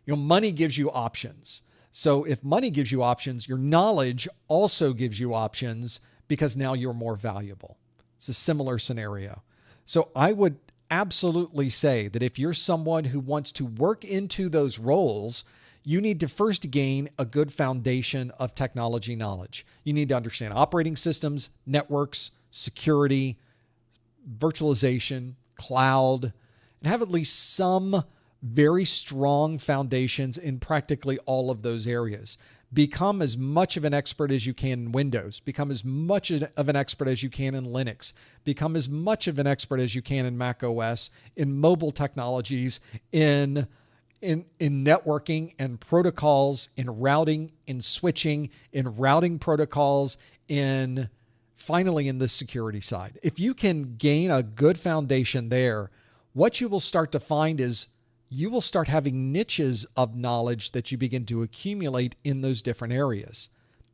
Money gives you options. So if money gives you options, your knowledge also gives you options because now you're more valuable. It's a similar scenario. So I would absolutely say that if you're someone who wants to work into those roles, you need to first gain a good foundation of technology knowledge. You need to understand operating systems, networks, security, virtualization, cloud, and have at least some very strong foundations in practically all of those areas. Become as much of an expert as you can in Windows. Become as much of an expert as you can in Linux. Become as much of an expert as you can in Mac OS, in mobile technologies, in networking and protocols, in routing, in switching, in routing protocols, finally in the security side. If you can gain a good foundation there, what you will start to find is you will start having niches of knowledge that you begin to accumulate in those different areas.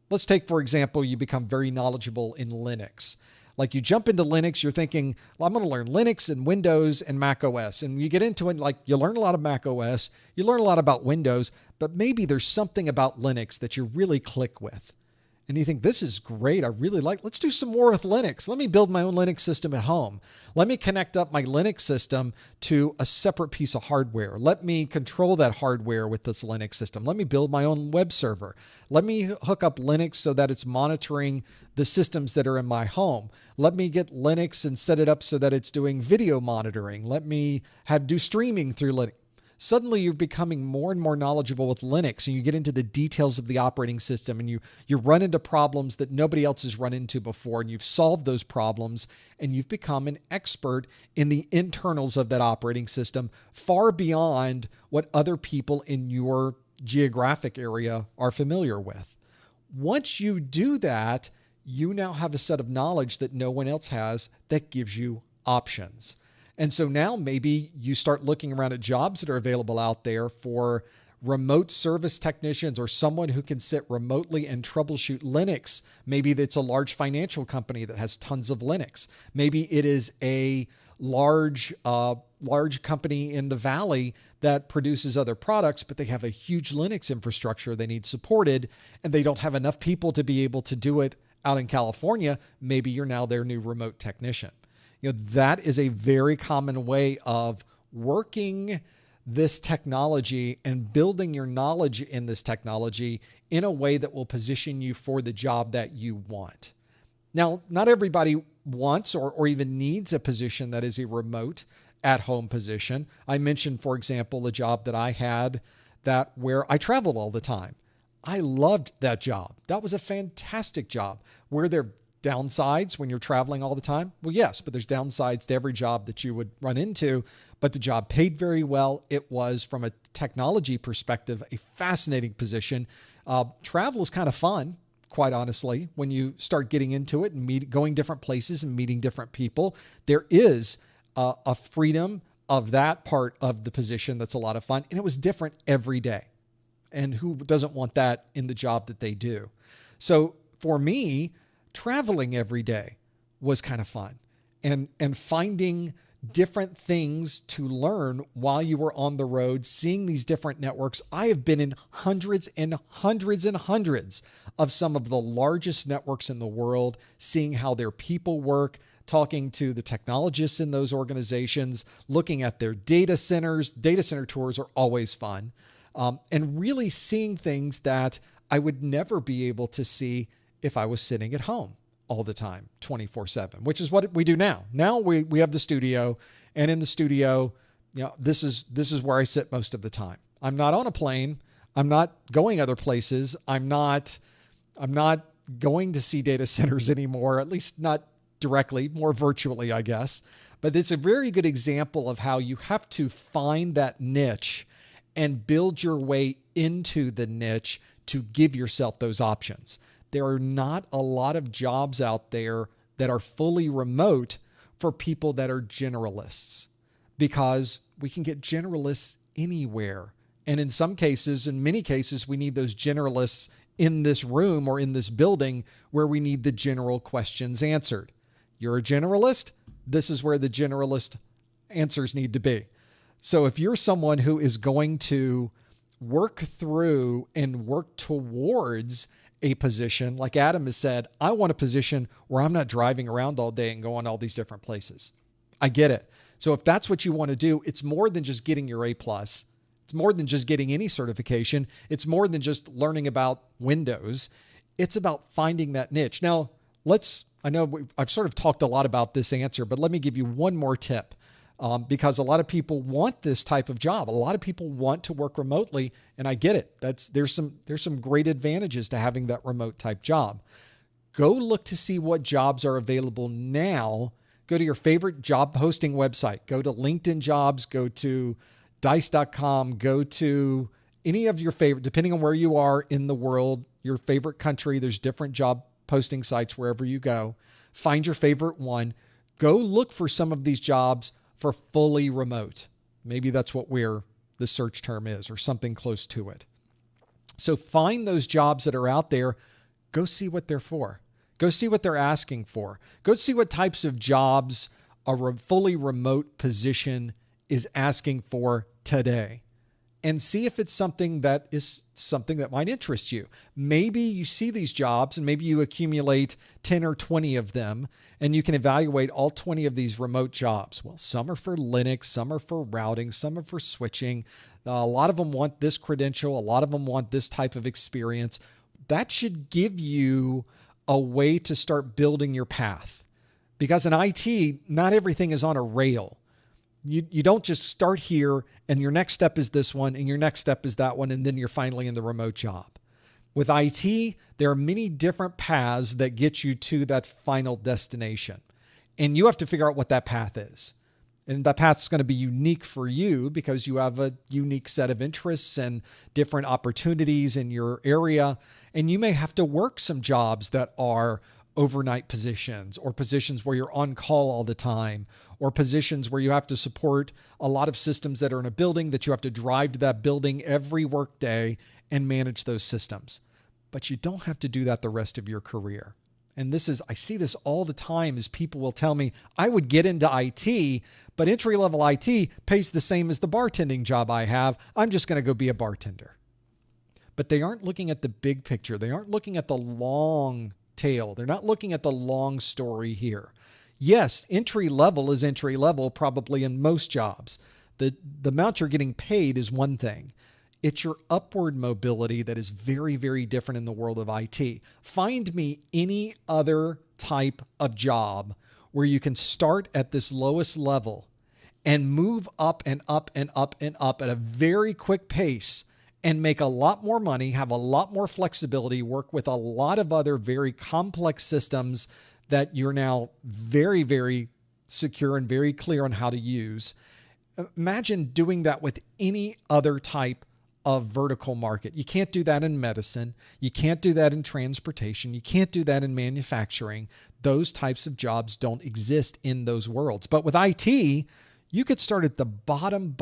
Let's take, for example, you become very knowledgeable in Linux. Like you jump into Linux, you're thinking, well, I'm going to learn Linux and Windows and Mac OS. And you get into it, like you learn a lot of Mac OS, you learn a lot about Windows, but maybe there's something about Linux that you really click with. And you think, this is great. I really let's do some more with Linux. Let me build my own Linux system at home. Let me connect up my Linux system to a separate piece of hardware. Let me control that hardware with this Linux system. Let me build my own web server. Let me hook up Linux so that it's monitoring the systems that are in my home. Let me get Linux and set it up so that it's doing video monitoring. Let me do streaming through Linux. Suddenly you're becoming more and more knowledgeable with Linux, and you get into the details of the operating system, and you run into problems that nobody else has run into before, and you've solved those problems, and you've become an expert in the internals of that operating system far beyond what other people in your geographic area are familiar with. Once you do that, you now have a set of knowledge that no one else has that gives you options. And so now maybe you start looking around at jobs that are available out there for remote service technicians or someone who can sit remotely and troubleshoot Linux. Maybe it's a large financial company that has tons of Linux. Maybe it is a large company in the Valley that produces other products, but they have a huge Linux infrastructure they need supported, and they don't have enough people to be able to do it out in California. Maybe you're now their new remote technician. That is a very common way of working this technology and building your knowledge in this technology in a way that will position you for the job that you want. Now, not everybody wants or even needs a position that is a remote at-home position. I mentioned, for example, the job that I had where I traveled all the time. I loved that job. That was a fantastic job. Were there downsides when you're traveling all the time? Well, yes, but there's downsides to every job that you would run into, but the job paid very well. It was, from a technology perspective, a fascinating position. Travel is kind of fun, quite honestly, when you start getting into it and going different places and meeting different people. There is a freedom of that part of the position that's a lot of fun, and it was different every day. And who doesn't want that in the job that they do? So for me, traveling every day was kind of fun, and finding different things to learn while you were on the road, seeing these different networks. I have been in hundreds and hundreds and hundreds of some of the largest networks in the world, seeing how their people work, talking to the technologists in those organizations, looking at their data centers. Data center tours are always fun, and really seeing things that I would never be able to see if I was sitting at home all the time, 24/7, which is what we do now. Now we have the studio, and in the studio, this is where I sit most of the time. I'm not on a plane. I'm not going other places. I'm not going to see data centers anymore, at least not directly, more virtually, I guess. But it's a very good example of how you have to find that niche and build your way into the niche to give yourself those options. There are not a lot of jobs out there that are fully remote for people that are generalists, because we can get generalists anywhere. And in some cases, in many cases, we need those generalists in this room or in this building where we need the general questions answered. You're a generalist, this is where the generalist answers need to be. So if you're someone who is going to work through and work towards a position, like Adam has said, I want a position where I'm not driving around all day and going all these different places. I get it. So if that's what you want to do, it's more than just getting your A+. It's more than just getting any certification. It's more than just learning about Windows. It's about finding that niche. Now, I know I've sort of talked a lot about this answer, but let me give you one more tip. Because a lot of people want this type of job. A lot of people want to work remotely, and I get it. There's some great advantages to having that remote type job. Go look to see what jobs are available now. Go to your favorite job posting website. Go to LinkedIn Jobs, go to dice.com, go to any of your favorite, depending on where you are in the world, your favorite country. There's different job posting sites wherever you go. Find your favorite one. Go look for some of these jobs for fully remote. Maybe that's what the search term is, or something close to it. So find those jobs that are out there. Go see what they're for. Go see what they're asking for. Go see what types of jobs a fully remote position is asking for today, and see if it's something that might interest you. Maybe you see these jobs and maybe you accumulate 10 or 20 of them, and you can evaluate all 20 of these remote jobs. Well, some are for Linux, some are for routing, some are for switching. A lot of them want this credential. A lot of them want this type of experience. That should give you a way to start building your path, because in IT, not everything is on a rail. You don't just start here and your next step is this one and your next step is that one, and then you're finally in the remote job. With IT, there are many different paths that get you to that final destination, and you have to figure out what that path is. And that path is going to be unique for you because you have a unique set of interests and different opportunities in your area. And you may have to work some jobs that are overnight positions, or positions where you're on call all the time, or positions where you have to support a lot of systems that are in a building that you have to drive to that building every work day and manage those systems. But you don't have to do that the rest of your career. And I see this all the time, as people will tell me, I would get into IT, but entry-level IT pays the same as the bartending job I have. I'm just going to go be a bartender. But they aren't looking at the big picture. They aren't looking at the long tail. They're not looking at the long story here. Yes, entry level is entry level probably in most jobs. The amount you're getting paid is one thing. It's your upward mobility that is very, very different in the world of IT. Find me any other type of job where you can start at this lowest level and move up and up and up and up at a very quick pace and make a lot more money, have a lot more flexibility, work with a lot of other very complex systems that you're now very, very secure and very clear on how to use. Imagine doing that with any other type of vertical market. You can't do that in medicine. You can't do that in transportation. You can't do that in manufacturing. Those types of jobs don't exist in those worlds. But with IT, you could start at the bottom.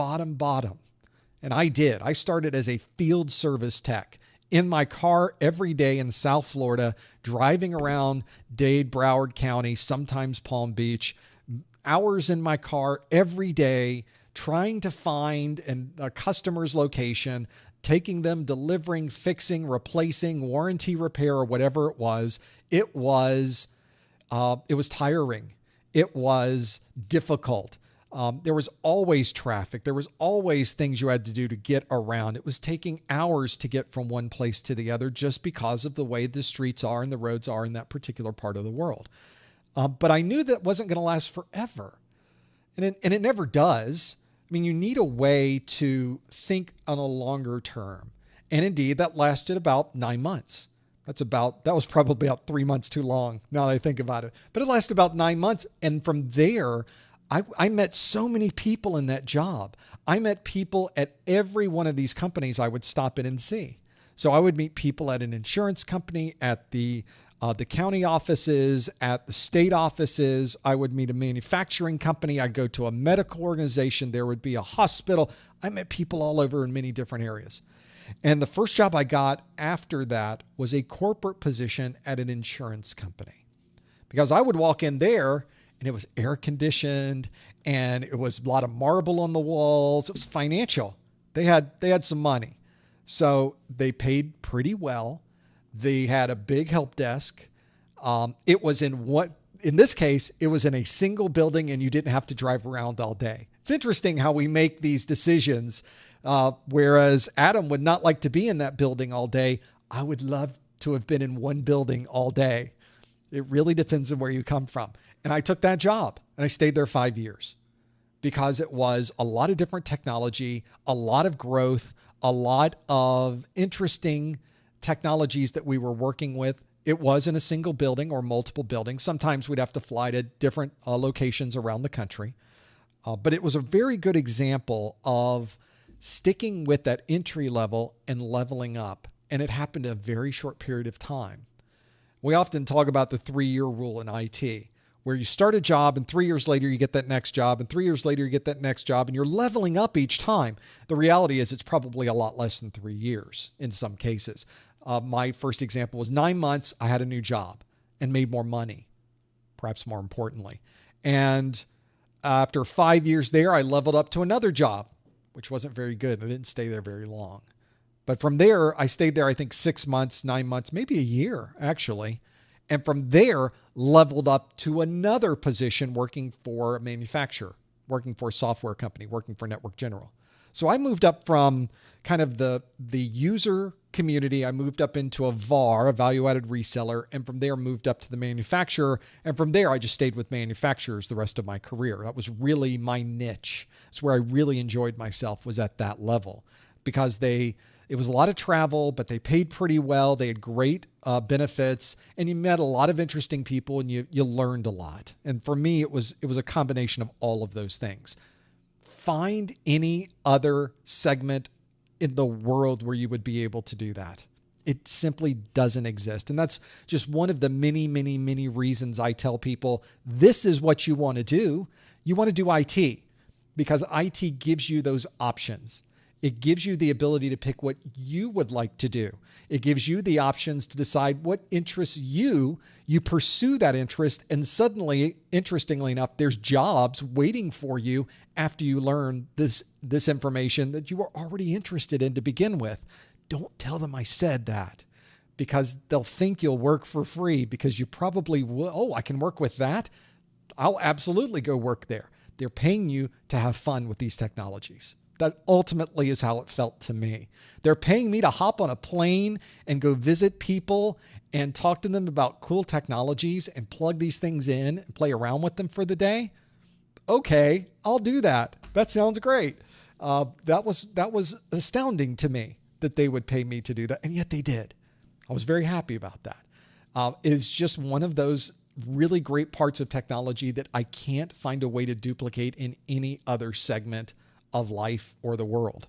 And I did. I started as a field service tech in my car every day in South Florida, driving around Dade, Broward County, sometimes Palm Beach, hours in my car every day, trying to find a customer's location, taking them, delivering, fixing, replacing, warranty repair, or whatever it was. It was tiring. It was difficult. There was always traffic. There was always things you had to do to get around. It was taking hours to get from one place to the other just because of the way the streets are and the roads are in that particular part of the world. But I knew that wasn't going to last forever. And it never does. I mean, you need a way to think on a longer term. And indeed, that lasted about 9 months. That was probably about 3 months too long now that I think about it. But it lasted about 9 months. And from there, I met so many people in that job. I met people at every one of these companies I would stop in and see. So I would meet people at an insurance company, at the county offices, at the state offices. I would meet a manufacturing company. I'd go to a medical organization. There would be a hospital. I met people all over in many different areas. And the first job I got after that was a corporate position at an insurance company, because I would walk in there and it was air conditioned and it was a lot of marble on the walls. It was financial. They had some money. So they paid pretty well. They had a big help desk. It was in this case, it was in a single building and you didn't have to drive around all day. It's interesting how we make these decisions. Whereas Adam would not like to be in that building all day. I would love to have been in one building all day. It really depends on where you come from. And I took that job and I stayed there 5 years because it was a lot of different technology, a lot of growth, a lot of interesting technologies that we were working with. It was in a single building or multiple buildings. Sometimes we'd have to fly to different locations around the country. But it was a very good example of sticking with that entry level and leveling up. And it happened in a very short period of time. We often talk about the 3-year rule in IT, where you start a job and 3 years later you get that next job, and 3 years later you get that next job, and you're leveling up each time. The reality is it's probably a lot less than 3 years in some cases. My first example was 9 months. I had a new job and made more money, perhaps more importantly. And after 5 years there, I leveled up to another job, which wasn't very good. I didn't stay there very long. But from there, I stayed there, I think 6 months, 9 months, maybe a year actually. And from there, leveled up to another position working for a manufacturer, working for a software company, working for Network General. So I moved up from kind of the user community. I moved up into a VAR, a value-added reseller, and from there moved up to the manufacturer. And from there, I just stayed with manufacturers the rest of my career. That was really my niche. It's where I really enjoyed myself, was at that level, because it was a lot of travel, but they paid pretty well. They had great benefits, and you met a lot of interesting people, and you learned a lot. And for me, it was a combination of all of those things. Find any other segment in the world where you would be able to do that. It simply doesn't exist. And that's just one of the many, many, many reasons I tell people, this is what you want to do. You want to do IT, because IT gives you those options. It gives you the ability to pick what you would like to do. It gives you the options to decide what interests you. You pursue that interest, and suddenly, interestingly enough, there's jobs waiting for you after you learn this information that you were already interested in to begin with. Don't tell them I said that, because they'll think you'll work for free, because you probably will. Oh, I can work with that. I'll absolutely go work there. They're paying you to have fun with these technologies. That ultimately is how it felt to me. They're paying me to hop on a plane and go visit people and talk to them about cool technologies and plug these things in and play around with them for the day. Okay, I'll do that. That sounds great. That was astounding to me that they would pay me to do that, and yet they did. I was very happy about that. It's just one of those really great parts of technology that I can't find a way to duplicate in any other segment of life or the world.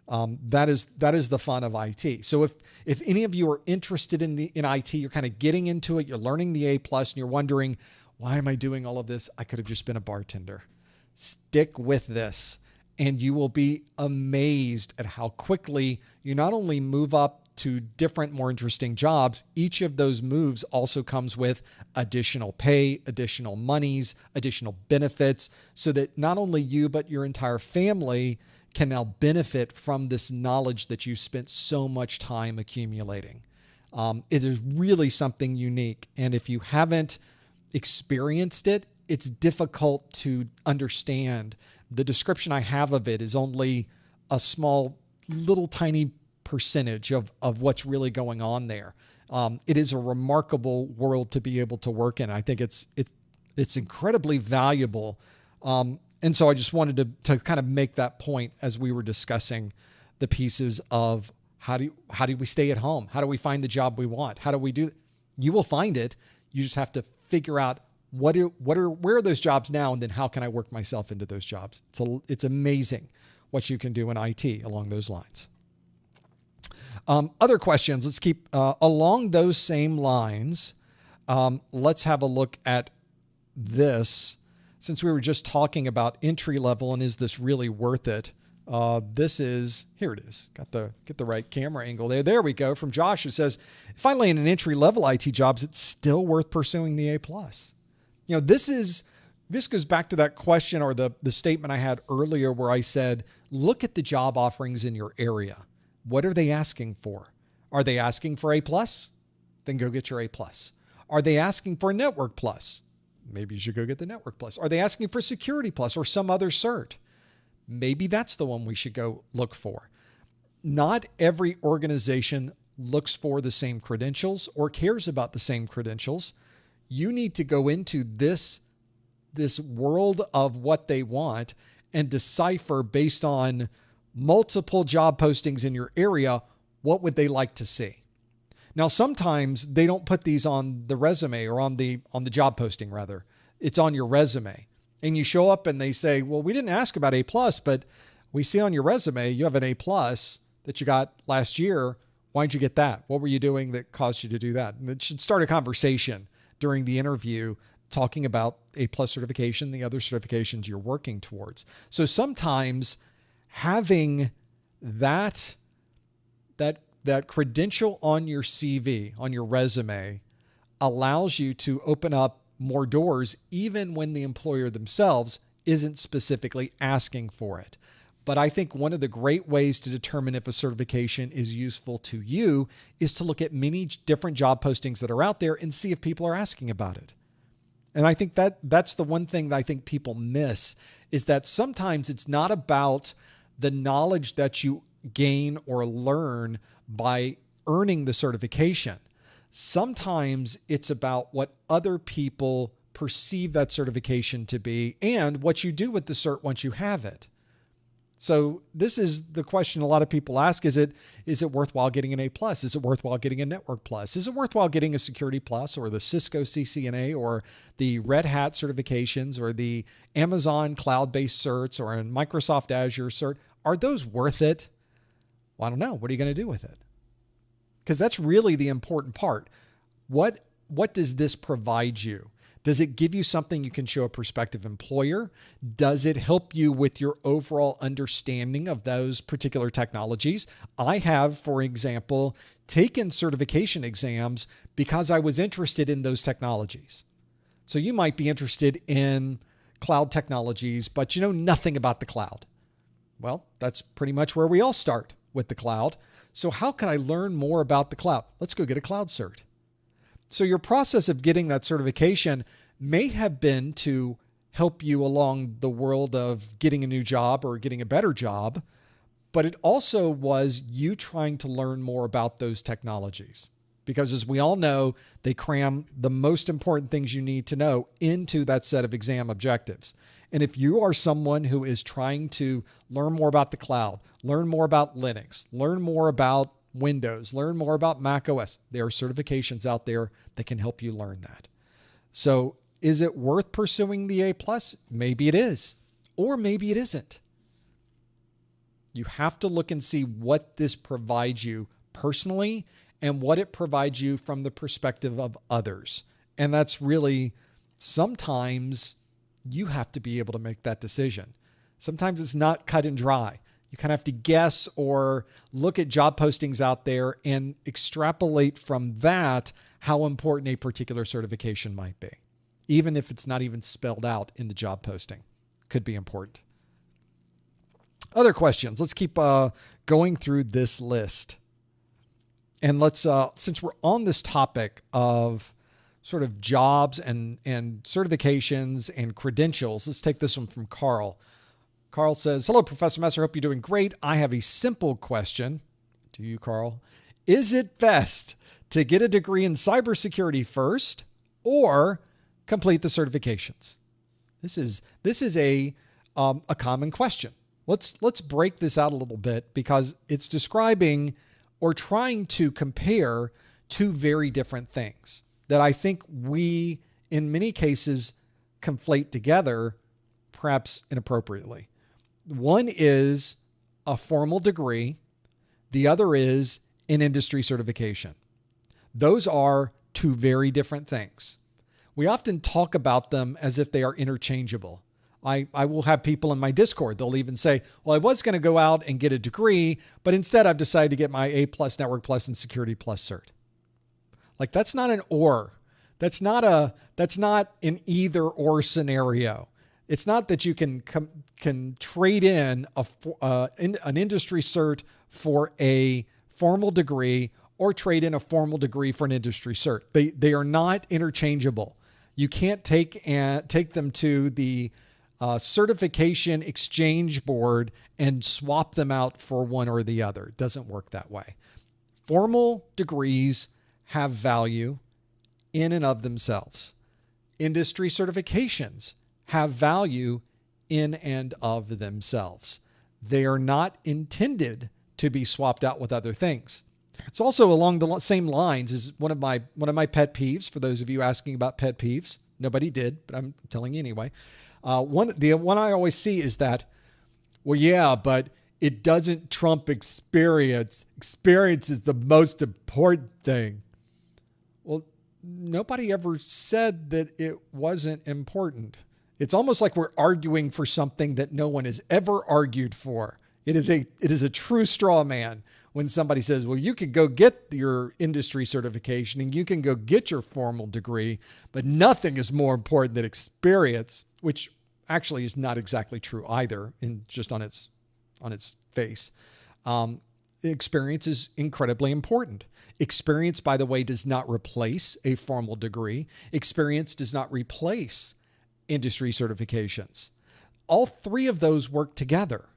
That is the fun of IT. So if any of you are interested in IT, you're kind of getting into it, you're learning the A+, and you're wondering, why am I doing all of this? I could have just been a bartender. Stick with this, and you will be amazed at how quickly you not only move up to different, more interesting jobs, each of those moves also comes with additional pay, additional monies, additional benefits, so that not only you, but your entire family can now benefit from this knowledge that you spent so much time accumulating. It is really something unique. And if you haven't experienced it, it's difficult to understand. The description I have of it is only a small, little tiny percentage of what's really going on there. It is a remarkable world to be able to work in. I think it's incredibly valuable. And so I just wanted to kind of make that point as we were discussing the pieces of how do we stay at home? How do we find the job we want? How do we do? You will find it. You just have to figure out where are those jobs now, and then how can I work myself into those jobs? It's amazing what you can do in IT along those lines. Other questions. Let's keep along those same lines. Let's have a look at this. Since we were just talking about entry level and is this really worth it? This is, here it is. Get the right camera angle there. There we go. From Josh, who says, finally in an entry level IT jobs, it's still worth pursuing the A+. You know, this goes back to that question or the statement I had earlier where I said, look at the job offerings in your area. What are they asking for? Are they asking for A+? Then go get your A+. Are they asking for a Network Plus? Maybe you should go get the Network Plus. Are they asking for Security Plus or some other cert? Maybe that's the one we should go look for. Not every organization looks for the same credentials or cares about the same credentials. You need to go into this world of what they want and decipher based on multiple job postings in your area, what would they like to see? Now, sometimes they don't put these on the resume or on the job posting, rather. It's on your resume. And you show up and they say, well, we didn't ask about A+, but we see on your resume you have an A+ that you got last year. Why'd you get that? What were you doing that caused you to do that? And it should start a conversation during the interview talking about A+ certification, the other certifications you're working towards. So sometimes having that credential on your CV, on your resume, allows you to open up more doors, even when the employer themselves isn't specifically asking for it. But I think one of the great ways to determine if a certification is useful to you is to look at many different job postings that are out there and see if people are asking about it. And I think that's the one thing that I think people miss, is that sometimes it's not about the knowledge that you gain or learn by earning the certification. Sometimes it's about what other people perceive that certification to be and what you do with the cert once you have it. So this is the question a lot of people ask. Is it worthwhile getting an A+? Is it worthwhile getting a Network Plus? Is it worthwhile getting a Security Plus or the Cisco CCNA or the Red Hat certifications or the Amazon cloud-based certs or a Microsoft Azure cert? Are those worth it? Well, I don't know. What are you going to do with it? Because that's really the important part. What does this provide you? Does it give you something you can show a prospective employer? Does it help you with your overall understanding of those particular technologies? I have, for example, taken certification exams because I was interested in those technologies. So you might be interested in cloud technologies, but you know nothing about the cloud. Well, that's pretty much where we all start with the cloud. So how can I learn more about the cloud? Let's go get a cloud cert. So your process of getting that certification may have been to help you along the world of getting a new job or getting a better job, but it also was you trying to learn more about those technologies. Because as we all know, they cram the most important things you need to know into that set of exam objectives. And if you are someone who is trying to learn more about the cloud, learn more about Linux, learn more about Windows, learn more about Mac OS, there are certifications out there that can help you learn that. So is it worth pursuing the A+? Maybe it is, or maybe it isn't. You have to look and see what this provides you personally and what it provides you from the perspective of others. And that's really, sometimes you have to be able to make that decision. Sometimes it's not cut and dry. You kind of have to guess or look at job postings out there and extrapolate from that how important a particular certification might be. Even if it's not even spelled out in the job posting, could be important. Other questions. Let's keep going through this list. And let's, since we're on this topic of sort of jobs and certifications and credentials, let's take this one from Carl. Carl says, hello, Professor Messer. Hope you're doing great. I have a simple question to you, Carl. Is it best to get a degree in cybersecurity first or complete the certifications? This is a common question. Let's break this out a little bit because it's describing or trying to compare two very different things that I think we, in many cases, conflate together, perhaps inappropriately. One is a formal degree. The other is an industry certification. Those are two very different things. We often talk about them as if they are interchangeable. I will have people in my Discord, they'll even say, well, I was going to go out and get a degree, but instead I've decided to get my A+ Network Plus and Security Plus cert. Like, that's not an or. That's not an either or scenario. It's not that you can trade in an industry cert for a formal degree or trade in a formal degree for an industry cert. They are not interchangeable. You can't take them to the certification exchange board and swap them out for one or the other. It doesn't work that way. Formal degrees have value in and of themselves. Industry certifications have value in and of themselves. They are not intended to be swapped out with other things. It's also along the same lines as one of my pet peeves. For those of you asking about pet peeves, nobody did, but I'm telling you anyway. The one I always see is that, well, yeah, but it doesn't trump experience. Experience is the most important thing. Well, nobody ever said that it wasn't important. It's almost like we're arguing for something that no one has ever argued for. It is a true straw man when somebody says, well, you could go get your industry certification and you can go get your formal degree, but nothing is more important than experience, which actually is not exactly true either, just on its face. Experience is incredibly important. Experience, by the way, does not replace a formal degree. Experience does not replace industry certifications. All three of those work together.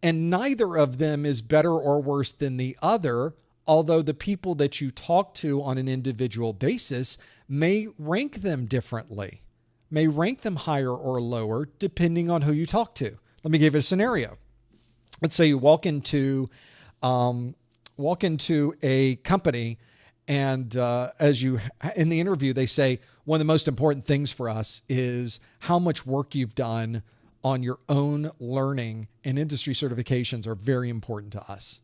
And neither of them is better or worse than the other, although the people that you talk to on an individual basis may rank them differently, may rank them higher or lower, depending on who you talk to. Let me give you a scenario. Let's say you walk into a company and in the interview, they say, one of the most important things for us is how much work you've done on your own learning, and industry certifications are very important to us.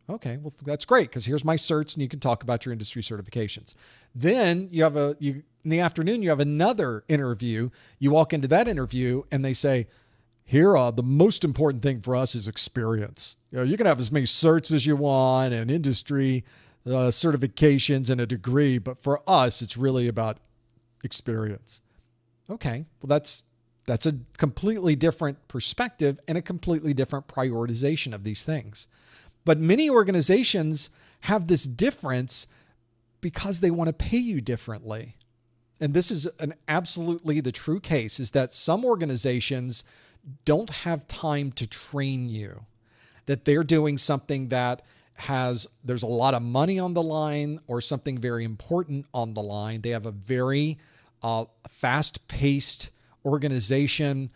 Okay, well, that's great, because here's my certs and you can talk about your industry certifications. Then in the afternoon, you have another interview. You walk into that interview and they say, here, the most important thing for us is experience. You can have as many certs as you want and industry certifications and a degree, but for us, it's really about experience. Okay, well, that's a completely different perspective and a completely different prioritization of these things. But many organizations have this difference because they want to pay you differently. And this is absolutely the true case, is that some organizations don't have time to train you, that they're doing something that there's a lot of money on the line or something very important on the line. They have a very fast-paced organization.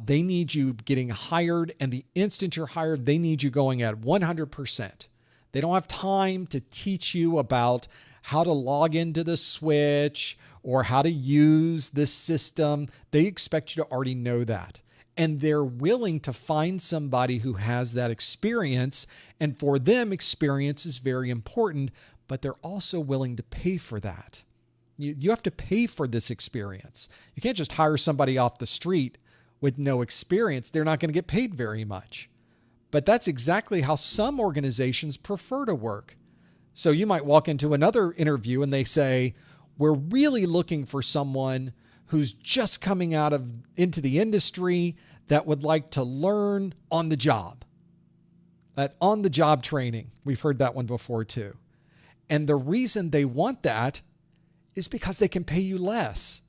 They need you getting hired, and the instant you're hired, they need you going at 100%. They don't have time to teach you about how to log into the switch or how to use this system. They expect you to already know that. And they're willing to find somebody who has that experience. And for them, experience is very important, but they're also willing to pay for that. You have to pay for this experience. You can't just hire somebody off the street with no experience. They're not going to get paid very much. But that's exactly how some organizations prefer to work. So you might walk into another interview and they say, we're really looking for someone who's just coming into the industry that would like to learn on the job. That on-the-job training. We've heard that one before too. And the reason they want that is because they can pay you less.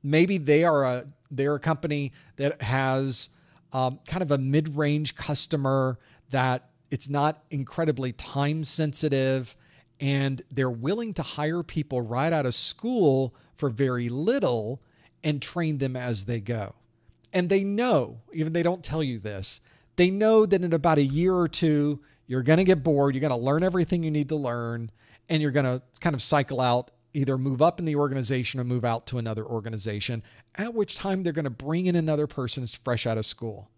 Maybe they're a company that has kind of a mid-range customer that it's not incredibly time sensitive, and they're willing to hire people right out of school for very little and train them as they go. And they know, even they don't tell you this, they know that in about a year or two, you're going to get bored. You're going to learn everything you need to learn, and you're going to kind of cycle out, either move up in the organization or move out to another organization, at which time they're going to bring in another person who's fresh out of school.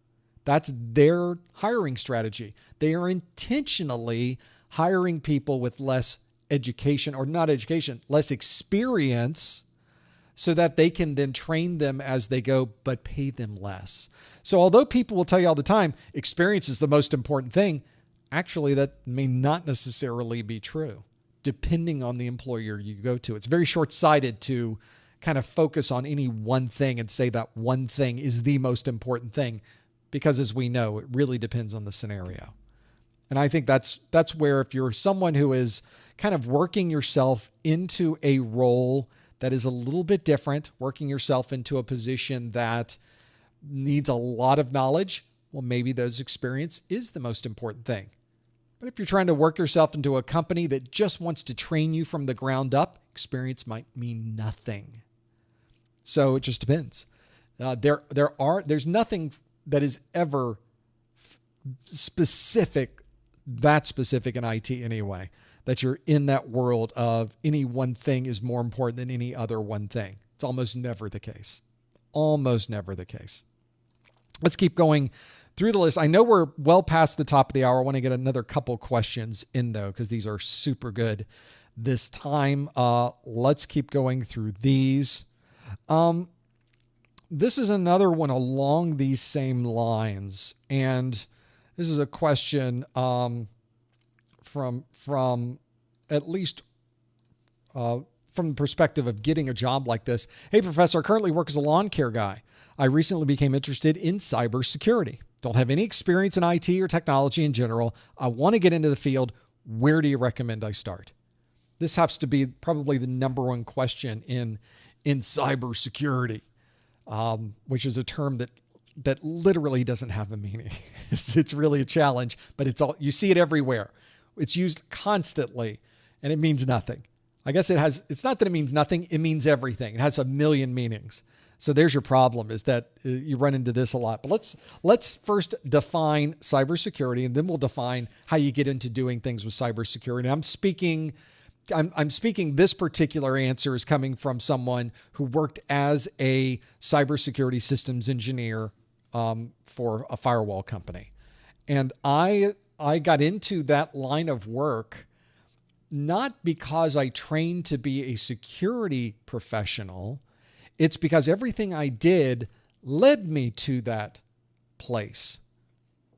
That's their hiring strategy. They are intentionally hiring people with less education, or not education, less experience, so that they can then train them as they go, but pay them less. So although people will tell you all the time, experience is the most important thing, actually that may not necessarily be true, depending on the employer you go to. It's very short-sighted to kind of focus on any one thing and say that one thing is the most important thing, because as we know, it really depends on the scenario. And I think that's where, if you're someone who is kind of working yourself into a role that is a little bit different, working yourself into a position that needs a lot of knowledge, well, maybe those experience is the most important thing. But if you're trying to work yourself into a company that just wants to train you from the ground up, experience might mean nothing. So it just depends. There's nothing that is ever specific in IT anyway, that you're in that world of any one thing is more important than any other one thing. It's almost never the case. Almost never the case. Let's keep going through the list. I know we're well past the top of the hour. I want to get another couple questions in though, because these are super good this time. Let's keep going through these. This is another one along these same lines. And this is a question from at least from the perspective of getting a job like this. Hey, Professor, I currently work as a lawn care guy. I recently became interested in cybersecurity. Don't have any experience in IT or technology in general. I want to get into the field. Where do you recommend I start? This has to be probably the number one question in cybersecurity, which is a term that literally doesn't have a meaning. It's really a challenge, but you see it everywhere. It's used constantly, and it means nothing. I guess it's not that it means nothing, it means everything. It has a million meanings. So there's your problem, is that you run into this a lot. But let's first define cybersecurity, and then we'll define how you get into doing things with cybersecurity. I'm speaking this particular answer is coming from someone who worked as a cybersecurity systems engineer for a firewall company. And I got into that line of work not because I trained to be a security professional. It's because everything I did led me to that place.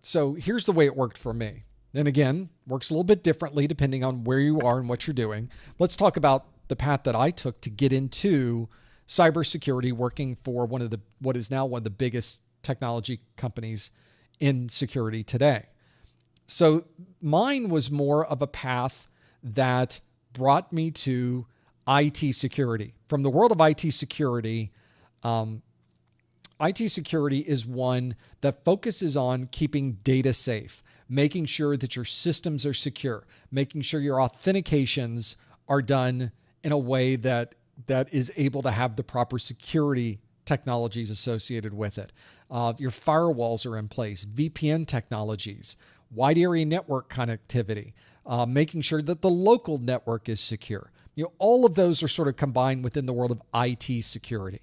So here's the way it worked for me. And again, works a little bit differently depending on where you are and what you're doing. Let's talk about the path that I took to get into cybersecurity, working for what is now one of the biggest technology companies in security today. So mine was more of a path that brought me to IT security. From the world of IT security is one that focuses on keeping data safe, making sure that your systems are secure, making sure your authentications are done in a way that is able to have the proper security technologies associated with it. Your firewalls are in place, VPN technologies, wide area network connectivity, making sure that the local network is secure. All of those are sort of combined within the world of IT security.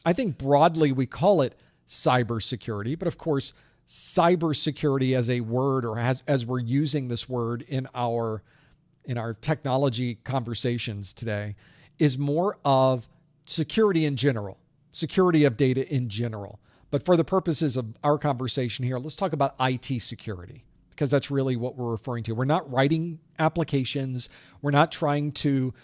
I think broadly we call it cybersecurity, but of course, cybersecurity as a word, or as we're using this word in our technology conversations today, is more of security in general, security of data in general. But for the purposes of our conversation here, let's talk about IT security, because that's really what we're referring to. We're not writing applications. We're not trying to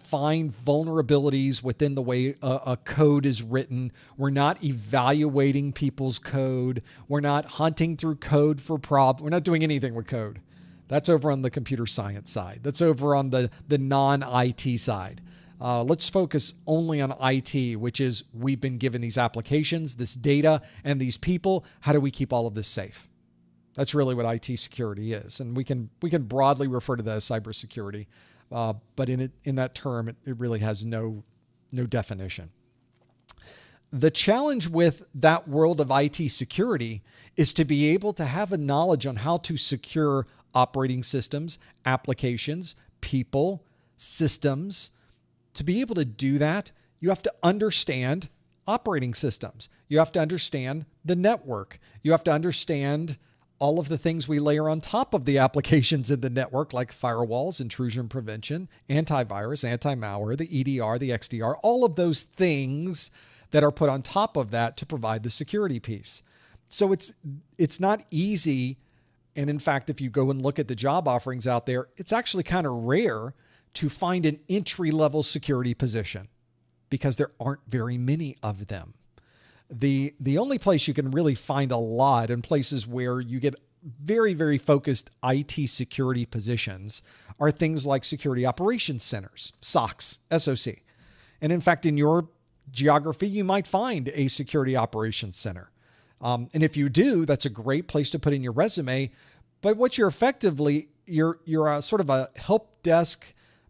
find vulnerabilities within the way a code is written. We're not evaluating people's code. We're not hunting through code for problems. We're not doing anything with code. That's over on the computer science side. That's over on the non-IT side. Let's focus only on IT, which is we've been given these applications, this data, and these people. How do we keep all of this safe? That's really what IT security is. And we can broadly refer to that as cybersecurity. But in that term, it really has no definition. The challenge with that world of IT security is to be able to have a knowledge on how to secure operating systems, applications, people, systems. To be able to do that, you have to understand operating systems. You have to understand the network. You have to understand all of the things we layer on top of the applications in the network, like firewalls, intrusion prevention, antivirus, anti-malware, the EDR, the XDR, all of those things that are put on top of that to provide the security piece. So it's not easy. And in fact, if you go and look at the job offerings out there, it's actually kind of rare to find an entry-level security position because there aren't very many of them. The only place you can really find a lot, and places where you get very, very focused IT security positions, are things like security operations centers, SOCs, SOC. And in fact, in your geography, you might find a security operations center. And if you do, that's a great place to put in your resume. But what you're effectively, you're a sort of a help desk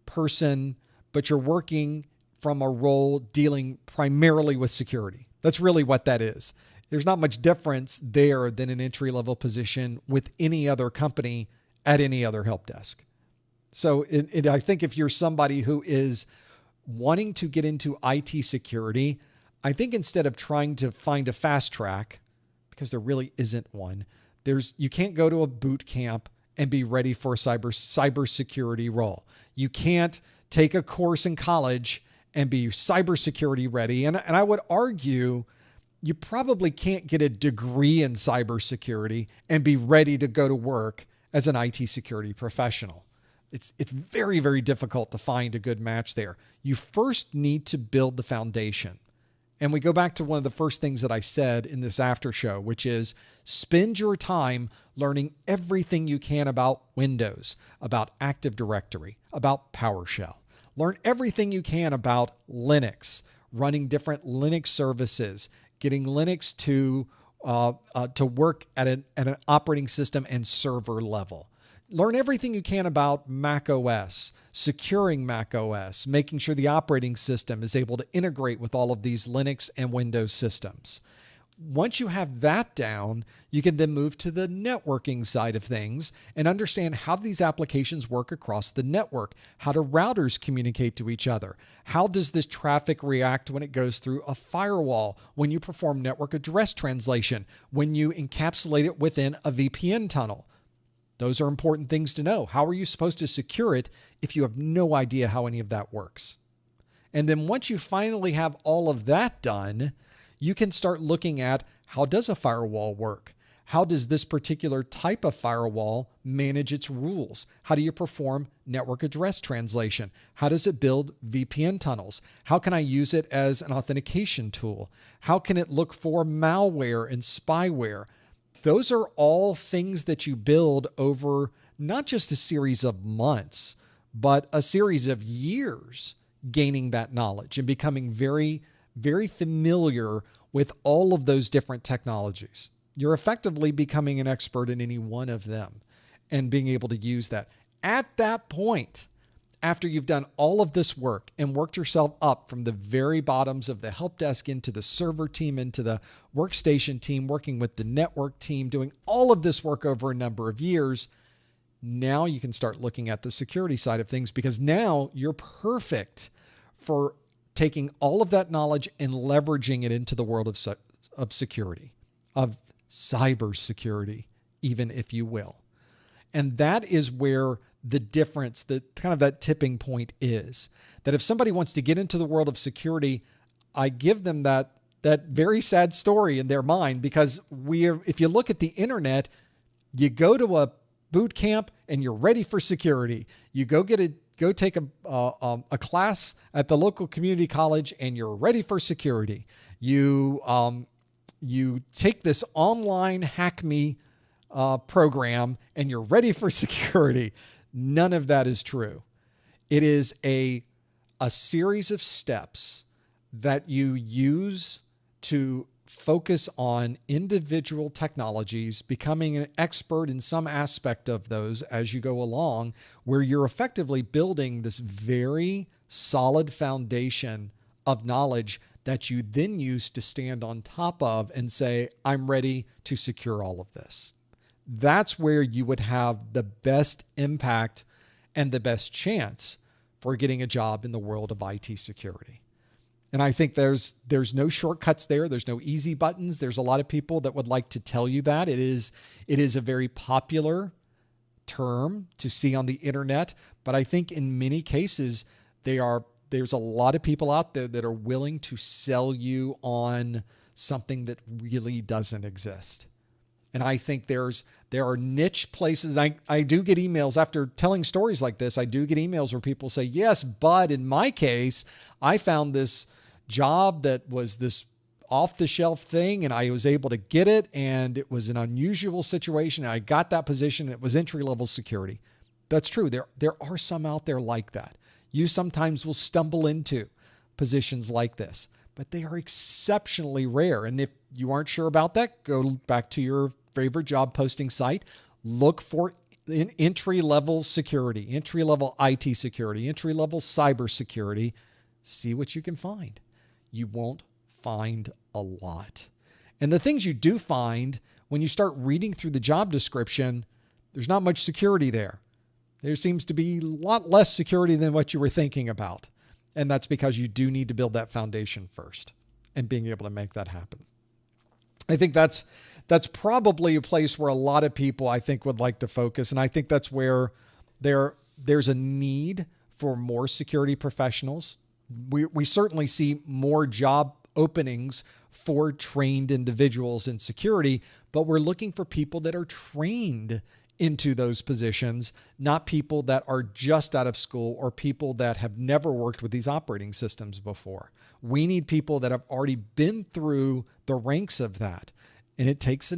person, but you're working from a role dealing primarily with security. That's really what that is. There's not much difference there than an entry-level position with any other company at any other help desk. So I think if you're somebody who is wanting to get into IT security, I think instead of trying to find a fast track, because there really isn't one, you can't go to a boot camp and be ready for a cybersecurity role. You can't take a course in college and be cybersecurity ready. And I would argue you probably can't get a degree in cybersecurity and be ready to go to work as an IT security professional. It's very, very difficult to find a good match there. You first need to build the foundation. And we go back to one of the first things that I said in this after show, which is spend your time learning everything you can about Windows, about Active Directory, about PowerShell. Learn everything you can about Linux, running different Linux services, getting Linux to work at an operating system and server level. Learn everything you can about Mac OS, securing Mac OS, making sure the operating system is able to integrate with all of these Linux and Windows systems. Once you have that down, you can then move to the networking side of things and understand how these applications work across the network. How do routers communicate to each other? How does this traffic react when it goes through a firewall, when you perform network address translation, when you encapsulate it within a VPN tunnel? Those are important things to know. How are you supposed to secure it if you have no idea how any of that works? And then once you finally have all of that done, you can start looking at, how does a firewall work? How does this particular type of firewall manage its rules? How do you perform network address translation? How does it build VPN tunnels? How can I use it as an authentication tool? How can it look for malware and spyware? Those are all things that you build over not just a series of months, but a series of years, gaining that knowledge and becoming very, very familiar with all of those different technologies. You're effectively becoming an expert in any one of them and being able to use that. At that point, after you've done all of this work and worked yourself up from the very bottoms of the help desk into the server team, into the workstation team, working with the network team, doing all of this work over a number of years, now you can start looking at the security side of things, because now you're perfect for taking all of that knowledge and leveraging it into the world of security, of cybersecurity, even, if you will. And that is where the difference, the kind of that tipping point is. That if somebody wants to get into the world of security, I give them that very sad story in their mind, because if you look at the internet, You go to a boot camp and you're ready for security. You go take a class at the local community college and you're ready for security. You take this online Hack Me program and you're ready for security. None of that is true. It is a series of steps that you use to focus on individual technologies, becoming an expert in some aspect of those as you go along, where you're effectively building this very solid foundation of knowledge that you then use to stand on top of and say, I'm ready to secure all of this. That's where you would have the best impact and the best chance for getting a job in the world of IT security. And I think there's no shortcuts there. There's no easy buttons. There's a lot of people that would like to tell you that. It is a very popular term to see on the internet, but I think in many cases there's a lot of people out there that are willing to sell you on something that really doesn't exist. And I think there are niche places. I do get emails after telling stories like this. I do get emails where people say, yes, but in my case, I found this job that was this off-the-shelf thing and I was able to get it, and it was an unusual situation. And I got that position. It was entry-level security. That's true. There are some out there like that. You sometimes will stumble into positions like this, but they are exceptionally rare. And if you aren't sure about that, go back to your favorite job posting site. Look for entry-level security, entry-level IT security, entry-level cyber security. See what you can find. You won't find a lot. And the things you do find, when you start reading through the job description, there's not much security there. There seems to be a lot less security than what you were thinking about. And that's because you do need to build that foundation first and being able to make that happen. I think that's probably a place where a lot of people, I think, would like to focus. And I think that's where there's a need for more security professionals. We certainly see more job openings for trained individuals in security, but we're looking for people that are trained into those positions, not people that are just out of school or people that have never worked with these operating systems before. We need people that have already been through the ranks of that. And it takes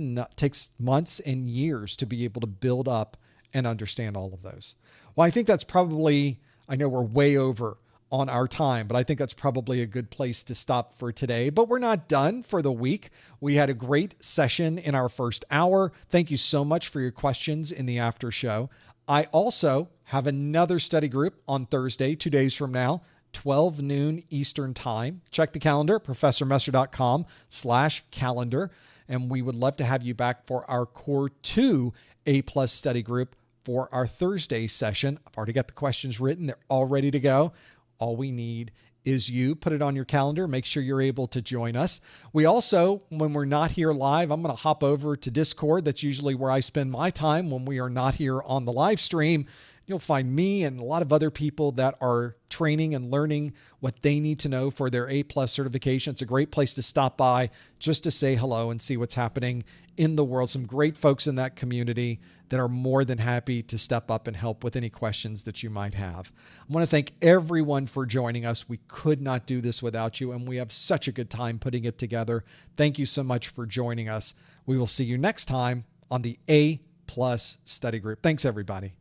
months and years to be able to build up and understand all of those. Well, I think that's probably, I know we're way over on our time, but I think that's probably a good place to stop for today. But we're not done for the week. We had a great session in our first hour. Thank you so much for your questions in the after show. I also have another study group on Thursday, 2 days from now, 12 noon Eastern time. Check the calendar, professormesser.com/calendar. And we would love to have you back for our Core 2 A+ study group for our Thursday session. I've already got the questions written. They're all ready to go. All we need is you. Put it on your calendar. Make sure you're able to join us. We also, when we're not here live, I'm going to hop over to Discord. That's usually where I spend my time when we are not here on the live stream. You'll find me and a lot of other people that are training and learning what they need to know for their A+ certification. It's a great place to stop by just to say hello and see what's happening in the world. Some great folks in that community that are more than happy to step up and help with any questions that you might have. I want to thank everyone for joining us. We could not do this without you, and we have such a good time putting it together. Thank you so much for joining us. We will see you next time on the A+ study group. Thanks, everybody.